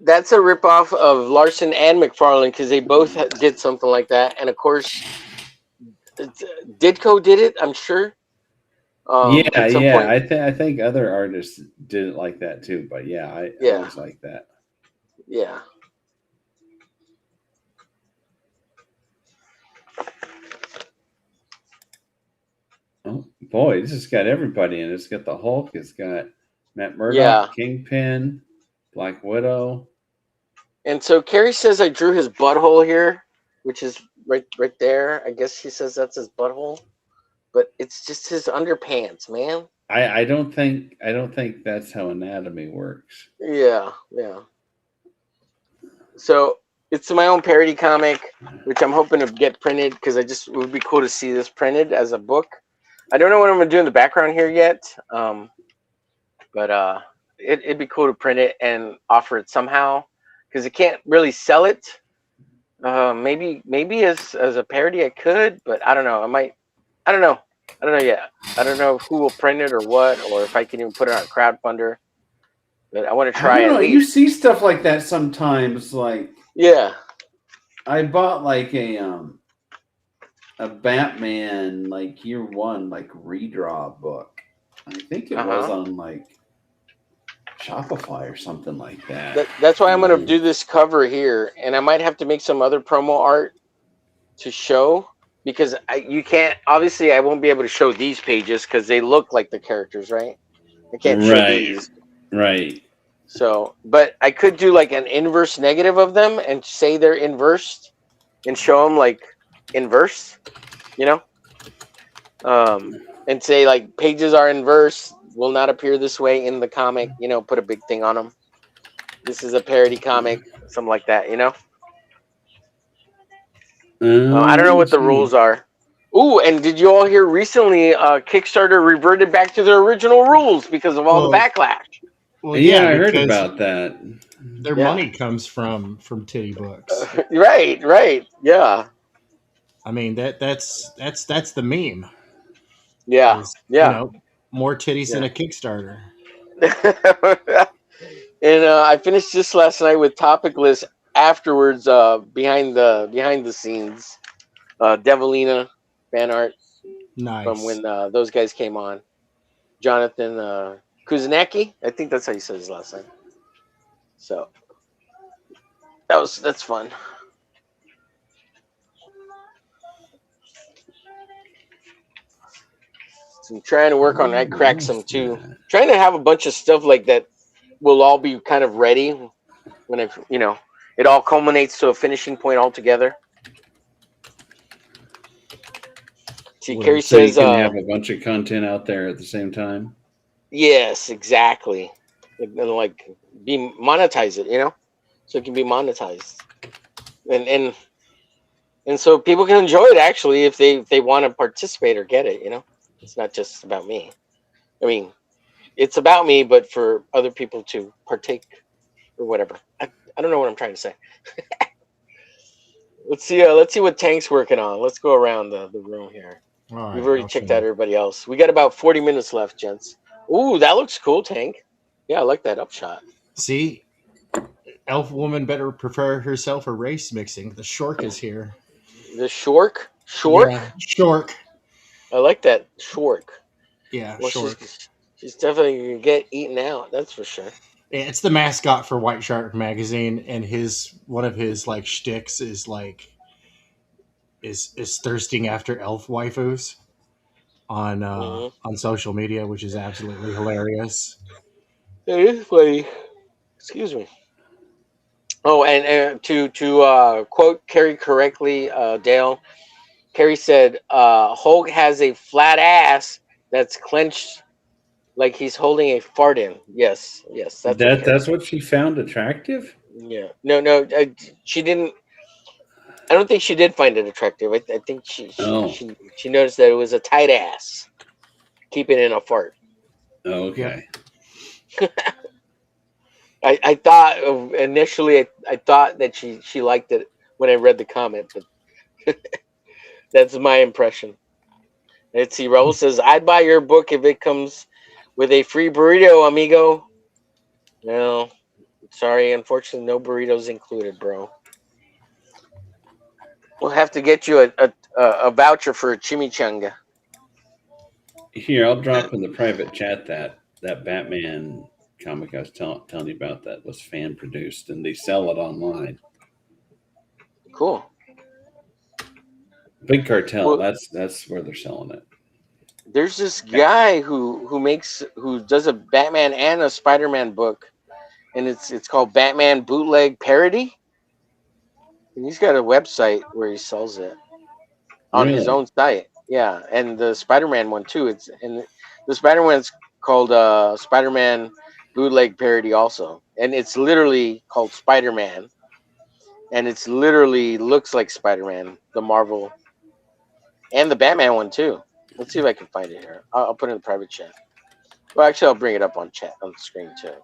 that's a ripoff of Larson and McFarlane because they both did something like that, and of course, Ditko did it. I'm sure. At some point. I think other artists did it like that too. But yeah, I always like that. Yeah. Oh boy, this has got everybody in it. It's got the Hulk. It's got Matt Murdock, Kingpin, Black Widow. And so Carrie says I drew his butthole here, which is right there. I guess she says that's his butthole, but it's just his underpants, man. I don't think that's how anatomy works. Yeah. So it's my own parody comic, which I'm hoping to get printed because it would be cool to see this printed as a book. I don't know what I'm gonna do in the background here yet, but it'd be cool to print it and offer it somehow because I can't really sell it. Maybe as a parody I could, but I don't know. I don't know yet. I don't know who will print it or what, or if I can even put it on crowdfunder. But I want to try it. You see stuff like that sometimes. Like I bought like a Batman like year one like redraw book. I think it was on like Shopify or something like that. That's why I'm going to do this cover here, and I might have to make some other promo art to show because you can't. Obviously, I won't be able to show these pages because they look like the characters, right? I can't show these. Right. So, but I could do like an inverse negative of them and say they're inversed and show them like inverse, and say like pages are inverse, will not appear this way in the comic, put a big thing on them. This is a parody comic, something like that, I don't know what the rules are. Ooh, and did you all hear recently Kickstarter reverted back to their original rules because of all the backlash? Well, yeah, I heard about that. Their money comes from Titty Books. Right. Yeah. I mean that's the meme. Yeah. More titties than a Kickstarter. And I finished this last night with topic list afterwards. Behind the scenes, Devilina fan art from when those guys came on. Jonathan Kuznecki, I think that's how you said his last name. So that's fun. So I'm trying to work on. I cracked some too. Trying to have a bunch of stuff like that will all be kind of ready when it all culminates to a finishing point altogether. See, Carrie says you can have a bunch of content out there at the same time. Yes, exactly. And like monetize it, so it can be monetized. And And so people can enjoy it actually if they want to participate or get it. It's not just about me. I mean, it's about me, but for other people to partake or whatever. I don't know what I'm trying to say. Let's see what Tank's working on. Let's go around the room here. All right, We've already I'll checked show out you. everybody else. We got about 40 minutes left, gents. Ooh, that looks cool, Tank. Yeah, I like that upshot. See, elf woman better prepare herself for race mixing. The shork is here. The shork? Shork? Yeah, shork. I like that. Shork. Yeah, Well, shork. she's definitely gonna get eaten out, that's for sure. Yeah, it's the mascot for White Shark magazine, and one of his like shticks is like is thirsting after elf waifus on social media, which is absolutely hilarious. It is funny. Excuse me. Oh, and to quote Carrie correctly, Dale, Carrie said, Hulk has a flat ass that's clenched like he's holding a fart in. Yes, that's what Carrie That's said. what she found attractive. Yeah. No, she didn't. I don't think she did find it attractive. I think Oh, she noticed that it was a tight ass, keeping in a fart. okay. I thought initially I thought that she liked it when I read the comment, but that's my impression. Let's see. Raul says, "I'd buy your book if it comes with a free burrito, amigo." No, sorry, unfortunately, no burritos included, bro. We'll have to get you a voucher for a chimichanga. Here, I'll drop in the private chat that Batman comic I was telling you about that was fan produced, and they sell it online. Cool. Big Cartel. Well, That's where they're selling it. there's this guy who does a Batman and a Spider-Man book, and it's called Batman Bootleg Parody, and he's got a website where he sells it on his Really? own site. Yeah, and the Spider-Man one too. The Spider-Man's called Spider-Man Bootleg Parody also, and it's literally called Spider-Man, and it's literally looks like Spider-Man, the Marvel, and the Batman one too. Let's see if I can find it here. I'll put it in the private chat. Well, actually, I'll bring it up on chat on the screen too.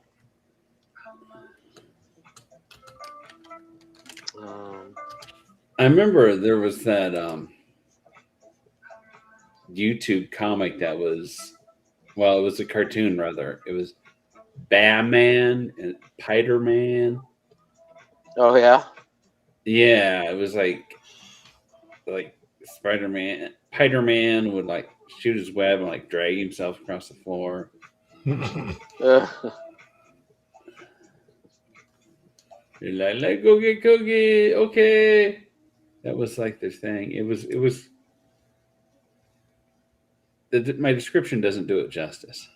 I remember there was that YouTube comic that was, well, it was a cartoon rather. It was Batman and Spider-Man. Oh yeah. Yeah, it was like Spider-Man would like shoot his web and like drag himself across the floor. You're like, let go get cookie, okay. That was like their thing. It was. My description doesn't do it justice.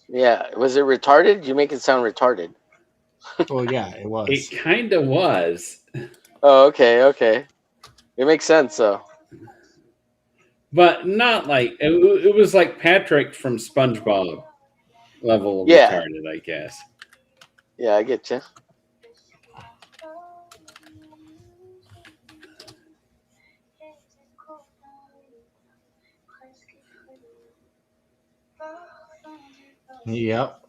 Yeah. Was it retarded? You make it sound retarded. Well, yeah, it was. It kind of was. Oh, okay. It makes sense though. But not like it was like Patrick from SpongeBob level of retarded, I guess. Yeah, I get you. Yep.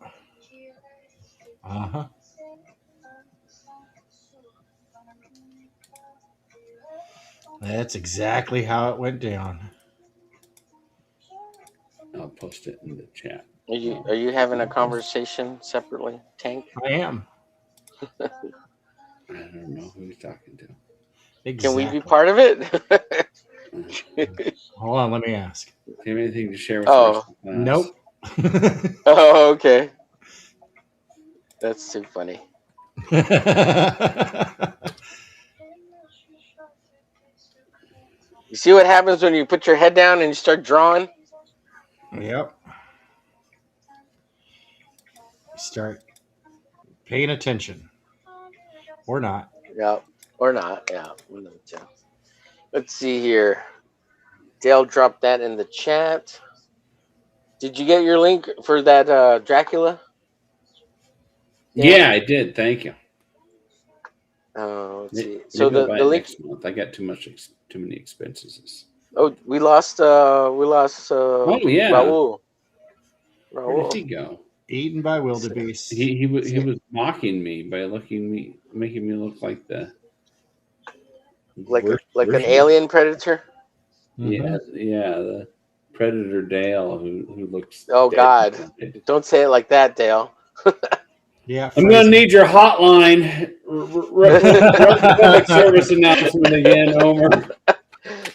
Uh-huh. That's exactly how it went down. I'll post it in the chat. Are you having a conversation separately, Tank? I am. I don't know who he's talking to. Exactly. Can we be part of it? Hold on, let me ask. Do you have anything to share with Oh, nope. Oh, okay. That's too funny. You see what happens when you put your head down and you start drawing? Yep. Start paying attention. Or not. Yep. Or not. Yeah. Let's see here. Dale dropped that in the chat. Did you get your link for that Dracula? Yeah, I did. Thank you. Let's see. Maybe So I'll the buy the it link. next month. I got too many expenses. Oh, we lost. Oh yeah, Raul. where did Raul. he go? Eaten by wildebeest. He was mocking me by making me look like the worst Like an version of alien predator. yeah, the Predator Dale who looks Oh dead. God! Don't say it like that, Dale. Yeah, I'm gonna need your hotline. Public service announcement again, Homer.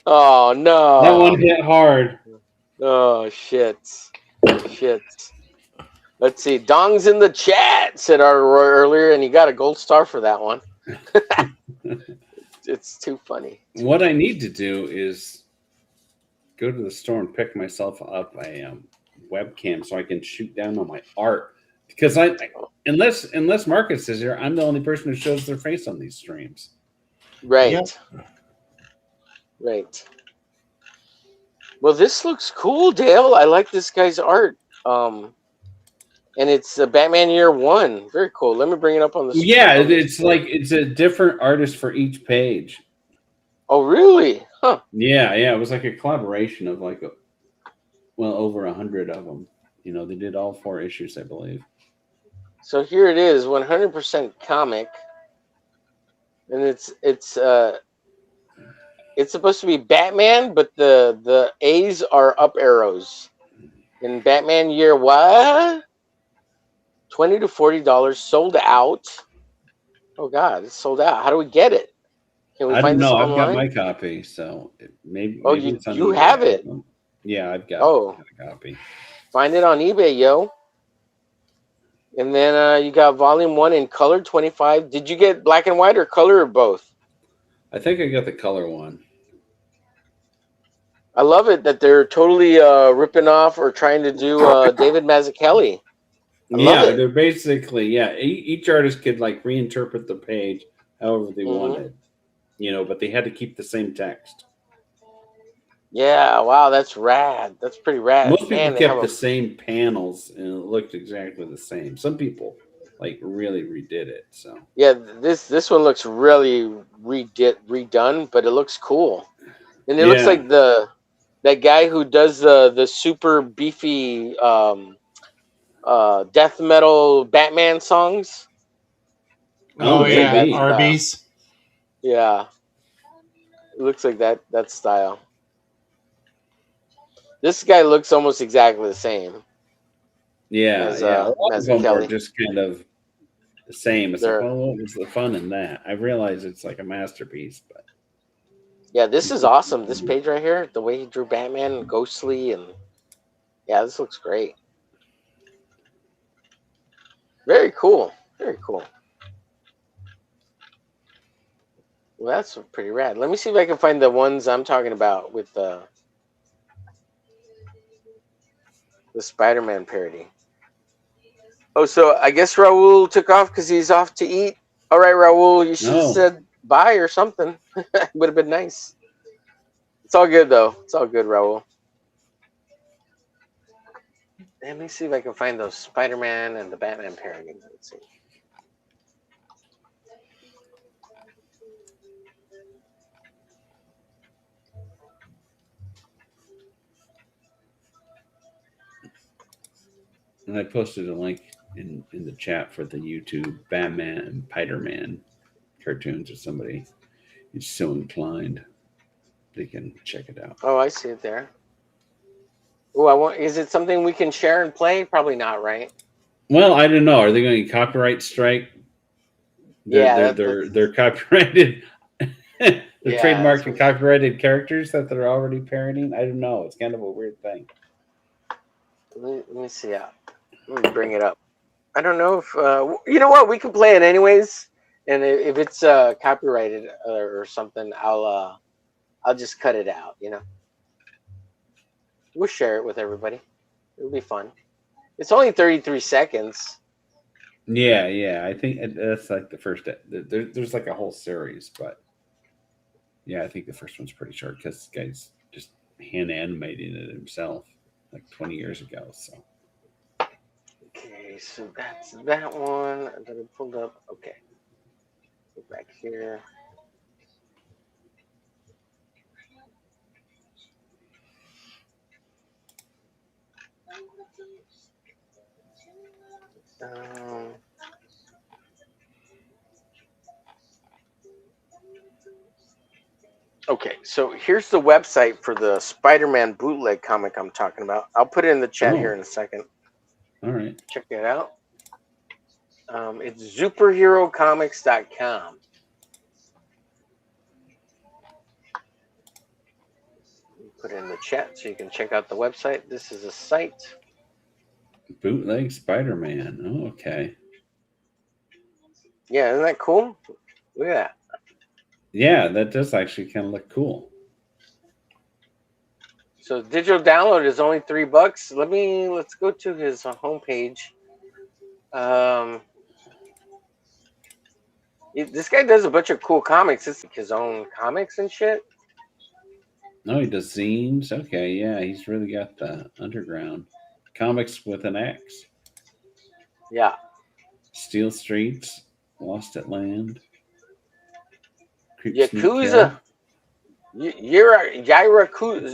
Oh no! That one hit hard. Oh shit! Shit. Let's see. Dong's in the chat, said our Roy earlier, and he got a gold star for that one. It's too funny. What I need to do is go to the store and pick myself up a webcam so I can shoot down on my art. Because unless Marcus is here, I'm the only person who shows their face on these streams. Right. Yep. Right. Well, this looks cool, Dale. I like this guy's art. And it's Batman Year One. Very cool. Let me bring it up on the screen. Yeah, it's a different artist for each page. Oh, really? Huh. Yeah. It was like a collaboration of over 100 of them. You know, they did all 4 issues, I believe. So here it is, 100% comic, and it's supposed to be Batman, but the A's are up arrows. In Batman Year what? $20 to $40, sold out. Oh God, it's sold out. How do we get it? Can we I find don't this know. online? I've got my copy, so maybe. Oh, maybe it's on you eBay. have it? Yeah, I've got a copy. Find it on eBay, yo. And then you got Volume 1 in color, 25. Did you get black and white or color or both? I think I got the color one. I love it that they're totally ripping off or trying to do David Mazzucchelli. I love it. They're basically each artist could like reinterpret the page however they wanted, you know, but they had to keep the same text. Yeah, wow, that's rad. That's pretty rad. Most people Man, they kept have the same panels and it looked exactly the same. Some people like really redid it. So yeah, this one looks really redone, but it looks cool, and it looks like that guy who does the super beefy death metal Batman songs. Oh yeah, maybe. Arby's. Yeah, it looks like that style. This guy looks almost exactly the same. As, A lot of them are Mazzucchelli. just kind of the same. It's like, well, what was the fun in that? I realize it's like a masterpiece, but yeah, this is awesome. This page right here, the way he drew Batman, ghostly, and yeah, this looks great. Very cool. Very cool. Well, that's pretty rad. Let me see if I can find the ones I'm talking about with the Spider-Man parody. Oh, so I guess Raul took off because he's off to eat. All right, Raul, you should have said bye or something. Would have been nice. It's all good, though. It's all good, Raul. Let me see if I can find those Spider-Man and the Batman parody. Let's see. and I posted a link in the chat for the YouTube Batman and Spider-Man cartoons if somebody is so inclined. They can check it out. Oh, I see it there. Oh, is it something we can share and play? Probably not, right? Well, I don't know. Are they going to copyright strike? They're copyrighted. They're trademarked and copyrighted characters that they're already parodying. I don't know. It's kind of a weird thing. Let me see. Let me bring it up. I don't know if you know what, we can play it anyways, and if it's copyrighted or something, I'll just cut it out. You know, we'll share it with everybody. It'll be fun. It's only 33 seconds. Yeah. I think that's like the first. There's like a whole series, but yeah, I think the first one's pretty short because this guy's just hand animating it himself like 20 years ago. So. Okay, so that's that one that I pulled up. Okay. Back here. Um, okay, so here's the website for the Spider-Man bootleg comic I'm talking about. I'll put it in the chat here in a second. All right. Check it out. It's superherocomics.com. Put it in the chat so you can check out the website. This is a site. Bootleg Spider-Man. Oh, okay. Yeah, isn't that cool? Look at that. Yeah, that does actually kind of look cool. So digital download is only $3. Let's go to his homepage. This guy does a bunch of cool comics. It's like his own comics and shit. No, he does zines. Okay, yeah, he's really got the underground comics with an X. Yeah. Steel Streets, Lost at Land, Yakuza. Yairasakuza.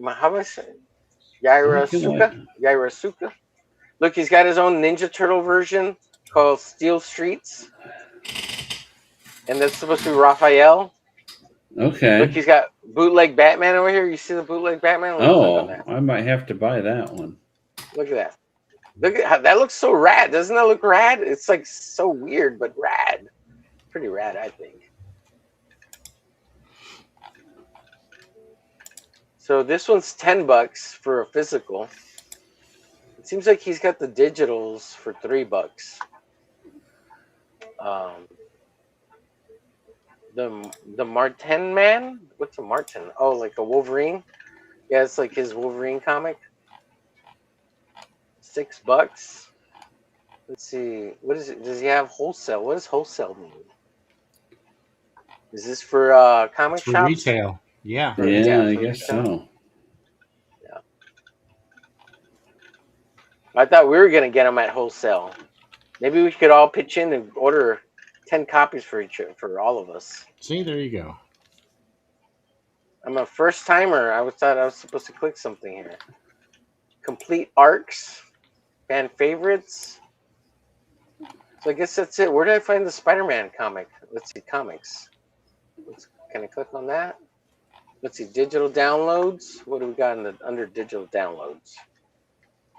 How do I say it? Yairasuka. Look, he's got his own Ninja Turtle version called Steel Streets. And that's supposed to be Raphael. Okay. Look, he's got bootleg Batman over here. You see the bootleg Batman? I might have to buy that one. Look at that. Look at how that looks so rad. Doesn't that look rad? It's like so weird, but rad. Pretty rad, I think. So this one's $10 for a physical. It seems like he's got the digitals for $3. The Martin Man? What's a Martin? Oh, like a Wolverine? Yeah, it's like his Wolverine comic. $6. Let's see. What is it? Does he have wholesale? What does wholesale mean? Is this for comic For shops? retail. Yeah. Yeah, I guess so. Yeah. I thought we were gonna get them at wholesale. Maybe we could all pitch in and order 10 copies for all of us. See, there you go. I'm a first timer. Thought I was supposed to click something here. Complete arcs, fan favorites. So I guess that's it. Where did I find the Spider-Man comic? Let's see, comics. Can I click on that? Let's see, digital downloads. What do we got under digital downloads?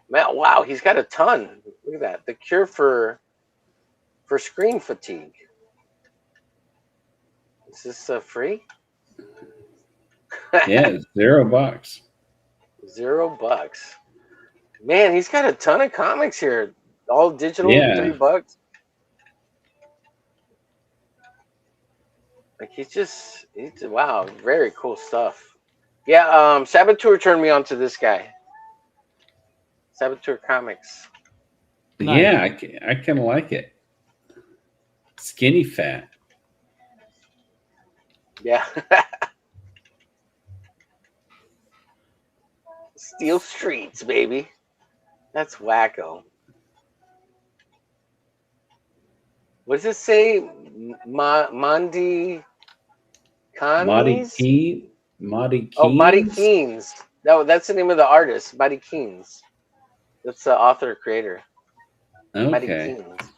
Man, wow, he's got a ton. Look at that. The cure for screen fatigue. Is this free? Yeah, it's $0. $0. Man, he's got a ton of comics here. All digital, Yeah. $3. Like he's wow, very cool stuff. Yeah, Saboteur turned me on to this guy. Saboteur Comics. Yeah, I kind of like it. Skinny fat. Yeah. Steel Streets, baby. That's wacko. What does it say? Mondi Connies? Marty Keynes. Oh, Marty Keynes. That's the name of the artist, Marty Keynes. That's the author creator. Marty Okay. Keynes.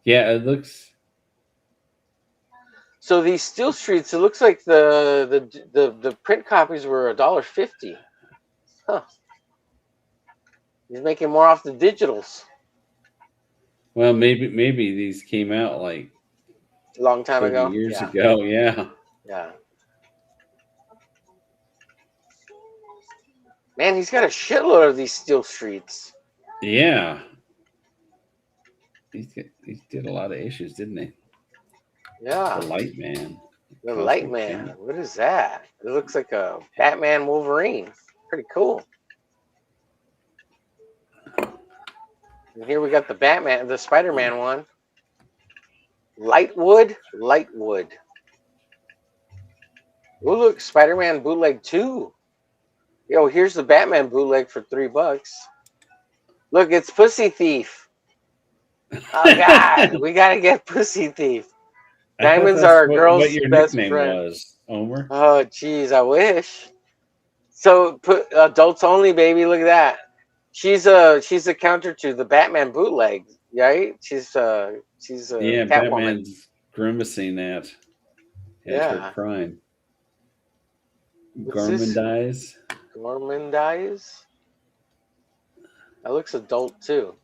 Yeah, it looks. So these Steel Streets, it looks like the print copies were $1.50. Huh. He's making more off the digitals. Well, maybe these came out like A long time 30 ago. years Yeah. ago. Yeah. Yeah. Man, he's got a shitload of these Steel Streets. Yeah. He did a lot of issues, didn't he? Yeah. The Light Man. The Light Man. What is that? It looks like a Batman Wolverine. Pretty cool. And here we got the Batman, the Spider-Man one. Lightwood. Oh, look, Spider-Man bootleg 2. Yo, here's the Batman bootleg for $3. Look, it's Pussy Thief. Oh God, we gotta get Pussy Thief. I thought Diamonds that's are a what girl's your best nickname friend. was, Omer. Oh, geez, I wish. So put adults only, baby. Look at that. She's a counter to the Batman bootleg, right? She's a Yeah, Catwoman. Batman's grimacing at her Yeah. crime. What's this? Gormandize. Gormandize? That looks adult too.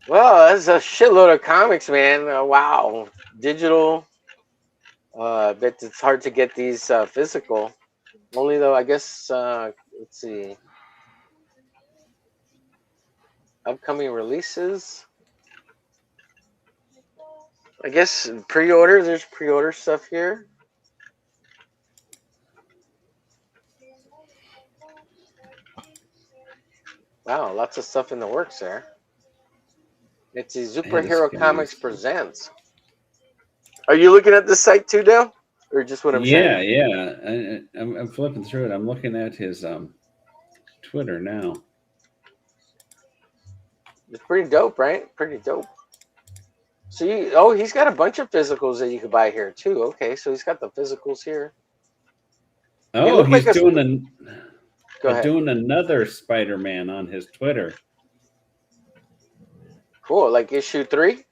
Well, that's a shitload of comics, man. Wow. Digital. I bet it's hard to get these physical. Only though, I guess, let's see. Upcoming releases. I guess pre-order. There's pre-order stuff here. Wow, lots of stuff in the works there. It's a Superhero Comics Presents. Are you looking at this site too, Dale? Or just what I'm saying? Yeah. I'm flipping through it. I'm looking at his Twitter now. It's pretty dope, right? Pretty dope. So he's got a bunch of physicals that you could buy here too. Okay, so he's got the physicals here. Oh, he's like doing another Spider-Man on his Twitter. Cool, like issue 3?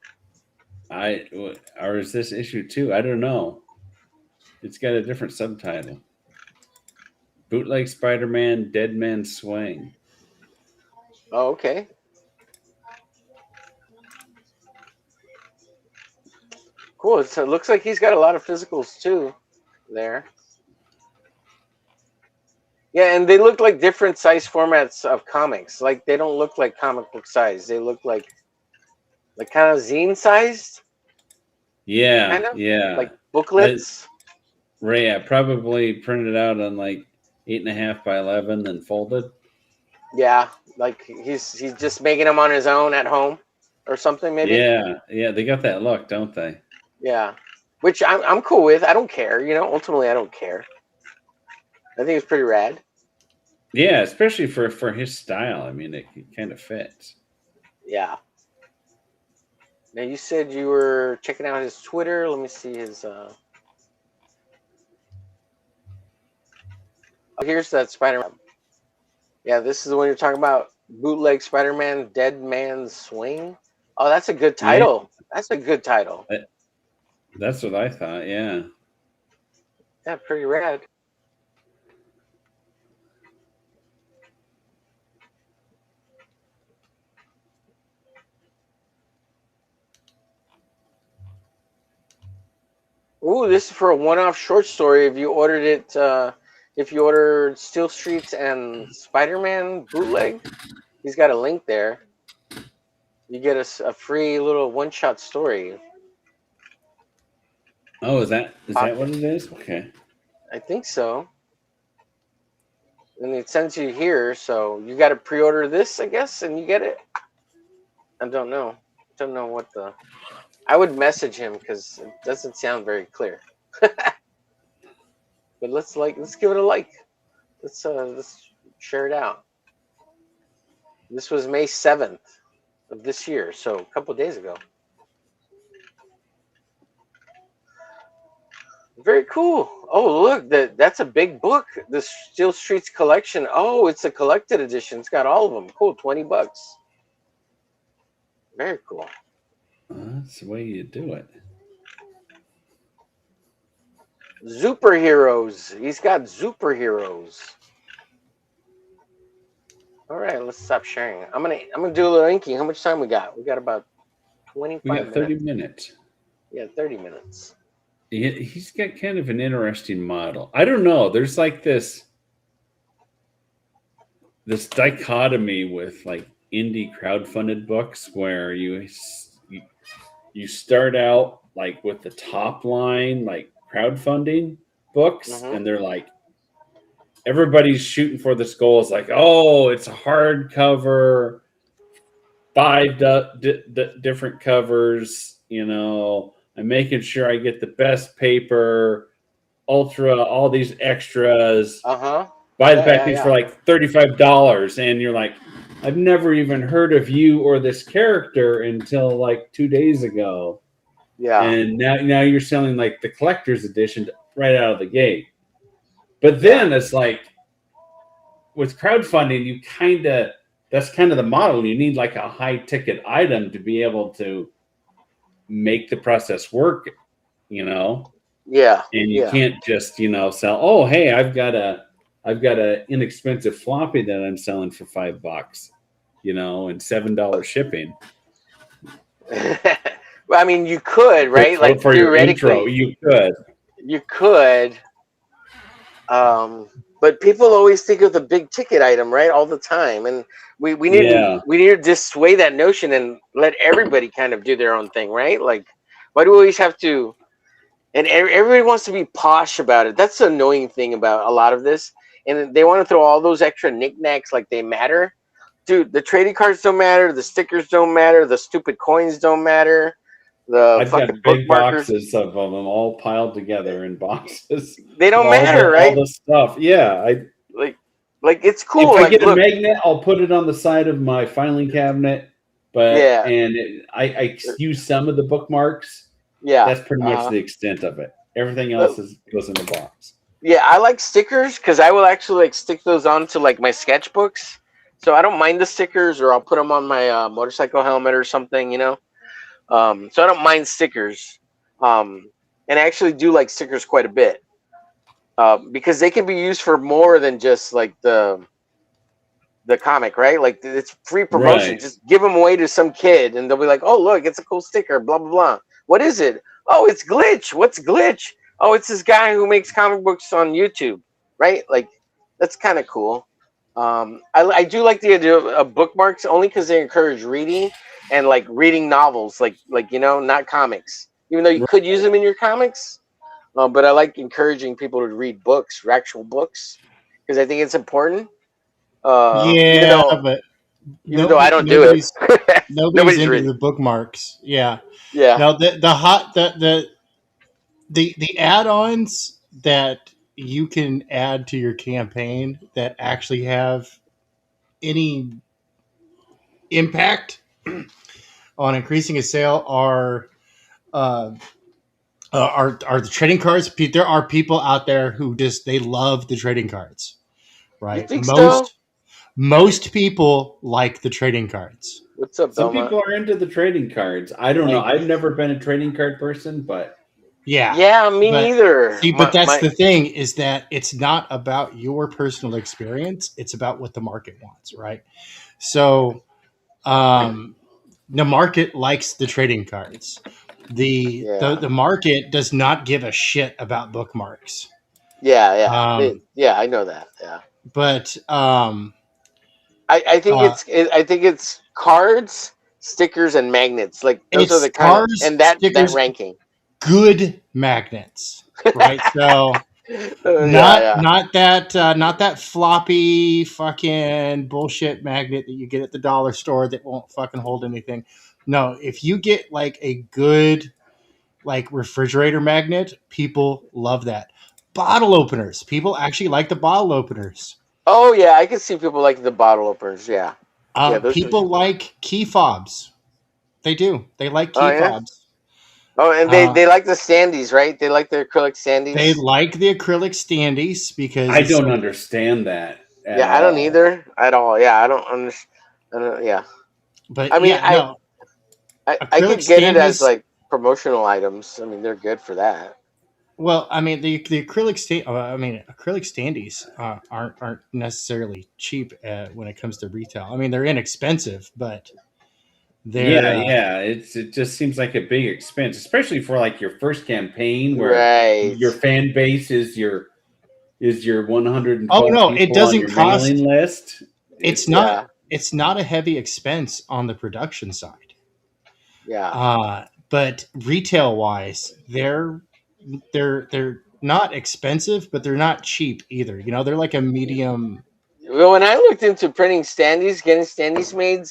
Or is this issue 2? I don't know. It's got a different subtitle. Bootleg Spider-Man, Dead Man Swing. Oh, okay. Cool. So it looks like he's got a lot of physicals too there. Yeah, and they look like different size formats of comics. Like they don't look like comic book size. They look like kind of zine sized. Yeah, kind of? yeah. Like booklets. Right, yeah, probably printed out on like 8.5 by 11 and folded. Yeah, like he's just making them on his own at home or something maybe. Yeah, they got that look, don't they? Yeah, which I'm cool with. I don't care. Ultimately I don't care. I think it's pretty rad. Yeah, especially for his style. I mean, it kind of fits. Yeah. Now you said you were checking out his Twitter. Let me see his. Oh, here's that Spider-Man. Yeah, this is the one you're talking about. Bootleg Spider-Man, Dead Man's Swing. Oh, that's a good title. Yeah. That's a good title. That's what I thought. Yeah. Yeah, pretty rad. Ooh, this is for a one-off short story. If you ordered it, if you ordered Steel Streets and Spider-Man bootleg, he's got a link there. You get a free little one-shot story. Oh, is that what it is? Okay. I think so. And it sends you here, so you got to pre-order this, I guess, and you get it. I don't know. Don't know what the. I would message him because it doesn't sound very clear. But let's give it a like. Let's share it out. This was May 7th of this year, so a couple days ago. Very cool. Oh, look, that's a big book. The Steel Streets collection. Oh, it's a collected edition. It's got all of them. Cool, $20. Very cool. That's the way you do it. Superheroes. He's got superheroes. All right, let's stop sharing. I'm gonna do a little inking. How much time we got? We got about 25 minutes. We got 30 minutes. Yeah, 30 minutes. He's got kind of an interesting model. I don't know. There's like this dichotomy with like indie crowdfunded books where you start out like with the top line, like crowdfunding books, and they're like, everybody's shooting for this goal. It's like, oh, it's a hardcover, 5 different covers, I'm making sure I get the best paper, ultra, all these extras. buy the pack these for like $35, and you're like, I've never even heard of you or this character until like 2 days ago. Yeah. And now you're selling like the collector's edition right out of the gate. But then it's like with crowdfunding, that's kind of the model. You need like a high ticket item to be able to make the process work, you know? Yeah. And you can't just, sell, oh, hey, I've got a inexpensive floppy that I'm selling for $5, and $7 shipping. Well, I mean, you could, right? Like for your intro, you could. But people always think of the big ticket item, right? All the time. And we need to dissuade that notion and let everybody kind of do their own thing, right? Like, why do we always have to? And everybody wants to be posh about it. That's the annoying thing about a lot of this. And they want to throw all those extra knickknacks like they matter. Dude, the trading cards don't matter. The stickers don't matter. The stupid coins don't matter. I've got big boxes of them all piled together in boxes. They don't matter, right? All the stuff. Yeah. Like it's cool. If I get a magnet, I'll put it on the side of my filing cabinet. But I use some of the bookmarks. Yeah. That's pretty much the extent of it. Everything else goes in the box. Yeah, I like stickers because I will actually like stick those onto like my sketchbooks. So I don't mind the stickers, or I'll put them on my motorcycle helmet or something, So I don't mind stickers. And I actually do like stickers quite a bit. Because they can be used for more than just like the comic, right? Like it's free promotion. Right. Just give them away to some kid and they'll be like, oh, look, it's a cool sticker, blah, blah, blah. What is it? Oh, it's Glitch. What's Glitch? Oh, it's this guy who makes comic books on YouTube, right? Like, that's kind of cool. I do like the idea of bookmarks only because they encourage reading and like reading novels, like not comics. Even though you could use them in your comics, but I like encouraging people to read books, actual books, because I think it's important. Even though I don't do it, nobody's into the bookmarks. Yeah. Now the add-ons that you can add to your campaign that actually have any impact on increasing a sale are the trading cards. There are people out there who they love the trading cards, right? You think so? Most people like the trading cards. What's up, Some people are into the trading cards. I don't know. I've never been a trading card person, but me neither. See, but that's the thing, is that it's not about your personal experience. It's about what the market wants, right? So, the market likes the trading cards. The market does not give a shit about bookmarks. I know that. Yeah, but I think it's cards, stickers, and magnets. Like those are the cards, and that ranking. Good magnets, right? So not that floppy fucking bullshit magnet that you get at the dollar store that won't fucking hold anything. No, if you get like a good like refrigerator magnet, people love that. Bottle openers, people actually like the bottle openers. Oh yeah, I can see people like the bottle openers. Yeah, people like key fobs. They do. They like key fobs. Oh, and they like the standees, right? They like the acrylic standees. They like the acrylic standees because I don't understand that. I don't either at all. Yeah, I don't understand. Yeah, but I mean, I could get it as like promotional items. I mean, they're good for that. Well, I mean, the acrylic acrylic standees aren't necessarily cheap when it comes to retail. I mean, they're inexpensive, but it just seems like a big expense, especially for like your first campaign where your fan base is your 112 it doesn't on your cost mailing list. It's not a heavy expense on the production side. But retail wise, they're not expensive, but they're not cheap either. They're like a medium. Well, when I looked into printing standees, getting standees made,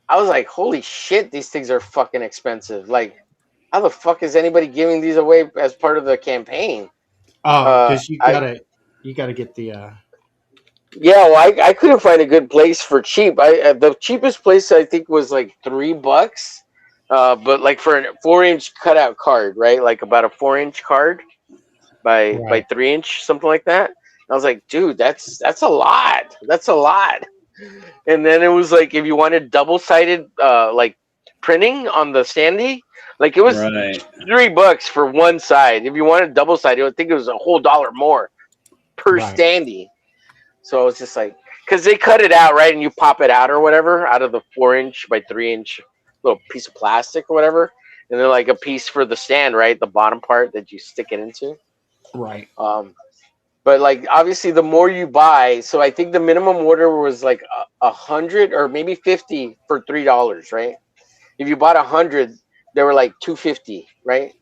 I was like, holy shit, these things are fucking expensive. Like, how the fuck is anybody giving these away as part of the campaign? Oh, because you gotta get the Yeah, well, I couldn't find a good place for cheap. The cheapest place I think was like $3, but like for a 4-inch cutout card, right? Like about a 4-inch card by Right. 3-inch, something like that. I was like, dude, that's a lot. That's a lot. And then it was like if you wanted double sided like printing on the standee, like it was Right. $3 for one side. If you wanted double sided, I think it was a whole dollar more per Right. standee. So it's just like because they cut it out, right, and you pop it out or whatever out of the 4-inch by 3-inch little piece of plastic or whatever, and then like a piece for the stand, right, the bottom part that you stick it into. Right. But like obviously, the more you buy, so I think the minimum order was like 100 or maybe 50 for $3, right? If you bought 100, they were like 250, right?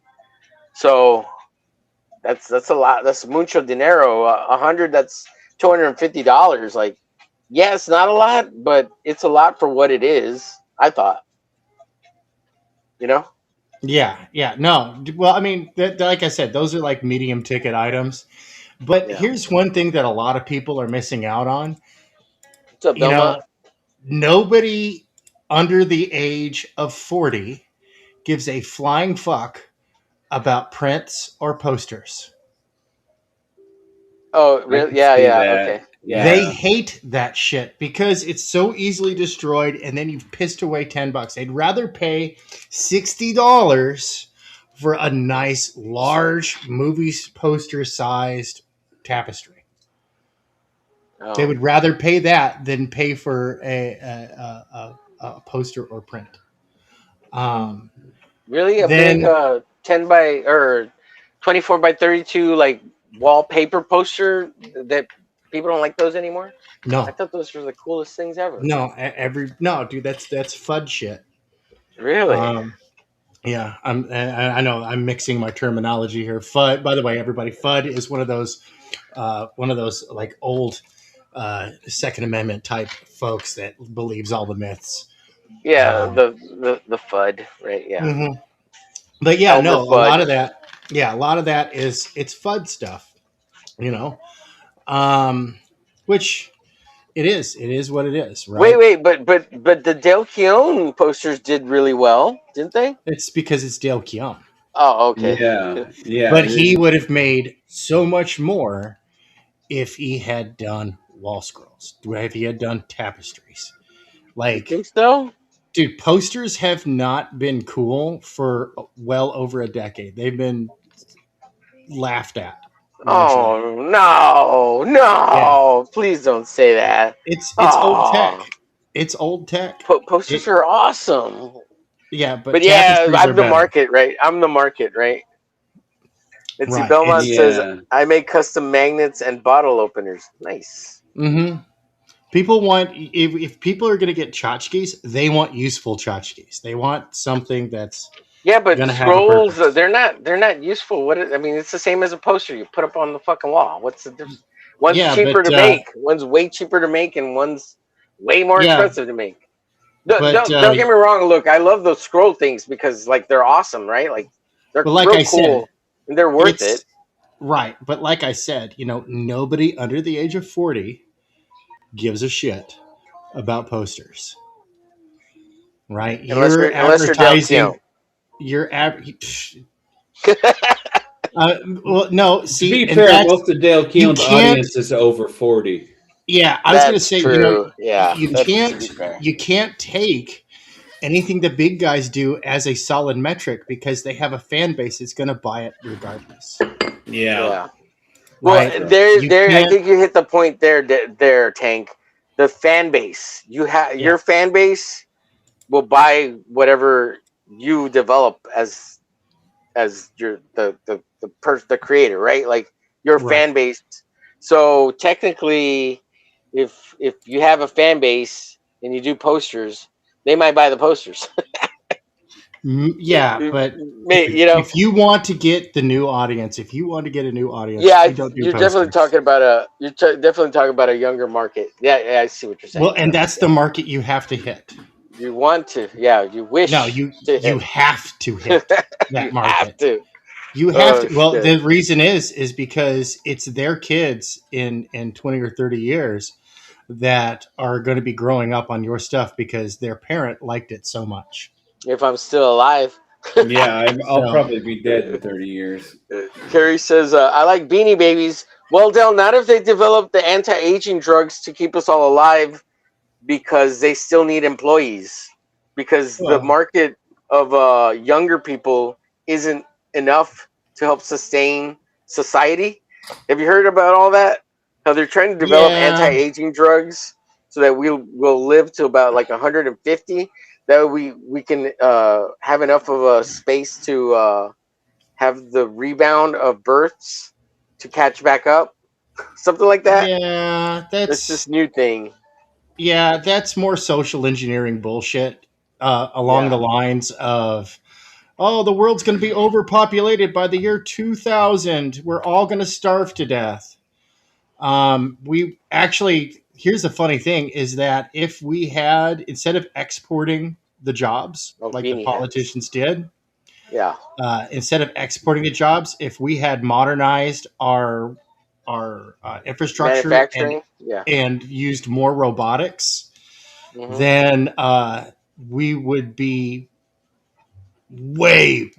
So that's a lot. That's mucho dinero. 100, that's $250. Like, yeah, it's not a lot, but it's a lot for what it is. I thought, you know. Yeah. Yeah. No. Well, I mean, like I said, those are like medium ticket items. But Yeah. here's one thing that a lot of people are missing out on. What's up, You Belmont? know, nobody under the age of 40 gives a flying fuck about prints or posters. Oh, I really? can Yeah, see yeah. that. Okay. Yeah. They Yeah. hate that shit because it's so easily destroyed and then you've pissed away $10. They'd rather pay $60 for a nice large movie poster sized tapestry. They Oh, would rather pay that than pay for a poster or print. Um, really? A big then 10 by or 24 by 32 like wallpaper poster that people don't like those anymore? I no, thought those were the coolest things ever. no, dude, that's FUD shit. Really? Um, yeah, I know I'm mixing my terminology here. FUD, by the way, everybody, FUD is one of those like old Second Amendment type folks that believes all the myths. Yeah, Um, the FUD, right? Yeah. mhm. But yeah, Elmer no, a lot Fudd. of that, yeah, a lot of that is it's FUD stuff, you know, which it is what it is, Wait, right? wait, but the Dale Keown posters did really well, didn't they? It's because it's Dale Keown, Oh, okay. Yeah. Yeah. but he would have made so much more if he had done wall scrolls, if he had done tapestries. You Like, think so? dude, posters have not been cool for well over a decade. They've been laughed at, largely. Oh no, Yeah, no! Please don't say that. it's old tech. Oh, It's old tech. posters It, are awesome. yeah, but But yeah, tapestries are I'm the better. market, right? I'm the market, right? Let's see. Right. Belmont It's says Yeah. I make custom magnets and bottle openers. Nice. mm-hmm. People want if people are going to get tchotchkes, they want useful tchotchkes. They want something that's Yeah, but going to have a scrolls purpose. they're not useful. I mean, it's the same as a poster you put up on the fucking wall. What's the difference? One's Yeah, cheaper to but make. One's way cheaper to make, and one's way more yeah, expensive to make. but Don't get me wrong. Look, I love those scroll things because like they're awesome, right? Like they're but like real I said, cool and they're worth it. it's right. But like I said, nobody under the age of 40 gives a shit about posters, right? You're Unless you're Del advertising. Keown. You're well, no. To See, be and fair, that's most of Dale you Keown's can't. audience is over 40. Yeah, I was going to That's say, true. Yeah, you that's to can't be fair. you can't take anything the big guys do as a solid metric because they have a fan base that's going to buy it regardless, Yeah. right? Well, You I can't. think you hit the point there, Tank. The fan base. You have Yeah, your fan base will buy whatever you develop as your the creator, right? Like your right. fan base. So technically, if you have a fan base and you do posters, they might buy the posters. Yeah, but You know. if you want to get the new audience, if you want to get a new audience, Yeah, you don't do you're definitely posters. talking about definitely talking about a younger market. Yeah, yeah, I see what you're Well, saying. and that's the market you have to hit. You want to, yeah, you No, wish to you hit. have to hit that You have market. to. You have Oh to. Well, shit. the reason is because it's their kids in 20 or 30 years that are going to be growing up on your stuff because their parent liked it so much. If I'm still alive. Yeah, I'll So probably be dead in 30 years. Carrie says, I like Beanie Babies. Well, Dell, not if they develop the anti-aging drugs to keep us all alive, because they still need employees. Because the well, market of younger people isn't enough to help sustain society. Have you heard about all that? How they're trying to develop yeah, anti-aging drugs so that we'll live to about like 150. That we can have enough of a space to have the rebound of births to catch back up, something like that. yeah. That's this new thing. That's more social engineering bullshit. Along Yeah. the lines of, oh, the world's going to be overpopulated by the year 2000. We're all going to starve to death. We actually, here's the funny thing is that if we had, instead of exporting the jobs Oh, like the beanie hats. politicians did, Yeah. instead of exporting the jobs, if we had modernized our infrastructure Manufacturing. Yeah. and used more robotics, Hmm. then we would be way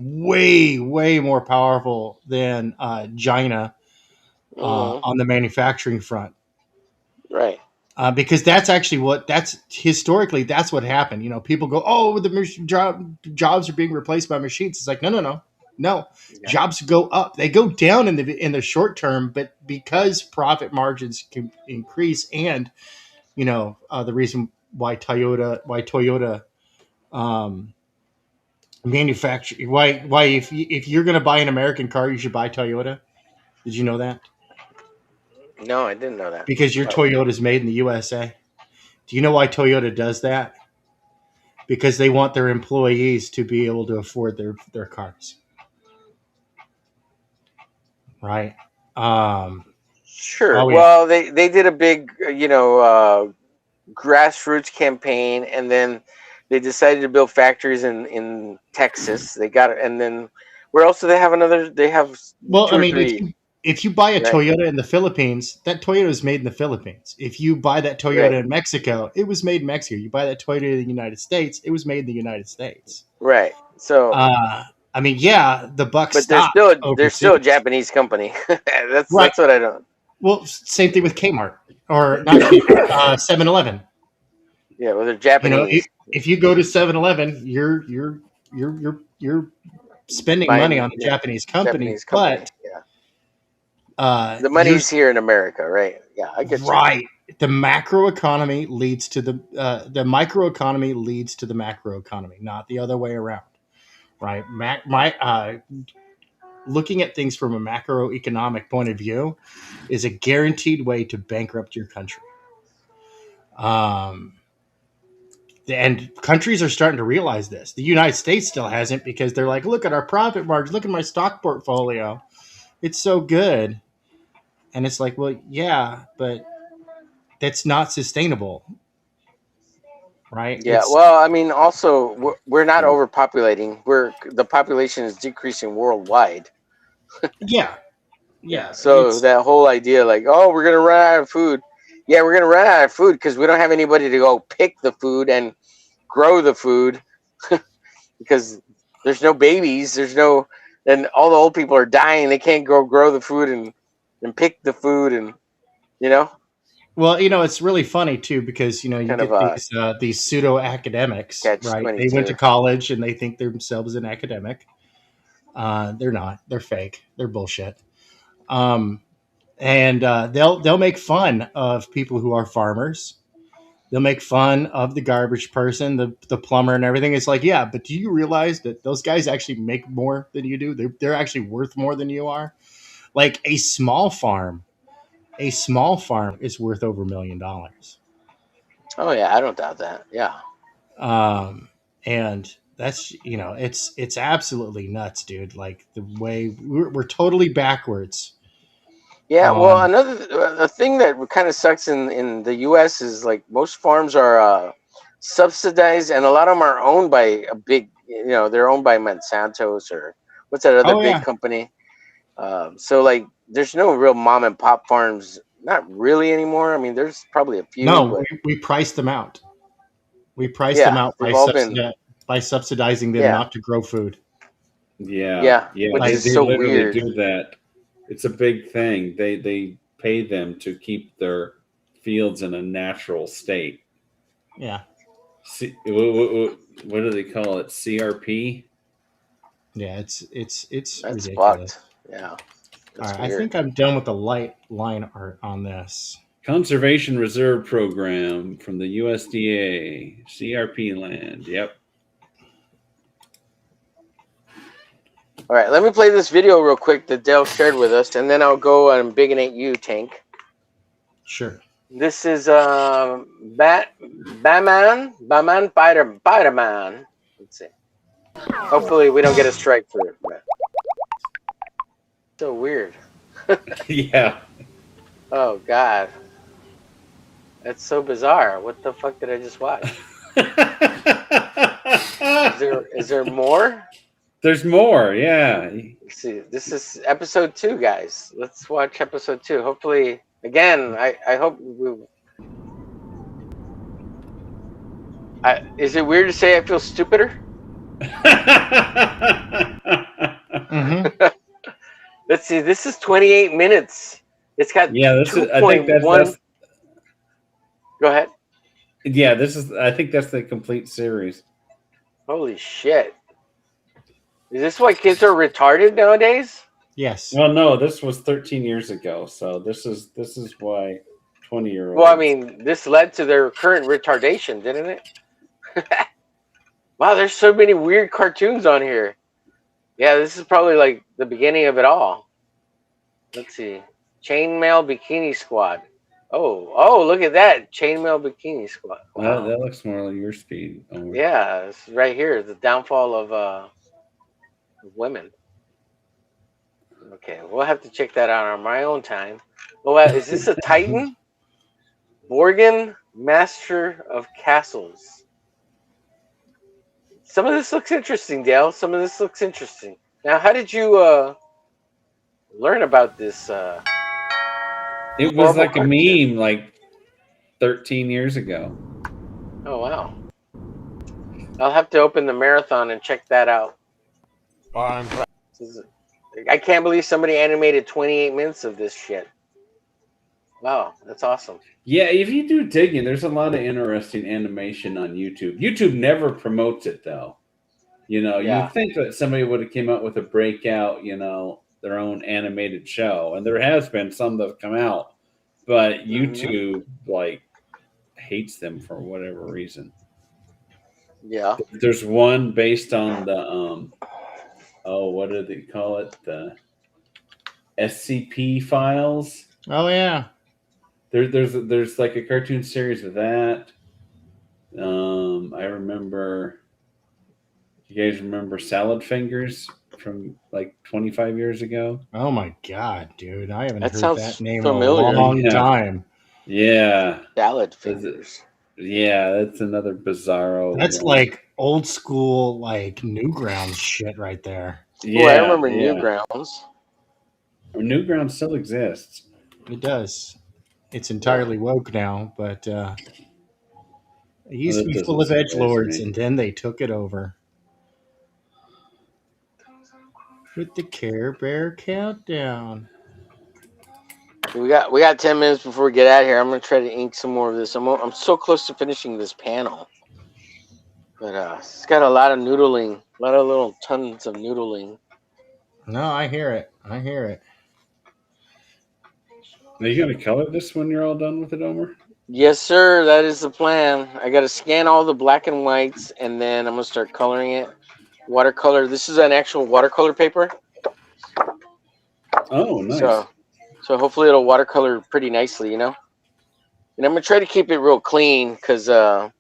more powerful than China Hmm. on the manufacturing front. Right. Because that's actually that's historically that's what happened. You know, people go, "Oh, the jobs are being replaced by machines." It's like, no. Yeah. Jobs go up. They go down in the short term, but because profit margins can increase, and the reason why Toyota um, manufacture why if you're going to buy an American car, you should buy Toyota. Did you know that? No, I didn't know that. Because your But Toyota is made in the USA. Do you know why Toyota does that? Because they want their employees to be able to afford their cars, right? Um, sure. oh yeah, Well, they did a big, grassroots campaign, and then they decided to build factories in Texas. They got it, and then where else do they have another? They have well, two I or mean, three, if you buy a right? Toyota in the Philippines, that Toyota is made in the Philippines. If you buy that Right. Toyota in Mexico, it was made in Mexico. You buy that Toyota in the United States, it was made in the United States. Right. So, I mean, yeah, the buck but stopped they're still a overseas, Japanese company. that's right? that's what I don't. Well, same thing with Kmart or not Kmart, 7-Eleven. Yeah, well, they're You know, Japanese. if you go to 7-Eleven, you're spending money Buying, on a Japanese company, Japanese company. but Yeah, the you're money's here in America, right? Yeah, I get you. right. The macroeconomy leads to the microeconomy leads to the macroeconomy, not the other way around, right? Looking at things from a macroeconomic point of view is a guaranteed way to bankrupt your country. Um, and countries are starting to realize this. The United States still hasn't because they're like, look at our profit margin, look at my stock portfolio. It's so good. And it's like, well, yeah, but that's not sustainable, right? Yeah, well, I mean, also we're not overpopulating. The population is decreasing worldwide. Yeah, Yeah. yeah. So that whole idea, like, oh, we're gonna run out of food. Yeah, we're gonna run out of food because we don't have anybody to go pick the food and grow the food because there's no babies. And all the old people are dying. They can't go grow the food and pick the food, and you know, Well, it's really funny too because you kind of get these pseudo academics, catch right? They went 22. to college and they think themselves an academic. They're not. They're fake. They're bullshit. Um, and they'll make fun of people who are farmers. They'll make fun of the garbage person, the plumber, and everything. It's like, yeah, but do you realize that those guys actually make more than you do? They're actually worth more than you are. Like a small farm is worth over $1 million. Oh yeah, I don't doubt that. Yeah. And that's it's absolutely nuts, dude. Like the way we're totally backwards Yeah, well, on. another a thing that kind of sucks in the U.S. is like most farms are subsidized, and a lot of them are owned by a big, they're owned by Monsanto's or what's that other Oh big yeah. company? So like, there's no real mom and pop farms, not really anymore. I mean, there's probably a few, No, but we priced them out. We priced them yeah, out they've all been, by subsidizing them yeah, not to grow food. Yeah, yeah, yeah, which Like, is they so literally weird. do that. It's a big thing. They pay them to keep their fields in a natural state. yeah, What do they call it? CRP? yeah. It's That's ridiculous. fucked. Yeah, All that's right, I weird. think I'm done with the light line art on this. Conservation Reserve Program from the USDA. CRP land. Yep. All right, let me play this video real quick that Dale shared with us, and then I'll go and bigonate you, Tank. Sure. This is Batman Spider-Man. Let's see. Hopefully we don't get a strike for it. But so weird. Yeah. Oh God. That's so bizarre. What the fuck did I just watch? Is there more? There's more, yeah. Let's see. This is episode 2, guys. Let's watch episode 2. Hopefully, again, I hope we. Is it weird to say I feel stupider? Mm-hmm. Let's see. This is 28 minutes. It's got I think 2.1. that's Go ahead. yeah, I think that's the complete series. Holy shit. Is this why kids are retarded nowadays? Yes. Well, no, this was 13 years ago, so this is why 20-year-olds. Well, I mean, this led to their current retardation, didn't it? Wow, there's so many weird cartoons on here. Yeah, this is probably like the beginning of it all. Let's see. Chainmail Bikini Squad. Oh, look at that. Chainmail Bikini Squad. Wow. That looks more like your speed. Omer. Yeah, it's right here. The downfall of women. Okay, we'll have to check that out on my own time. Oh, is this a Titan? Borgin, Master of Castles. Some of this looks interesting, Dale. Some of this looks interesting. Now, how did you learn about this? It was like a meme like 13 years ago. Oh, wow. I'll have to open the marathon and check that out. I can't believe somebody animated 28 minutes of this shit. Wow, that's awesome. Yeah, if you do digging, there's a lot of interesting animation on YouTube. YouTube never promotes it, though. You know, you'd think that somebody would have came out with a breakout, their own animated show. And there has been some that have come out. But YouTube, hates them for whatever reason. Yeah. There's one based on the, what do they call it? The SCP files. Oh, yeah. There's like a cartoon series of that. I remember. You guys remember Salad Fingers from like 25 years ago? Oh my god, dude! I haven't heard sounds that name familiar. in a long time. Yeah. Salad Fingers. Yeah, that's another bizarro. That's like old school, like Newgrounds shit right there. Yeah, I remember Newgrounds. Newgrounds still exists. It does. It's entirely woke now, but it used to be full of edgelords, and then they took it over. With the Care Bear countdown. We got 10 minutes before we get out of here. I'm gonna try to ink some more of this. I'm so close to finishing this panel, but it's got a lot of noodling, a lot of little tons of noodling. No, I hear it. I hear it. Are you gonna color this when you're all done with it, Omer? Yes, sir. That is the plan. I got to scan all the black and whites, and then I'm gonna start coloring it. Watercolor. This is an actual watercolor paper. Oh, nice. So hopefully it'll watercolor pretty nicely, And I'm gonna try to keep it real clean, because I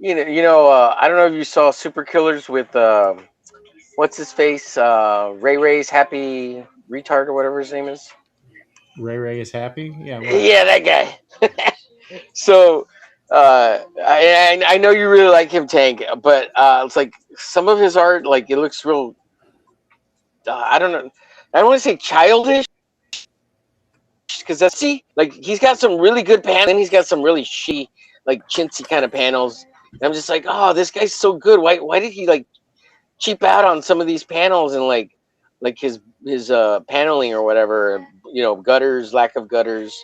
don't know if you saw Super Killers with what's his face, Ray's Happy Retard or whatever his name is. Ray is happy. Yeah. Yeah, that guy. So I know you really like him, Tank, but it's like some of his art, like it looks real I don't know. I don't want to say childish because that's see, like he's got some really good panels, and he's got some really shitty, like chintzy kind of panels. And I'm just like, oh, this guy's so good. Why did he like cheap out on some of these panels and like his paneling or whatever? You know, gutters, lack of gutters.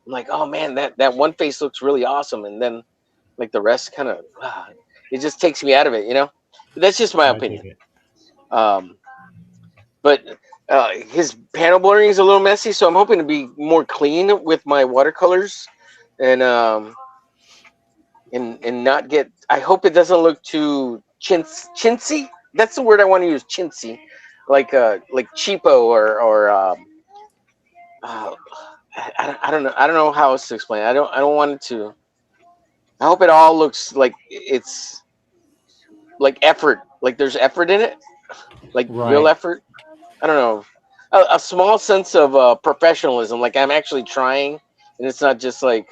I'm like, oh man, that one face looks really awesome, and then like the rest kind of, it just takes me out of it. You know, but that's just my I opinion. dig it. But his panel blurring is a little messy, so I'm hoping to be more clean with my watercolors, and not get. I hope it doesn't look too chintzy. That's the word I want to use, chintzy, like cheapo or I don't know. I don't know how else to explain it. I don't want it to. I hope it all looks like it's like effort, like there's effort in it, like real Right. effort. I don't know, a small sense of professionalism, like I'm actually trying, and it's not just like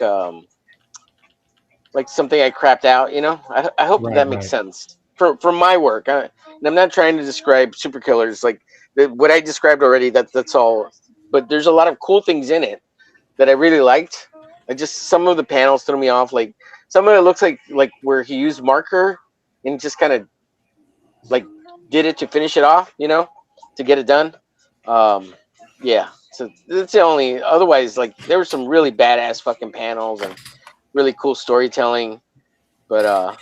something I crapped out. You know, I hope Right. that makes Right. sense for my work. And I'm not trying to describe super killers like what I described already. That's all. But there's a lot of cool things in it that I really liked. I just some of the panels threw me off. Like some of it looks like where he used marker and just kind of like did it to finish it off. You know, to get it done. Yeah. So that's the only. Otherwise, like there were some really badass fucking panels and really cool storytelling. But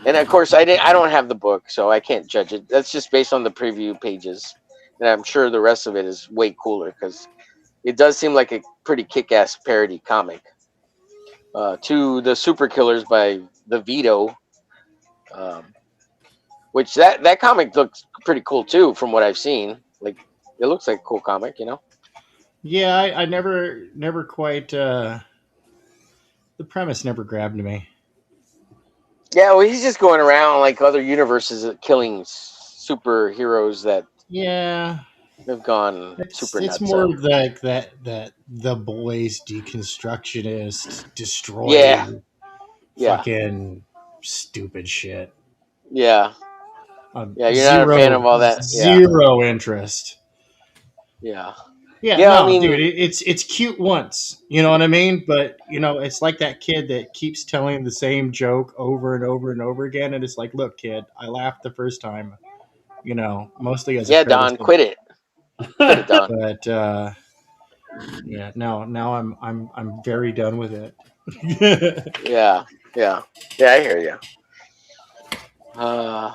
and of course I don't have the book, so I can't judge it. That's just based on the preview pages, and I'm sure the rest of it is way cooler because it does seem like a pretty kick-ass parody comic. To the Super Killers by the Vito, um, which that comic looks pretty cool too, from what I've seen. Like it looks like a cool comic, you know. Yeah, I never quite. The premise never grabbed me. Yeah, well, he's just going around like other universes killing superheroes that Yeah, have gone it's super it's nuts. more So like that the boys deconstructionist yeah, destroy yeah, fucking stupid shit. yeah, yeah. You're not a fan of Zero all that. Yeah, zero interest. yeah, Yeah, yeah. I no, dude, mean, it's cute once, you know what I mean? But you know, it's like that kid that keeps telling the same joke over and over and over again, and it's like, look, kid, I laughed the first time, you know, mostly as a yeah, Don, criticism, quit it, quit it, Don. but yeah, now I'm very done with it. Yeah, yeah, yeah. I hear you. Uh,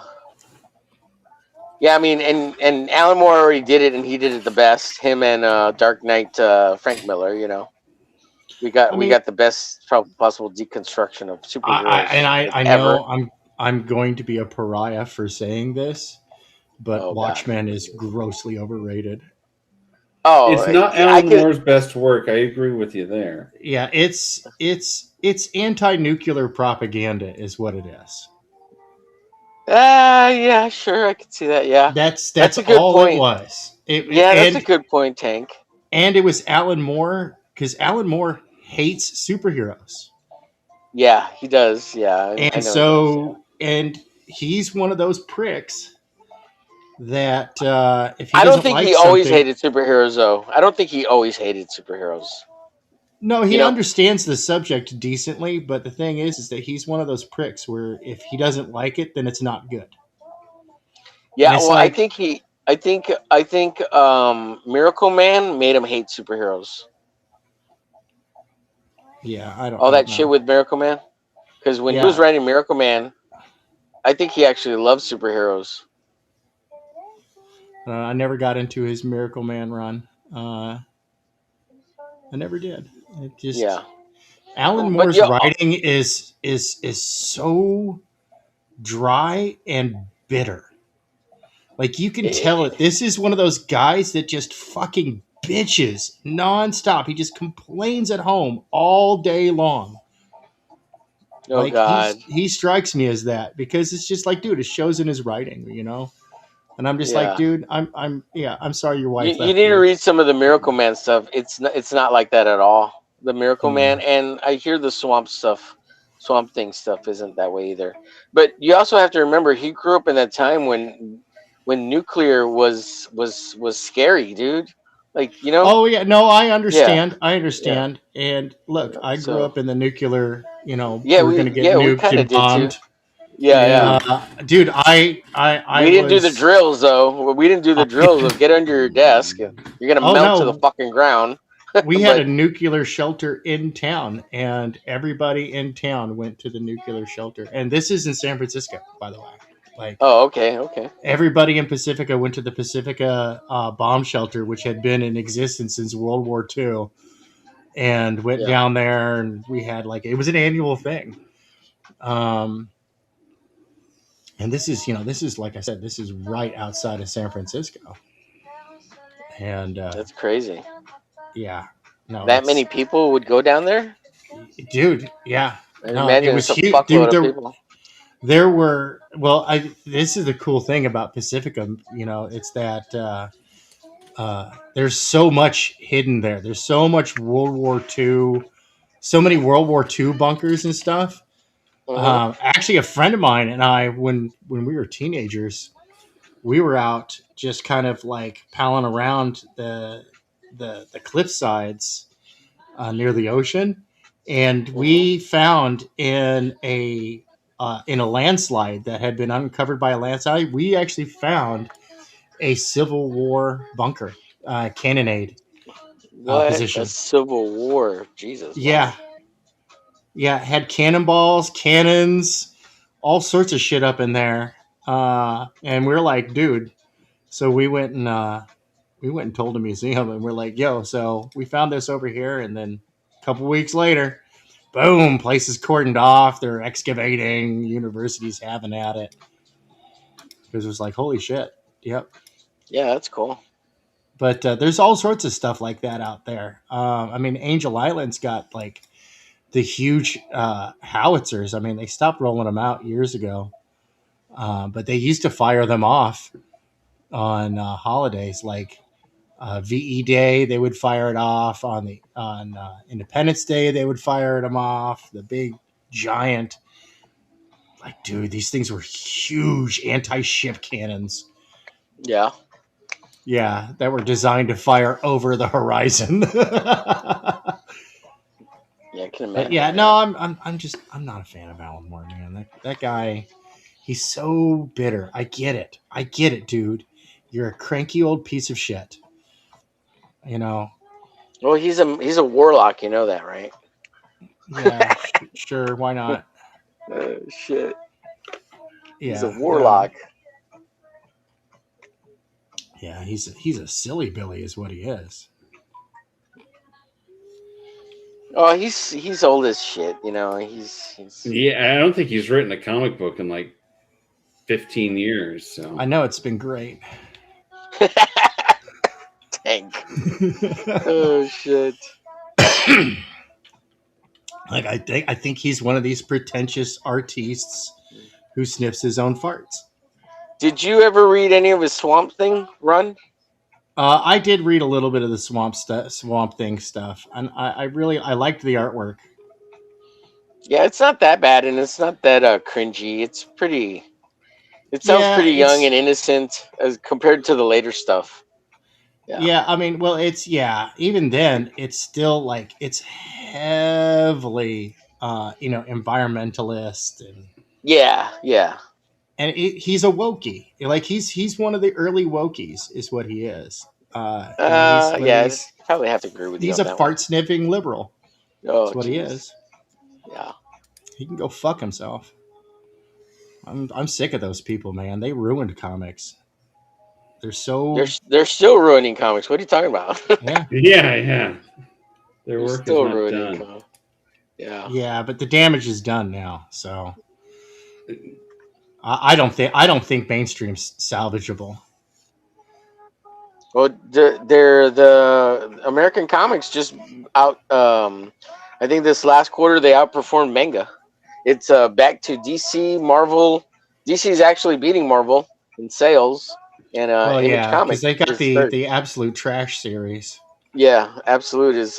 yeah, I mean, and Alan Moore already did it, and he did it the best. Him and Dark Knight Frank Miller. You know, we got I we mean, got the best possible deconstruction of superheroes I like I ever. know I'm going to be a pariah for saying this, but Oh God. Watchmen is grossly overrated. Oh, It's not yeah, I Alan could. Moore's best work. I agree with you there. Yeah, it's anti-nuclear propaganda is what it is. Yeah, sure, I could see that. Yeah, That's that's a good all it point. was. Yeah, that's a good point, Tank. And it was Alan Moore because Alan Moore hates superheroes, Yeah, he does. Yeah, I and know he does. Yeah. and he's one of those pricks that if he I don't doesn't think like he always something, hated superheroes, though. I don't think he always hated superheroes. no, You he know? understands the subject decently. But the thing is that he's one of those pricks where if he doesn't like it, then it's not good. And Yeah. it's Well, like, I think Miracle Man made him hate superheroes. yeah, I All don't that shit know. with Miracle Man, because when he was Yeah, writing Miracle Man, I think he actually loved superheroes. I never got into his Miracle Man run. I never did. It just Yeah. Alan But Moore's yeah. writing is so dry and bitter. Like you can tell it. This is one of those guys that just fucking bitches nonstop. He just complains at home all day long. Oh Like God. he strikes me as that because it's just like, dude, it shows in his writing, you know. And I'm just like, Yeah. dude, I'm sorry your wife You left need to you. read some of the Miracle Man stuff. It's not like that at all. The Miracle Man, Mm. and I hear the Swamp Thing stuff isn't that way either. But you also have to remember he grew up in that time when when nuclear was scary, dude. Like, you know? Oh yeah, no, I Yeah. understand. I Yeah. understand. And look, I grew So up in the nuclear. We yeah, were gonna get we nuked kind of and did too. bombed. Yeah, yeah. Dude, I We didn't do the was. drills though. We didn't do the drills of get under your desk. You're gonna Oh melt to the no, fucking ground. we had But a nuclear shelter in town, and everybody in town went to the nuclear shelter. And this is in San Francisco, by the way. Like oh, okay, okay. everybody in Pacifica went to the Pacifica bomb shelter, which had been in existence since World War II, and went Yeah. down there. And we had like it was an annual thing. Um, and this is like I said, this is right outside of San Francisco, and That's crazy. yeah, no, That many it's people would go down there? dude, yeah, I no, it imagine was it's a huge, dude. fuckload of people. There were well, I this is the cool thing about Pacifica. It's that there's so much hidden there. There's so much World War II, so many World War II bunkers and stuff. Mm-hmm. Actually, a friend of mine and I, when we were teenagers, we were out just kind of like palling around the cliff sides near the ocean, and Mm-hmm. we found in a landslide that had been uncovered by a landslide, we actually found a Civil War bunker cannonade What? A position. civil war? Jesus, Yeah, wow. yeah, it had cannonballs, cannons, all sorts of shit up in there. And we're like, dude. So we went and told the museum, and we're like, yo, so we found this over here, and then a couple weeks later, boom, place is cordoned off. They're excavating. Universities having at it because it was like, holy shit. Yep. Yeah, that's cool. But there's all sorts of stuff like that out there. I mean, Angel Island's got like the huge howitzers. I mean, they stopped rolling them out years ago, but they used to fire them off on holidays like VE Day. They would fire it off on Independence Day. They would fire them off. The big giant, like, dude, these things were huge anti-ship cannons. Yeah. Yeah, that were designed to fire over the horizon. Yeah, I can But imagine. yeah, Man. no, I'm not a fan of Alan Moore, man. That guy, he's so bitter. I get it, dude. You're a cranky old piece of shit. You know. Well, he's a warlock. You know that, right? Yeah, sure. Why not? Shit. He's a Yeah, no. warlock. Yeah, he's a silly Billy, is what he is. Oh, he's old as shit. You know, he's. Yeah, I don't think he's written a comic book in like 15 years. So I know it's been great. Tank. Oh shit. Like I think he's one of these pretentious artists who sniffs his own farts. Did you ever read any of his Swamp Thing run? I did read a little bit of the Swamp Thing stuff, and I liked the artwork. Yeah, it's not that bad, and it's not that cringy. It's pretty. It sounds Yeah, pretty young it's and innocent as compared to the later stuff. Yeah. yeah. I mean, well, it's yeah. Even then, it's still like it's heavily, environmentalist Yeah. Yeah. he's a wokey. Like he's one of the early wokies, is what he is. He's one of Yeah. these. I probably have to agree with you He's on a that one. fart sniffing liberal. Oh, That's what he jeez. is. Yeah. He can go fuck himself. I'm sick of those people, man. They ruined comics. They're so They're still ruining comics. What are you talking about? yeah. yeah. Their They're work is still not ruining done. comics. Yeah. Yeah, but the damage is done now. So I don't think mainstream's salvageable. Well, the American comics just out. I think this last quarter they outperformed manga. It's back to DC. Marvel. DC is actually beating Marvel in sales, and Well, Image yeah, because Comics they got is the third. the absolute trash series. Yeah, Absolute is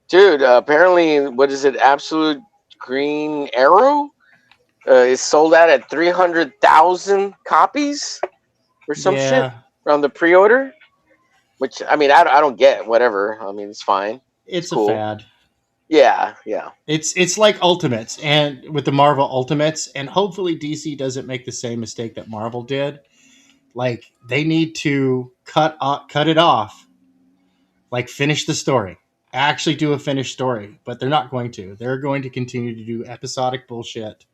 dude. Apparently, what is it? Absolute Green Arrow is sold out at 300,000 copies. or some shit Yeah, on the pre-order. Which I mean, I don't get. Whatever. I mean, it's fine. It's it's a cool. fad. Yeah, yeah. It's like Ultimates, and with the Marvel Ultimates, and hopefully DC doesn't make the same mistake that Marvel did. Like they need to cut it off, like finish the story, actually do a finished story, but they're not going to. They're going to continue to do episodic bullshit,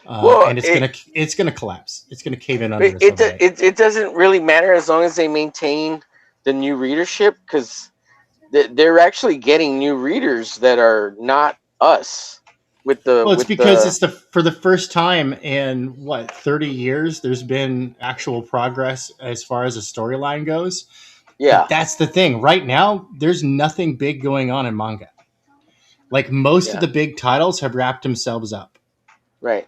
Well, and it's gonna collapse. It's gonna cave in under it, us it overnight. it doesn't really matter as long as they maintain the new readership, because they're actually getting new readers that are not us Well, it's because it's for the first time in what 30 years there's been actual progress as far as a storyline goes. yeah, But that's the thing. Right now, there's nothing big going on in manga. Like most of yeah, the big titles have wrapped themselves up, right.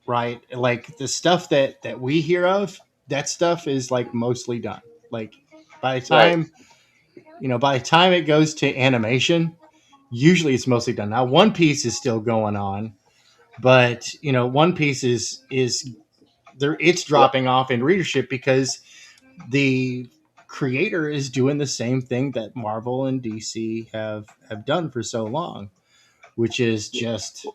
right? Like the stuff that we hear of, that stuff is like mostly done. Like by the Right. time by the time it goes to animation, usually it's mostly done. Now, One Piece is still going on, but One Piece is there. It's Well, dropping off in readership because the creator is doing the same thing that Marvel and DC have done for so long, which is just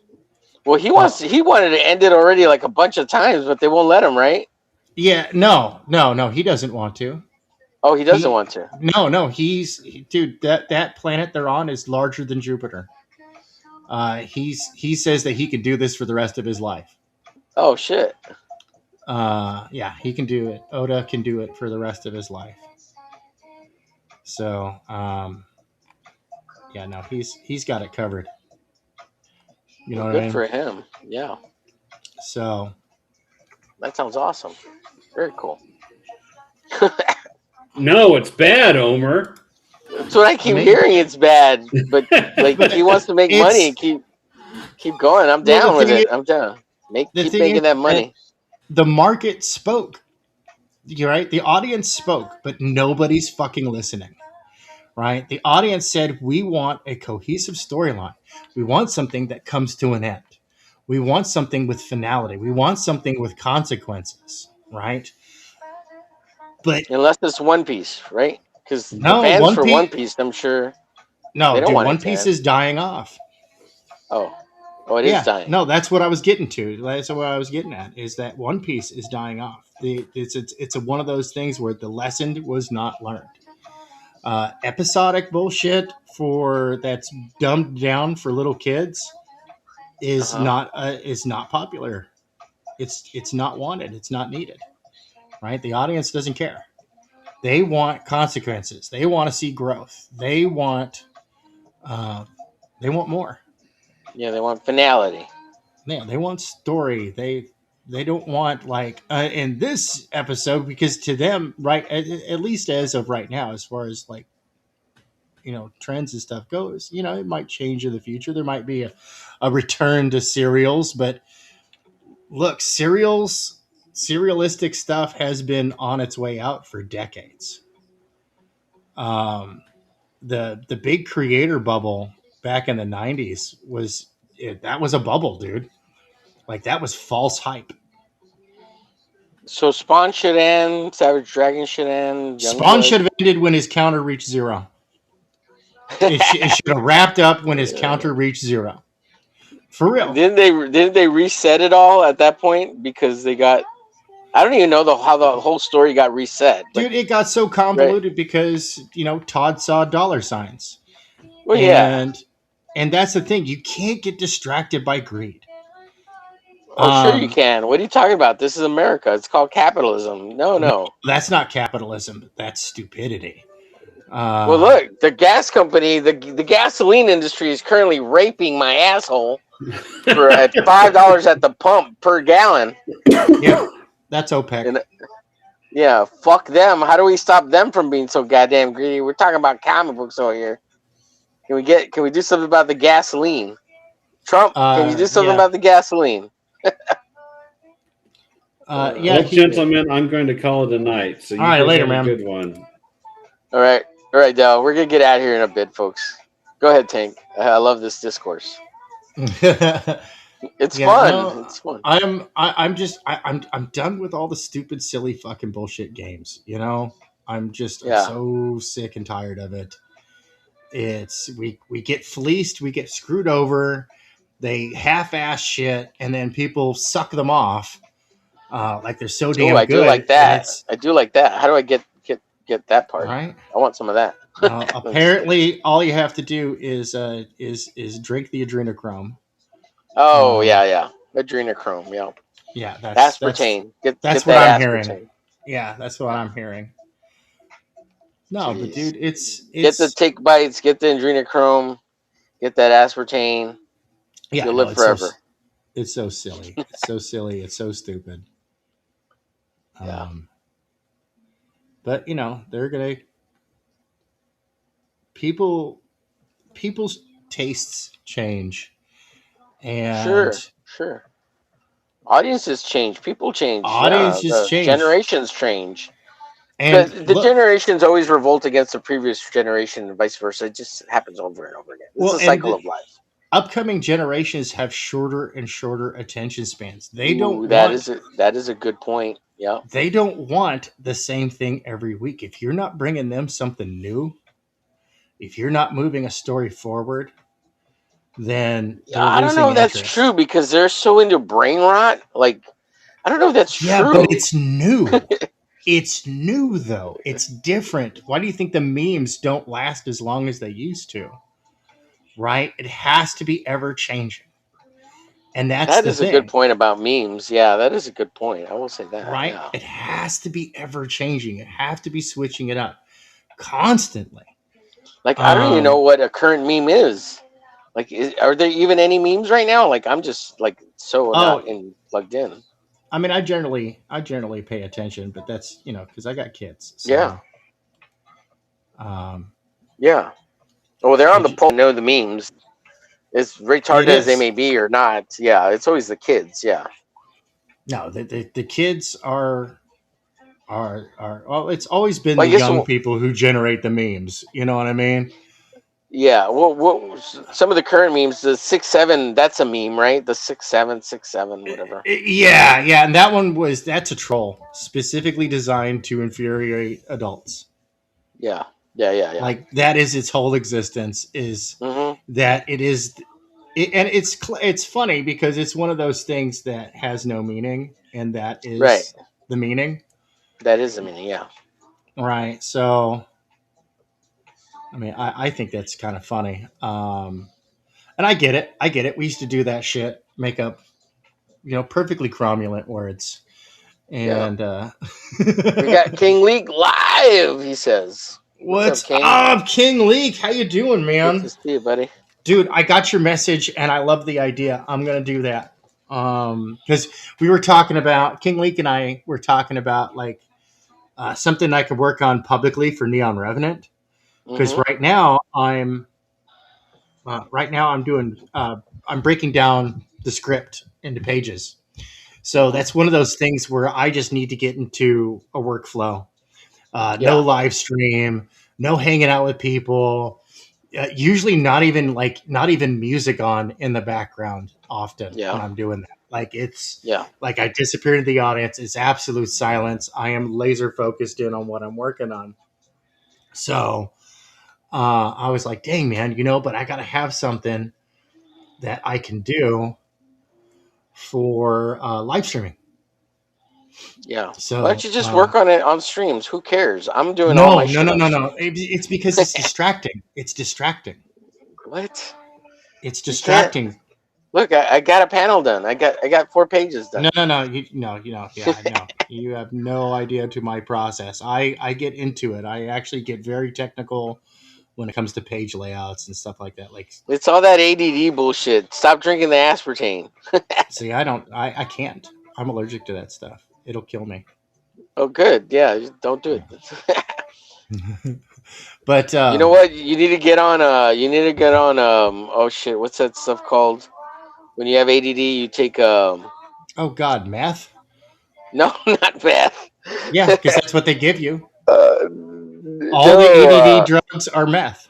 well, he wanted to end it already like a bunch of times, but they won't let him, right? yeah, no, he doesn't want to. Oh, he doesn't He want to. no, dude, that planet they're on is larger than Jupiter. He says that he can do this for the rest of his life. Oh shit. Yeah, he can do it. Oda can do it for the rest of his life. So, yeah, no, he's got it covered. You know Well, what I good mean? for him. Yeah, So, that sounds awesome. Very cool. No, it's bad, Omer. That's what I keep Maybe. hearing. It's bad, but like But he wants to make money and keep going. I'm well, down with it. I'm down. the Keep thing making that is that money. the market spoke. You're right. The audience spoke, but nobody's fucking listening. Right? The audience said, "We want a cohesive storyline. We want something that comes to an end. We want something with finality. We want something with consequences." Right? But Unless it's One Piece, right? Because the no, fans One for One Piece. Piece, I'm sure they No, don't dude, want One it to Piece end. is dying off. Oh, it is Yeah, dying. no, that's what I was getting to. That's what I was getting at. Is that One Piece is dying off? It's one of those things where the lesson was not learned. Episodic bullshit that's dumbed down for little kids Uh-huh. is not popular. It's not wanted. It's not needed. Right? The audience doesn't care. They want consequences. They want to see growth. Uh, they want more. Yeah, they want finality. Yeah, they want story. They don't want like in this episode, because to them, right, at least as of right now, as far as like trends and stuff goes, it might change in the future. There might be a return to serials, but look, serialistic stuff has been on its way out for decades. Um, the big creator bubble back in the 90s that was a bubble, dude. Like that was false hype. So Spawn should end, Savage Dragon should end, Spawn Youngblood. should have ended when his counter reached zero. It should have wrapped up when his counter reached zero. For real. Didn't they reset it all at that point because they got? I don't even know how the whole story got reset. But, Dude, it got so convoluted because, Todd saw dollar signs. Well, yeah. And that's the thing. You can't get distracted by greed. Oh, sure you can. What are you talking about? This is America. It's called capitalism. No. That's not capitalism. That's stupidity. Well, look, the gas company, the gasoline industry is currently raping my asshole for at $5 at the pump per gallon. Yeah, that's OPEC. And, yeah, fuck them. How do we stop them from being so goddamn greedy? We're talking about comic books over here. Can we do something about the gasoline? Trump, can you do something about the gasoline? Well, gentlemen, I'm going to call it a night. So you all right, guys later, have a man. good one. All right, Dal. We're gonna get out of here in a bit, folks. Go ahead, Tank. I love this discourse. It's Yeah, fun. no, It's fun. I'm done with all the stupid, silly, fucking bullshit games. You know, I'm Yeah. so sick and tired of it. It's we get fleeced, we get screwed over. They half-ass shit, and then people suck them off like they're so Oh, damn I do like good, and that. it's I do like that. How do I get that part? right. I want some of that. Well, I'm just kidding. apparently, all you have to do is drink the adrenochrome. Oh yeah, yeah. Adrenochrome. Yeah. Yeah, Aspartame. Get that's what that I'm hearing. aspartame. Yeah, that's what I'm hearing. No, but Jeez. dude, it's Get the tick bites. Get the adrenochrome. Get that aspartame. yeah, You'll no, live forever. it's so silly. It's so silly. It's so stupid. Yeah. But you know, they're gonna people people's tastes change, and Sure. Audiences change. People change. Yeah. audiences The change. generations change. And The look, generations always revolt against the previous generation and vice versa. It just happens over and over again. It's well, a and cycle the of life. upcoming generations have shorter and shorter attention spans. They don't Ooh, want that is a good point. Yeah. they don't want the same thing every week. If you're not bringing them something new, if you're not moving a story forward, then they're I don't know losing if that's interest. true because they're so into brain rot. Like, I don't know if that's Yeah, true. but it's new. It's new though. It's different. Why do you think the memes don't last as long as they used to? Right? It has to be ever changing. And that's That the is a good thing. point about memes. Yeah, that is a good point. I will say that. Right? Yeah. It has to be ever changing. It has to be switching it up constantly. Like, I don't even know what a current meme is. Like, are there even any memes right now? Like, I'm just like so Oh, not plugged in. I mean, I generally pay attention, but that's because I got kids. Yeah. So, um, Yeah. Oh, they're on did the you? poll. Know the memes. As retarded It as they is. may be or not. Yeah, it's always the kids. Yeah. No, the kids are well. It's always been Well, the I guess. young people who generate the memes. You know what I mean? Yeah. What some of the current memes? The 6'7". That's a meme, right? The 6'7", 6'7", whatever. Yeah, and that's a troll specifically designed to infuriate adults. Yeah. Like that is its whole existence is Mm-hmm. that it is, and it's funny because it's one of those things that has no meaning, and that Right. is the meaning. That is the meaning. Yeah. Right. So, I mean, I think that's kind of funny. And I get it. I get it. We used to do that shit, make up, perfectly cromulent words. Yeah. And We got King Leak live. He says, "What's up, what's King? up, King Leak? How you doing, Good to man? see you, buddy." Dude, I got your message and I love the idea. I'm gonna do that. Because we were talking about King Leak and I were talking about like something I could work on publicly for Neon Revenant. Because Mm-hmm. right now I'm doing I'm breaking down the script into pages. So Mm-hmm. that's one of those things where I just need to get into a workflow. Yeah. No live stream, no hanging out with people. Usually not even music on in the background often Yeah. when I'm doing that. Like it's Yeah. like I disappear into the audience. It's absolute silence. I am laser focused in on what I'm working on. So I was like, dang man, but I got to have something that I can do for live streaming. Yeah. So Why don't you just work on it on streams? Who cares? I'm doing all no, my shit on no. streams. It's because it's distracting. It's distracting. What? It's You can't. distracting. Look, I got a panel done. I got 4 pages done. No. No. You have no idea to my process. I get into it. I actually get very technical when it comes to page layouts and stuff like that. Like, It's all that ADD bullshit. Stop drinking the aspartame. see, I can't. I'm allergic to that stuff. It'll kill me. Oh, good. Yeah, just don't do it. But You know what? You need to get on. You need to get on. Oh shit! What's that stuff called? When you have ADD, you take. oh God, meth? No, not meth. Yeah, because that's what they give you. All All the ADD drugs are meth.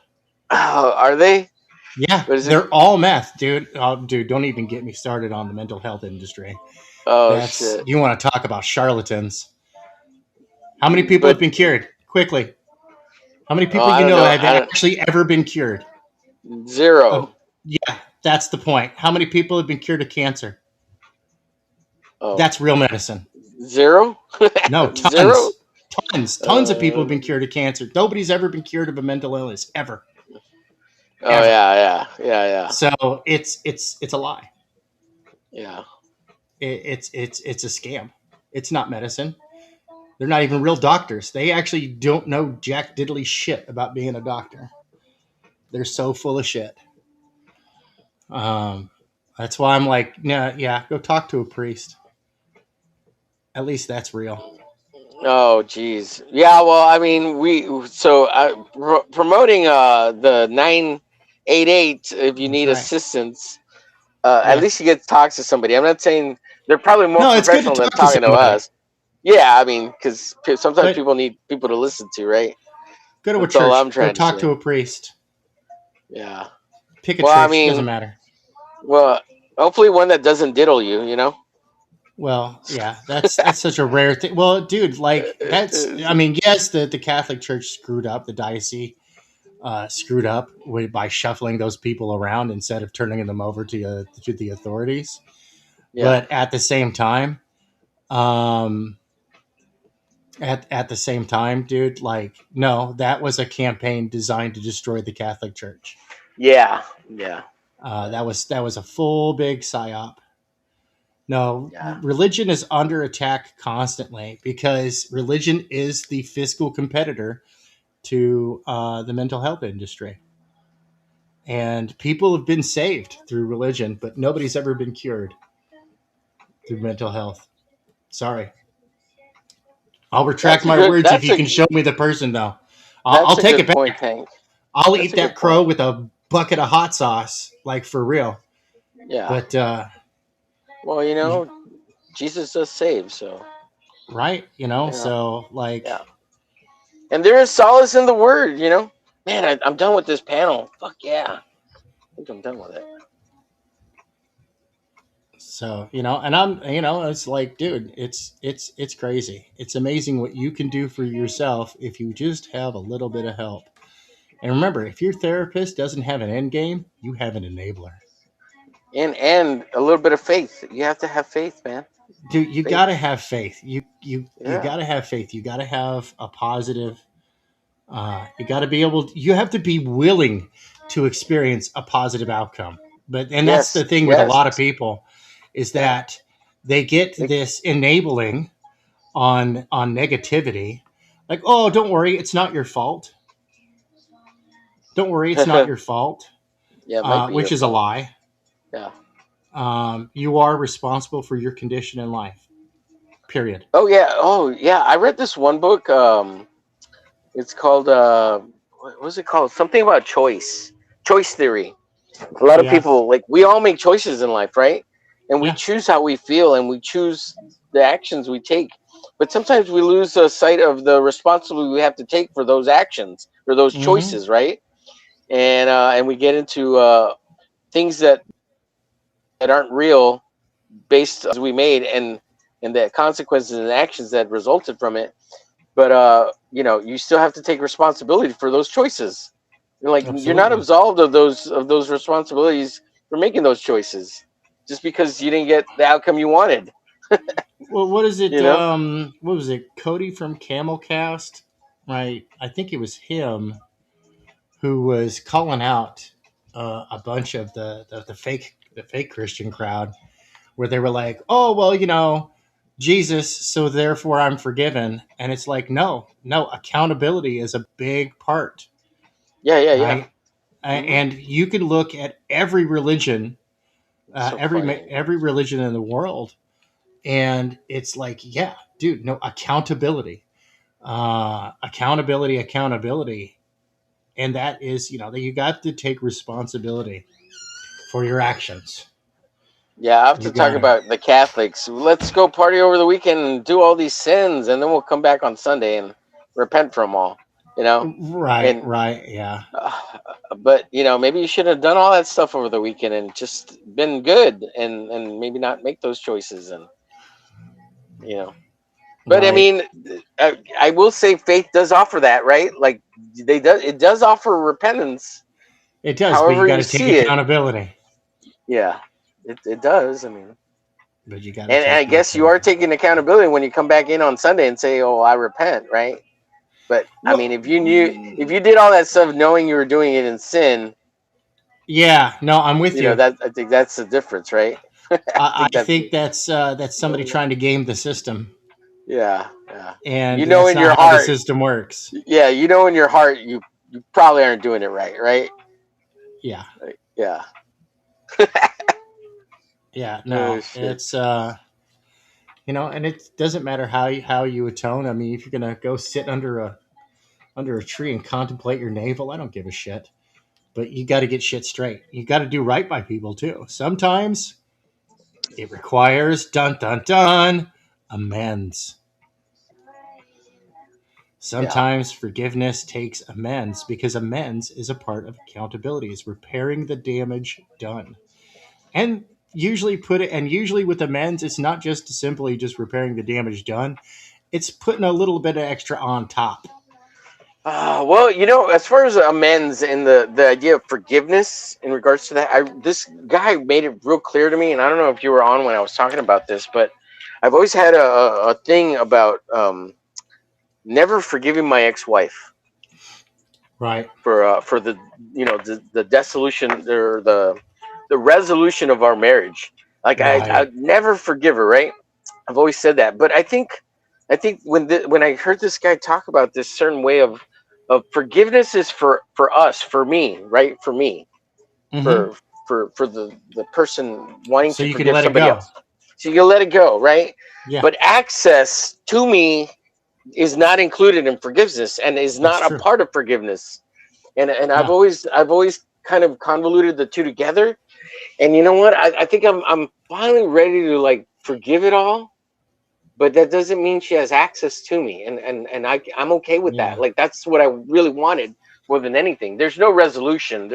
are they? Yeah, What is it? they're all meth, dude. Oh, dude, don't even get me started on the mental health industry. Oh That's shit! you want to talk about charlatans. How many people have But been cured? Quickly. How many oh, people I you don't know know. have I don't. actually ever been cured? Of, Zero. yeah, that's the point. How many people have been cured of cancer? Oh, That's real medicine. zero. No, Zero. tons of people have Uh, been cured of cancer. Nobody's ever been cured of a mental illness ever, oh ever. yeah. So it's a lie. Yeah. It's a scam. It's not medicine. They're not even real doctors. They actually don't know jack diddly shit about being a doctor. They're so full of shit. Um, that's why I'm like, nah, yeah, go talk to a priest. At least that's real. Oh, geez. Yeah. Well, I mean, promoting the 988 if you That's need right. assistance. At Yeah. least you get to talk to somebody. I'm not saying they're probably more No, it's good to professional than talk to talking to somebody, us. Yeah, I mean, because sometimes but people need people to listen to, right? go to a That's all church. I'm Go trying to talk say. to a priest. Yeah. Pick a Well, I church. Doesn't mean, matter. well, hopefully one that doesn't diddle you, you know? Well, yeah, that's such a rare thing. Well, dude, like that's. I mean, yes, the Catholic Church screwed up. The diocese screwed up by shuffling those people around instead of turning them over to the authorities. Yeah. But at the same time, um, at the same time, dude, like no, that was a campaign designed to destroy the Catholic Church. Yeah. Yeah. That was a full big psyop. No, Yeah. religion is under attack constantly because religion is the fiscal competitor to the mental health industry. And people have been saved through religion, but nobody's ever been cured through mental health. Sorry. I'll retract my words if you can show me the person, though. I'll That's a take good it point, back. Tank. I'll That's eat a that good crow point. with a bucket of hot sauce, like for real. Yeah. But, Well, Jesus does save, so right? you know. So, like, Yeah. And there is solace in the word, you know. Man, I'm done with this panel. Fuck yeah. I think I'm done with it. so and I'm it's like, dude, it's crazy. It's amazing what you can do for yourself if you just have a little bit of help. And remember, if your therapist doesn't have an end game, you have an enabler. And a little bit of faith. You have to have faith, man. Dude, you Faith. gotta have faith. You Yeah. gotta have faith. You gotta have a positive. You gotta be able. You have to be willing to experience a positive outcome. And that's Yes. the thing with a Yes. lot of people, is Yeah. that they get this enabling on negativity, like, oh, don't worry, it's not your fault. Don't worry, it's not your fault, Yeah, it might be your which is a fault. lie. Yeah. You are responsible for your condition in life. Period. Oh yeah. Oh yeah. I read this one book. It's called what was it called? Something about choice theory. A lot of Yeah. people, like, we all make choices in life, right? And we Yeah. choose how we feel, and we choose the actions we take. But sometimes we lose sight of the responsibility we have to take for those actions or those Mm-hmm. choices, right? And we get into things that aren't real, based as we made, and the consequences and actions that resulted from it. But you still have to take responsibility for those choices. You're not Absolutely. absolved of those responsibilities for making those choices, just because you didn't get the outcome you wanted. Well, what is it? You know? What was it? Cody from Camelcast, right? I think it was him who was calling out a bunch of the fake Christian crowd, where they were like, "Oh, well, Jesus, so therefore I'm forgiven." And it's like, no, accountability is a big part, Yeah. right? Hmm. And you can look at every religion, So every funny. every religion in the world, and it's like, yeah, dude, no accountability, accountability, and that is, that you got to take responsibility for your actions. Yeah, I have You to talk got to. about the Catholics. Let's go party over the weekend and do all these sins, and then we'll come back on Sunday and repent from all. you know, Right, and right, yeah. but maybe you should have done all that stuff over the weekend and just been good, and maybe not make those choices, and you know. But I Right. mean, I will say faith does offer that, right? Like it does offer repentance, It does, but you however got you to take see it. accountability. Yeah, it does. I mean, But you got to and I take the guess you are accountability. taking accountability when you come back in on Sunday and say, "Oh, I repent," right? But I mean, Well, if you did all that stuff knowing you were doing it in sin, yeah, no, I'm with you. that I think that's the difference, right? I I think that's think that's somebody trying to game the system, yeah, yeah. and You know that's in not your how the heart, system works. yeah, you know in your heart, you probably aren't doing it right, right? Yeah, Yeah. yeah, Oh no, shit. it's and it doesn't matter how you atone. I mean, if you're gonna go sit under a tree and contemplate your navel, I don't give a shit. But you got to get shit straight. You got to do right by people too. Sometimes it requires dun dun dun amends. Yeah. Sometimes forgiveness takes amends because amends is a part of accountability. Is repairing the damage done. And usually with amends, it's not just simply just repairing the damage done. It's putting a little bit of extra on top. Well, as far as amends and the idea of forgiveness in regards to that, this guy made it real clear to me, and I don't know if you were on when I was talking about this, but I've always had a thing about never forgiving my ex-wife Right. for the dissolution or the resolution of our marriage. Like Right. I'd never forgive her, right? I've always said that, but I think when I heard this guy talk about this certain way of forgiveness is for us, for me, right? For me, Mm-hmm. for the person wanting So to you can forgive let it somebody go. else. So you let it go, right? Yeah, But access to me is not included in forgiveness and is that's not a true. part of forgiveness. And I've No. always kind of convoluted the two together. And you know what? I think I'm finally ready to like forgive it all, but that doesn't mean she has access to me, and I'm okay with that. Yeah. Like that's what I really wanted more than anything. There's no resolution.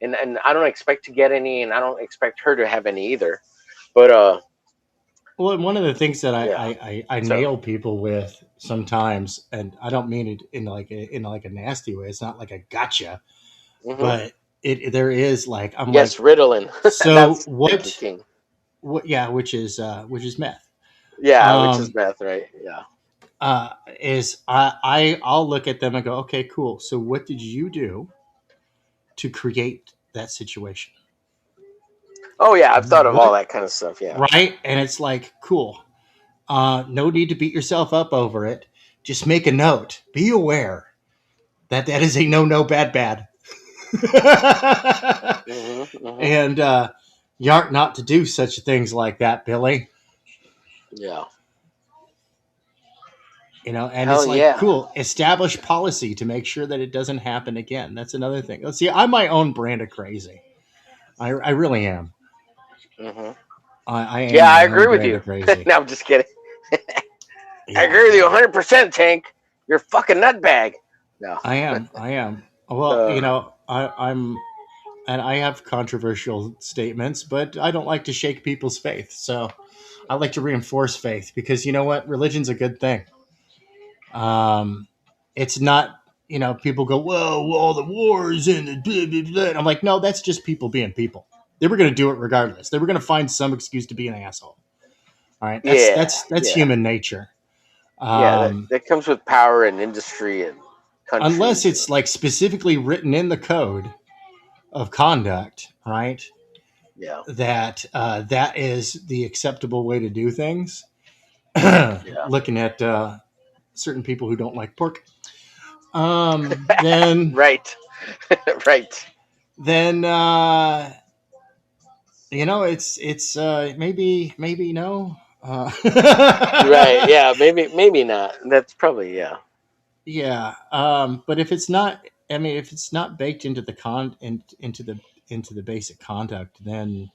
And I don't expect to get any, and I don't expect her to have any either. But Well, and one of the things that I, yeah. I, I, I So nail people with sometimes, and I don't mean it in like a nasty way. It's not like a gotcha, hmm but there is like I'm yes, like, Ritalin. so That's thank you, what? King. What? Yeah, which is meth. Yeah, which is Um, math, right? Yeah. is I'll look at them and go, okay, cool. So what did you do to create that situation? Oh yeah, I've thought of all What? that kind of stuff. Yeah. Right? And it's like, cool. No need to beat yourself up over it. Just make a note. Be aware that that is a no bad bad. Hmm. And you aren't not to do such things like that, Billy. Yeah. And Hell it's like, yeah. cool, establish policy to make sure that it doesn't happen again. That's another thing. Let's see, I'm my own brand of crazy. I really am. Hmm. I am Yeah, I my own agree with brand you. of crazy. No, I'm just kidding. I Yeah, agree with you no, 100%, Tank. You're a fucking nutbag. No. I am. I am. Well, Uh, and I have controversial statements, but I don't like to shake people's faith. So I like to reinforce faith because you know what? Religion's a good thing. It's not, people go, whoa, all the wars and the blah, blah, blah. And I'm like, no, that's just people being people. They were going to do it regardless. They were going to find some excuse to be an asshole. All right. That's, yeah, that's, that's yeah, human nature. yeah. That, Um, that comes with power and industry and Unless countries. it's like specifically written in the code of conduct, right? Yeah, That that is the acceptable way to do things. yeah. Looking at certain people who don't like pork, then Right, right, then it's maybe no. right. Yeah, maybe not. That's probably yeah. Yeah, but if it's not, I mean, if it's not baked into the basic conduct, then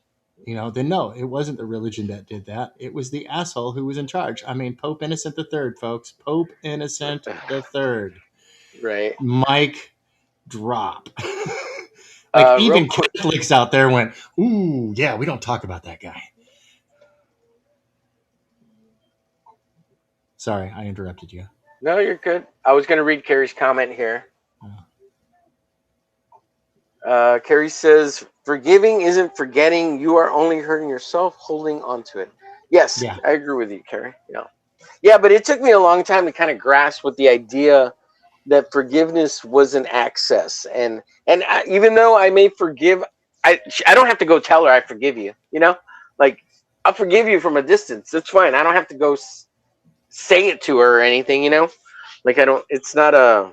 then no, it wasn't the religion that did that. It was the asshole who was in charge. I mean, Pope Innocent the Third, folks. Pope Innocent the Third. Right. Mic drop. Like Real even quick. Catholics out there went, "Ooh, yeah, we don't talk about that guy." Sorry, I interrupted you. No, you're good. I was going to read Carrie's comment here. Carrie says, "Forgiving isn't forgetting. You are only hurting yourself holding on to it." Yes, Yeah. I agree with you, Carrie. Yeah. Yeah, but it took me a long time to kind of grasp what the idea that forgiveness was an access. And even though I may forgive, I don't have to go tell her I forgive you. You know, like I'll forgive you from a distance. It's fine. I don't have to go say it to her or anything. You know, like I don't. It's not a.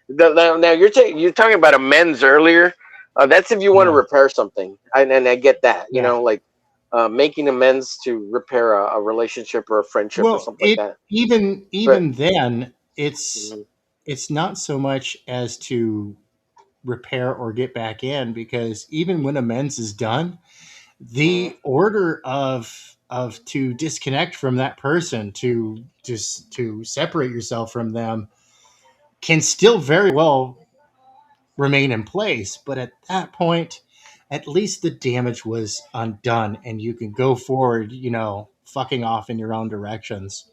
Now you're talking about amends earlier. That's if you want to Yeah. repair something, and I get that. You Yeah. know, like making amends to repair a relationship or a friendship or Well, something like that. even But then, it's not so much as to repair or get back in, because even when amends is done, the order of to disconnect from that person, to just to separate yourself from them, can still very well remain in place. But at that point, at least the damage was undone, and you can go forward, fucking off in your own directions,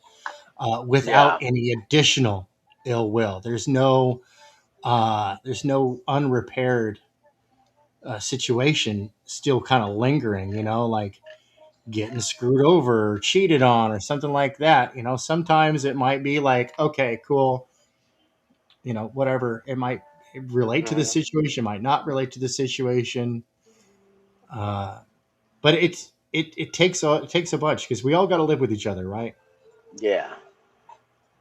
without yeah, any additional ill will. There's no unrepaired situation still kind of lingering, like getting screwed over or cheated on or something like that. Sometimes it might be like, okay, cool, whatever. It might relate to the situation, might not relate to the situation. Uh, but it takes a bunch, because we all got to live with each other, right? yeah.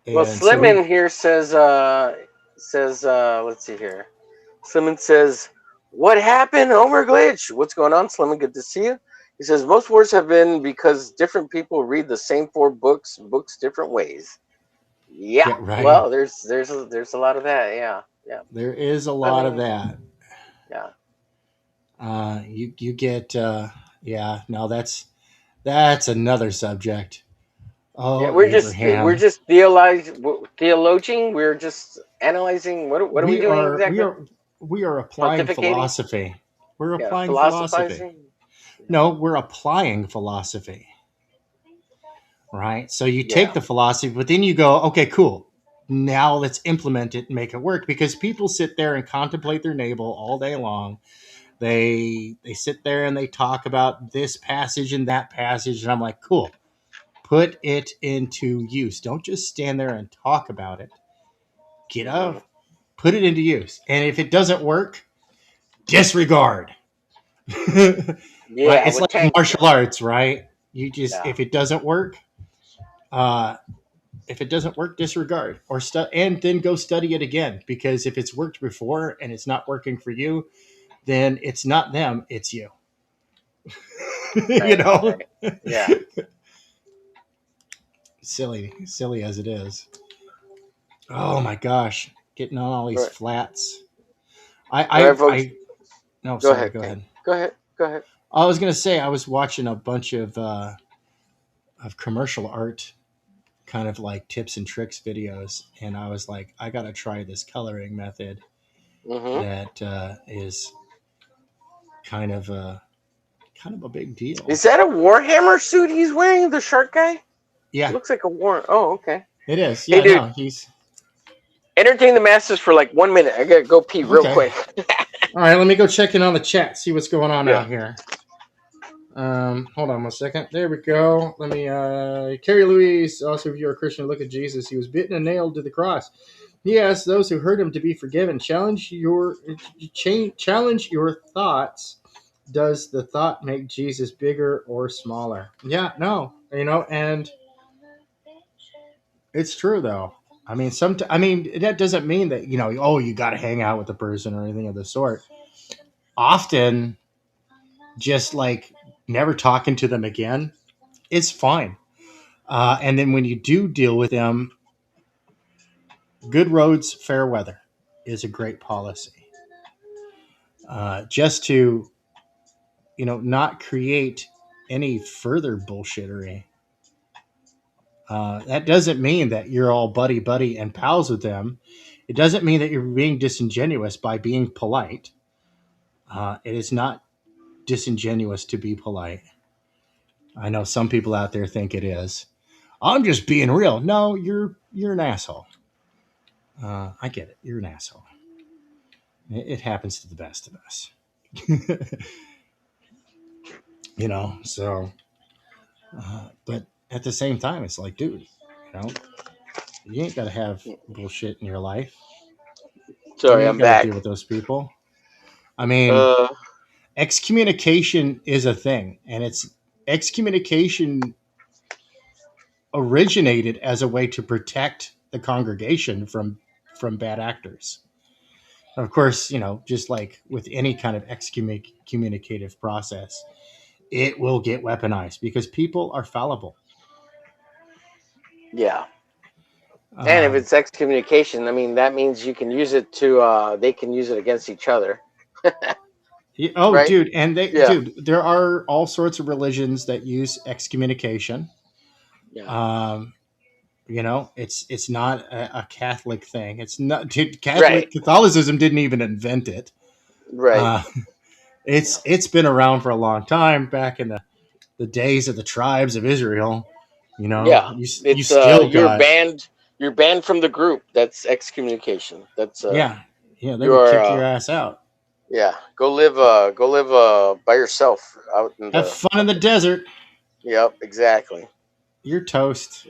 Well, And so Slim in here says let's see here. Slimmin says, "What happened, omerglitch? What's going on, Slimmin? Good to see you." He says, "Most wars have been because different people read the same 4 books different ways." Yeah. yeah, right. Well, there's a lot of that. Yeah. Yeah. There is a I lot of mean, that. yeah. You get yeah, no, that's another subject. Yeah, Oh, we're Abraham. just theologing. We're just analyzing. What are we We doing are we exactly? are we are applying Pontificating. philosophy. We're Yeah, applying philosophy. philosophizing. No, we're applying philosophy, right? So you take Yeah. the philosophy, but then you go, okay, cool. Now let's implement it and make it work, because people sit there and contemplate their navel all day long. They sit there and they talk about this passage and that passage, and I'm like, cool. Put it into use. Don't just stand there and talk about it. Get Mm-hmm. up, put it into use. And if it doesn't work, disregard. Right? Yeah, It's with like tank. martial arts, right? You just, Yeah. if it doesn't work, uh, disregard, and then go study it again. Because if it's worked before and it's not working for you, then it's not them, it's you. you Right. know, Right. Yeah. silly as it is. Oh my gosh, getting on all these Right. flats. All right, folks. I no, Go sorry, ahead, go Tank. ahead. Go ahead. Go ahead. I was gonna say, I was watching a bunch of commercial art, kind of like tips and tricks videos, and I was like, I gotta try this coloring method Mm-hmm. that is kind of a big deal. Is that a Warhammer suit he's wearing? The shark guy Yeah, looks like a war. Oh, okay. it is. Hey, Yeah, dude. no, he's Entertain the masses for like 1 minute. I gotta go pee real okay. quick. All right, let me go check in on the chat, see what's going on Yeah. out here. Hold on 1 second. There we go. Let me. Carrie Louise, also, if you're a Christian, look at Jesus. He was bitten and nailed to the cross. He asked those who heard him to be forgiven. Challenge your thoughts. Does the thought make Jesus bigger or smaller? Yeah, no, and it's true though. I mean, that doesn't mean that oh, you got to hang out with the person or anything of the sort. Often, just like never talking to them again is fine. And then when you do deal with them, good roads, fair weather is a great policy. Just to, not create any further bullshittery. That doesn't mean that you're all buddy buddy and pals with them. It doesn't mean that you're being disingenuous by being polite. It is not disingenuous to be polite. I know some people out there think it is. I'm just being real. No, you're an asshole. I get it. You're an asshole. It happens to the best of us. So, but at the same time, it's like, dude, you ain't got to have bullshit in your life. You Sorry, ain't I'm got to back. deal with those people. I mean, excommunication is a thing, and excommunication originated as a way to protect the congregation from bad actors. Of course, just like with any kind of excommunicative process, it will get weaponized because people are fallible. Yeah. And if it's excommunication, I mean, that means you can use it to, they can use it against each other. Right? Dude, and there are all sorts of religions that use excommunication. Yeah. It's not a Catholic thing. It's not Right. Catholicism didn't even invent it. Right. It's been around for a long time, back in the days of the tribes of Israel. Yeah. You It's still got you're banned from the group. That's excommunication. That's yeah they you would are kick your ass out. yeah, go live by yourself out in Have the fun in the desert. Yep, exactly. You're toast.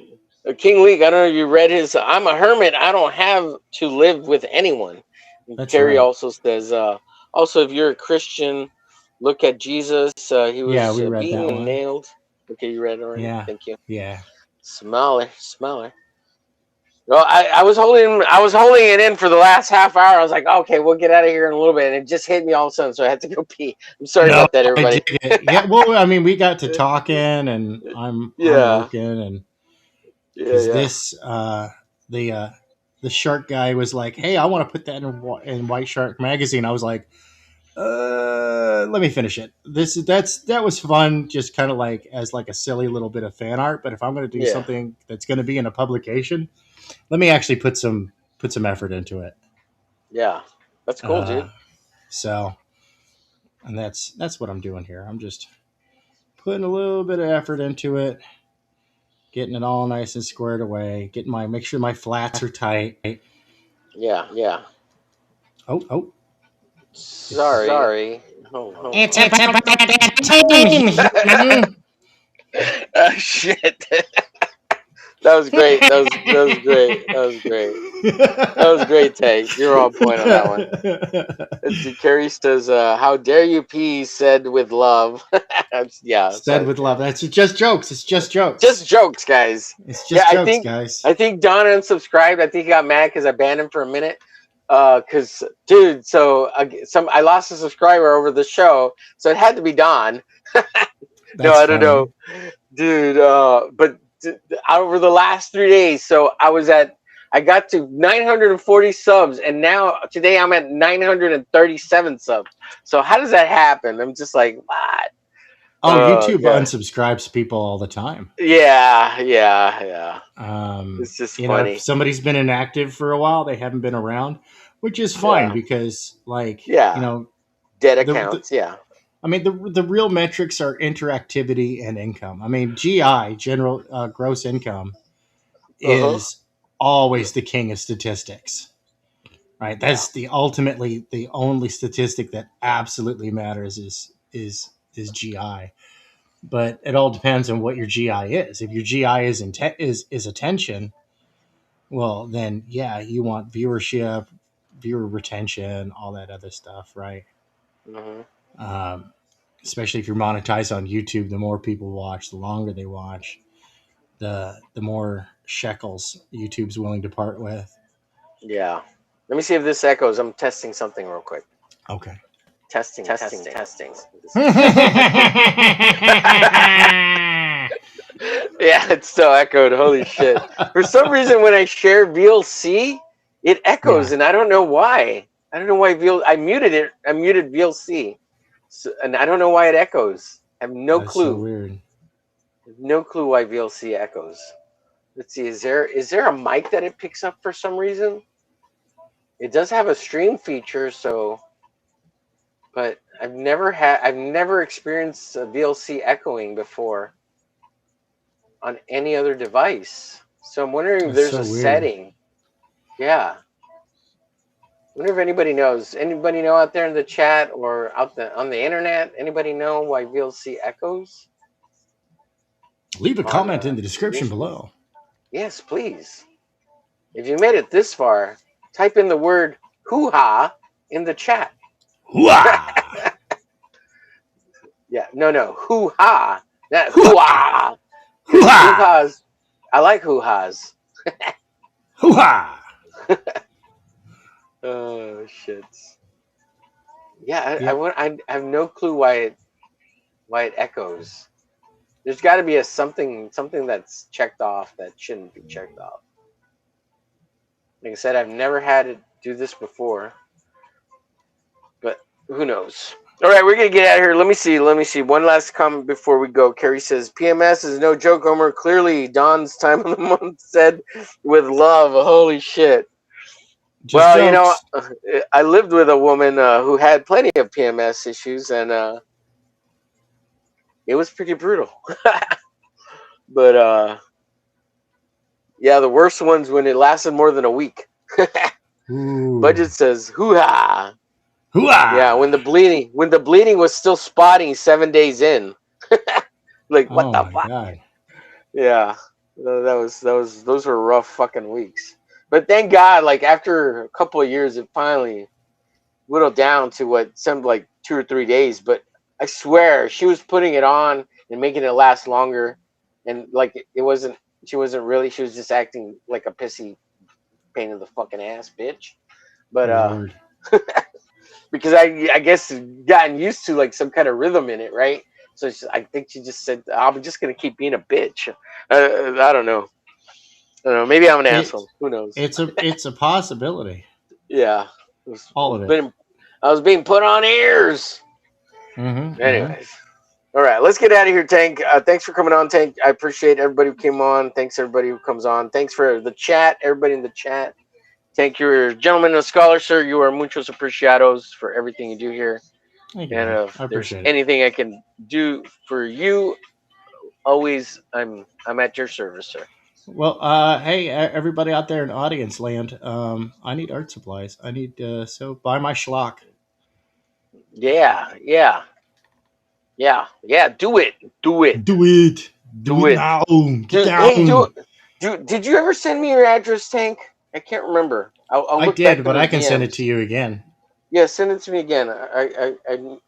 King League, I don't know if you read his I'm a hermit, I don't have to live with anyone. And That's Terry right. also says also if you're a Christian, look at Jesus. He Yeah, was we read beaten that and one. nailed. Okay, you read it already? Yeah. Thank you. Yeah. Smeller. No, I was holding it in for the last half hour. I was like, okay, we'll get out of here in a little bit. And it just hit me all of a sudden, so I had to go pee. I'm sorry No, about that, I everybody. dig it. Yeah, well, I mean, we got to talking, and I'm Yeah. working, and Yeah. the shark guy was like, "Hey, I want to put that in White Shark magazine." I was like, let me finish it. That was fun, just kind of like as like a silly little bit of fan art. But if I'm going to do something that's going to be in a publication, let me actually put some effort into it. Yeah, that's cool, dude. So, and that's what I'm doing here. I'm just putting a little bit of effort into it, getting it all nice and squared away, make sure my flats are tight. Yeah. Oh. Sorry. It's about that time, Oh, shit. That was great. That was great, Tay. You're on point on that one. Let's see, Carrie says, how dare you pee, said with love. Yeah. Said with love. That's just jokes. It's just jokes. Just jokes, guys. It's just jokes, guys. I think Don unsubscribed. I think he got mad because I banned him for a minute. Because, dude, so I lost a subscriber over the show, so it had to be Don. No, I don't know. Dude, but over the last 3 days, so I got to 940 subs, and now today I'm at 937 subs. So how does that happen? I'm just like, what? Oh, YouTube unsubscribes people all the time. Yeah. It's just funny. If somebody's been inactive for a while, they haven't been around, which is fine because, dead accounts. I mean, the real metrics are interactivity and income. I mean, GI, general gross income, is always the king of statistics, right? That's the only statistic that absolutely matters is GI. But it all depends on what your GI is. If your GI is attention, well, then you want viewership, viewer retention, all that other stuff, right? Especially if you're monetized on YouTube, the more people watch, the longer they watch, the more shekels YouTube's willing to part with. Yeah. Let me see if this echoes. I'm testing something real quick. Okay. Testing. Yeah, it's still echoed. Holy shit. For some reason, when I share VLC, it echoes, and I don't know why. I don't know why I muted it. I muted VLC. So, and I don't know why it echoes. I have no clue. So weird. No clue why VLC echoes. Let's see. Is there a mic that it picks up for some reason? It does have a stream feature, so, but I've never experienced a VLC echoing before on any other device. So I'm wondering if That's there's so a weird. setting. Yeah. Wonder if anybody knows. Anybody know out there in the chat or on the internet? Anybody know why VLC echoes Leave a on comment in the description TV? below. Yes, please. If you made it this far, type in the word hoo-ha in the chat. Hoo-ah! Yeah, no, hoo-ha, not Hoo-ah! hoo-ah. Hoo-ha! Hoo-has, I like hoo-has. Hoo-ha! Oh shit. Yeah, Yep. I have no clue why it echoes. There's got to be something that's checked off that shouldn't be checked off. Like I said, I've never had it do this before, but who knows? All right, we're gonna get out of here. Let me see. One last comment before we go. Carrie says, "PMS is no joke, Homer. Clearly, Don's time of the month said with love. Holy shit." Just Well, jokes. I lived with a woman who had plenty of PMS issues, and it was pretty brutal. But yeah, the worst ones when it lasted more than a week. Ooh. Budget says, "Hoo-ha." Hoo-ah! Yeah, when the bleeding was still spotting 7 days in. Like, what Oh the my fuck? god. Yeah, those were rough fucking weeks. But thank God, like after a couple of years, it finally whittled down to what seemed like 2 or 3 days. But I swear, she was putting it on and making it last longer, and like it wasn't. She wasn't really. She was just acting like a pissy pain in the fucking ass bitch. But Lord. because I guess gotten used to like some kind of rhythm in it, right? So I think she just said, "I'm just gonna keep being a bitch." I don't know. I don't know. Maybe I'm an asshole. Who knows? It's a possibility. Yeah, All of it. I was being put on ears. Anyways, all right, let's get out of here, Tank. Thanks for coming on, Tank. I appreciate everybody who came on. Thanks everybody who comes on. Thanks for the chat, everybody in the chat. Tank, you're a gentleman and a scholar, sir. You are muchos apreciados for everything you do here. Thank you, And man. if I there's appreciate it. anything I can do for you, always I'm at your service, sir. Well, hey, everybody out there in audience land, I need art supplies. I need so buy my schlock. Yeah. Do it. Do it. Do it now. Get down. Hey, did you ever send me your address, Tank? I can't remember. I'll I look back did, in but the I can DMs. send it to you again. Yeah, send it to me again. I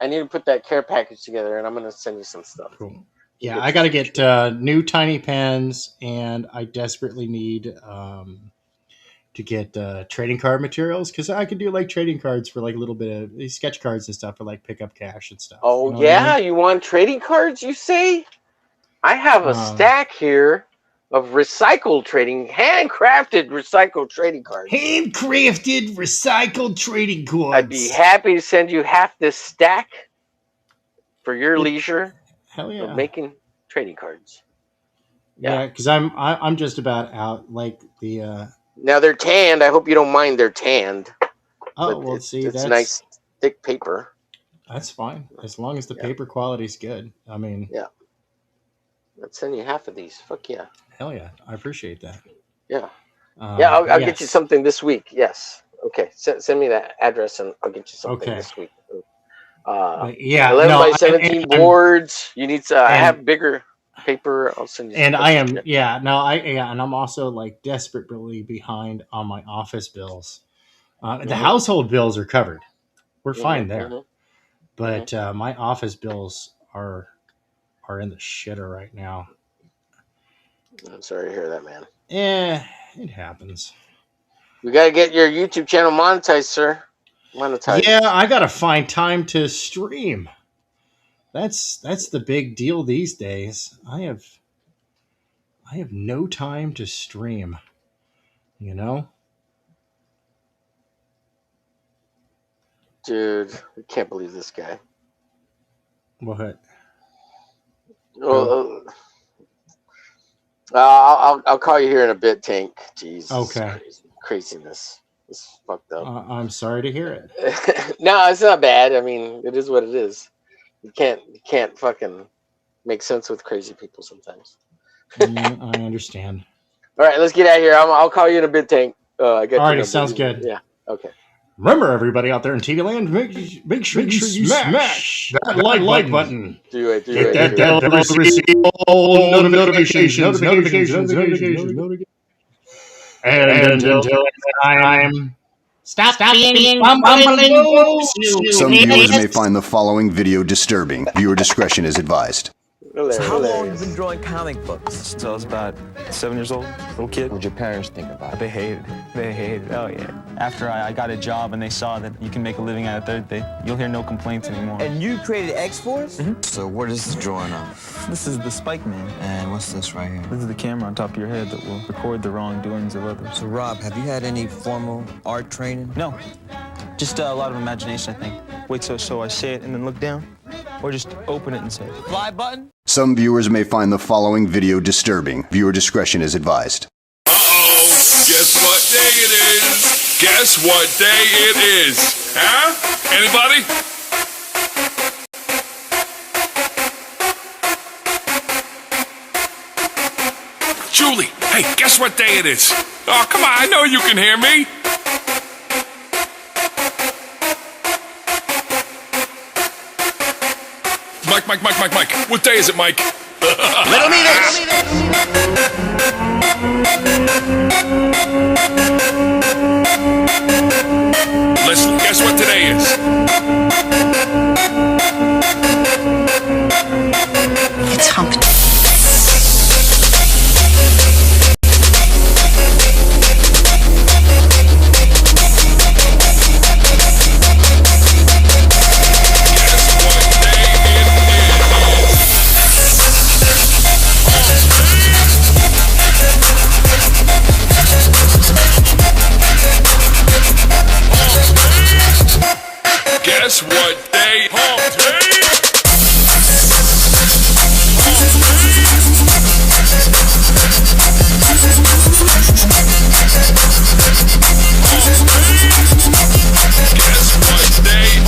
need to put that care package together, and I'm gonna send you some stuff. Cool. Yeah, I got to get new tiny pens, and I desperately need to get trading card materials because I could do like trading cards for like a little bit of these sketch cards and stuff for like pickup cash and stuff. Oh You know what I mean? you want trading cards? You say? I have a stack here of handcrafted recycled trading cards. Handcrafted recycled trading cards. I'd be happy to send you half this stack for your leisure. Hell yeah. Of making trading cards. Yeah, because I'm just about out. Like the now they're tanned. I hope you don't mind they're tanned. Oh, well, see, it's nice thick paper. That's fine as long as the paper quality's good. I mean, yeah. Let's send you half of these. Fuck yeah. Hell yeah, I appreciate that. Yeah. I'll get you something this week. Yes. Okay. Send me that address and I'll get you something this week. 11 by 17 boards. You need to. I have bigger paper. I'll send you. And I am. Yeah. No. And I'm also like desperately behind on my office bills. The household bills are covered. We're fine there. But my office bills are in the shitter right now. I'm sorry to hear that, man. It happens. We gotta get your YouTube channel monetized, sir. Monetized. Yeah, I gotta find time to stream. That's the big deal these days. I have no time to stream. You know? Dude, I can't believe this guy. What? Well, I'll call you here in a bit, Tank. Jeez. Okay. Craziness. It's fucked up. I'm sorry to hear it. No, it's not bad. I mean, it is what it is. You can't fucking make sense with crazy people sometimes. Yeah, I understand. All right, let's get out of here. I'll call you in a bit, Tank. I got Alrighty, sounds good. Yeah. Okay. Remember, everybody out there in TV land, make sure you smash that like button. Do it. Hit that bell to receive all notifications. And until next time, stop being bumbling fools. Some viewers may find the following video disturbing. Viewer discretion is advised. So how long have you been drawing comic books? Since I was about 7 years old, little kid. What did your parents think about it? They hated it. They hated it. Oh, yeah. After I got a job and they saw that you can make a living out of Thursday, you'll hear no complaints anymore. And you created X-Force? Mm-hmm. So what is this drawing of? This is the Spike Man. And what's this right here? This is the camera on top of your head that will record the wrongdoings of others. So, Rob, have you had any formal art training? No. Just a lot of imagination, I think. Wait, so I say it and then look down? Or just open it and say it? Fly button? Some viewers may find the following video disturbing. Viewer discretion is advised. Uh-oh, guess what day it is? Guess what day it is? Huh? Anybody? Julie, hey, guess what day it is? Oh, come on, I know you can hear me. Mike. What day is it, Mike? Little meters! Listen, guess what today is? It's Hump. Guess what day? Hump day? Guess what day? Hump day?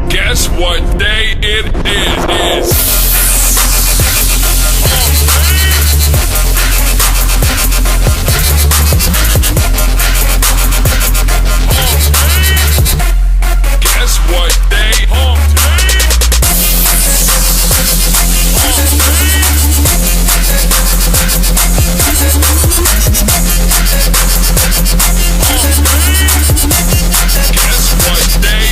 Guess what day it is? Guess what day? Hump day? Guess what day?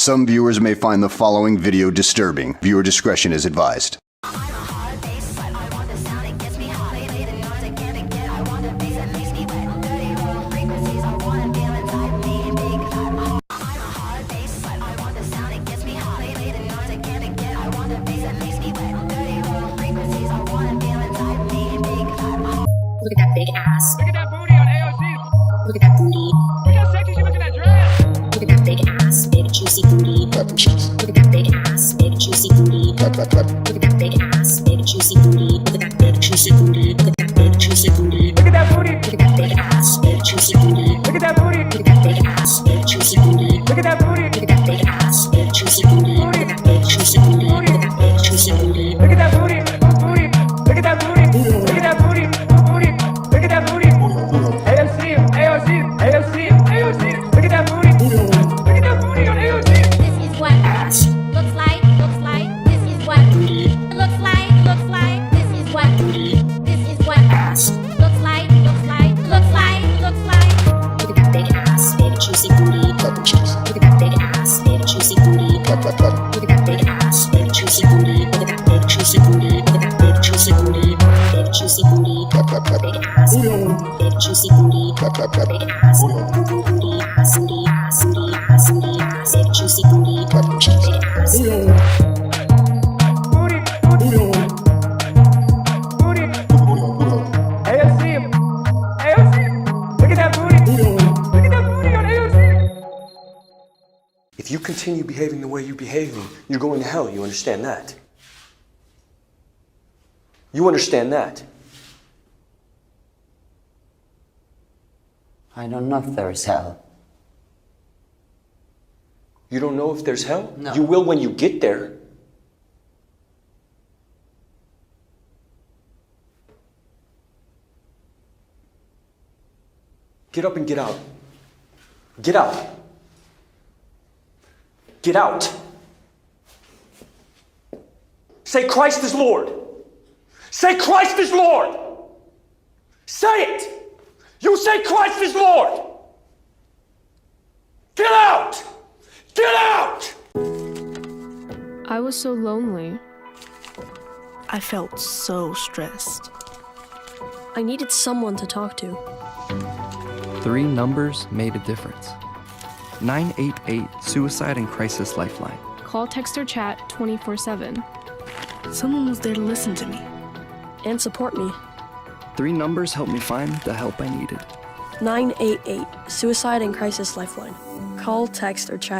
Some viewers may find the following video disturbing. Viewer discretion is advised. Look at that big ass. Look at that booty on AOC. Look at that booty. Look how sexy she looks in that dress. Look at that big ass, big juicy booty. Look at that big ass, big juicy booty. Look at that big ass, big juicy booty. Look at that big juicy booty. Look at that big juicy booty. Look at that booty. Look at that big ass, big juicy booty. Look at that booty. Look at that big ass, big juicy booty. Look at that booty. Look at that big ass, big juicy booty. Look at that big juicy booty. Look at that big juicy booty. Look at that booty. Booty. Look at that booty. Look at that booty. Booty. Look at that booty. AMC. AOC. AOC. AOC. Look at that booty. Look at that booty on AOC. This is what Ass. looks like. This is what Booty. looks like. This is what Booty. this is what Ass. looks like. Look at that big ass, big juicy booty. Look at that big ass, big juicy booty. Look at that big ass, big juicy booty. Look at that big juicy booty. Look at that big juicy booty. Big juicy booty. Big ass. Big juicy booty. Big ass. Booty ass. Booty ass. Booty ass. Booty ass. Big juicy booty. Big ass. Booty. Booty. AOC. AOC. Look at that booty. Look at that booty on AOC. If you continue behaving the way you're behaving, you're going to hell. You understand that? You understand that? I don't know if there is hell. You don't know if there's hell? No. You will when you get there. Get up and get out. Get out. Get out. Say Christ is Lord. Say Christ is Lord. Say it. You say Christ is Lord. Get out. Get out. I was so lonely. I felt so stressed. I needed someone to talk to. 3 numbers made a difference. 988 Suicide and Crisis Lifeline. Call, text, or chat 24/7. Someone was there to listen to me and support me. 3 numbers helped me find the help I needed. 988 Suicide and Crisis Lifeline. Call, text, or chat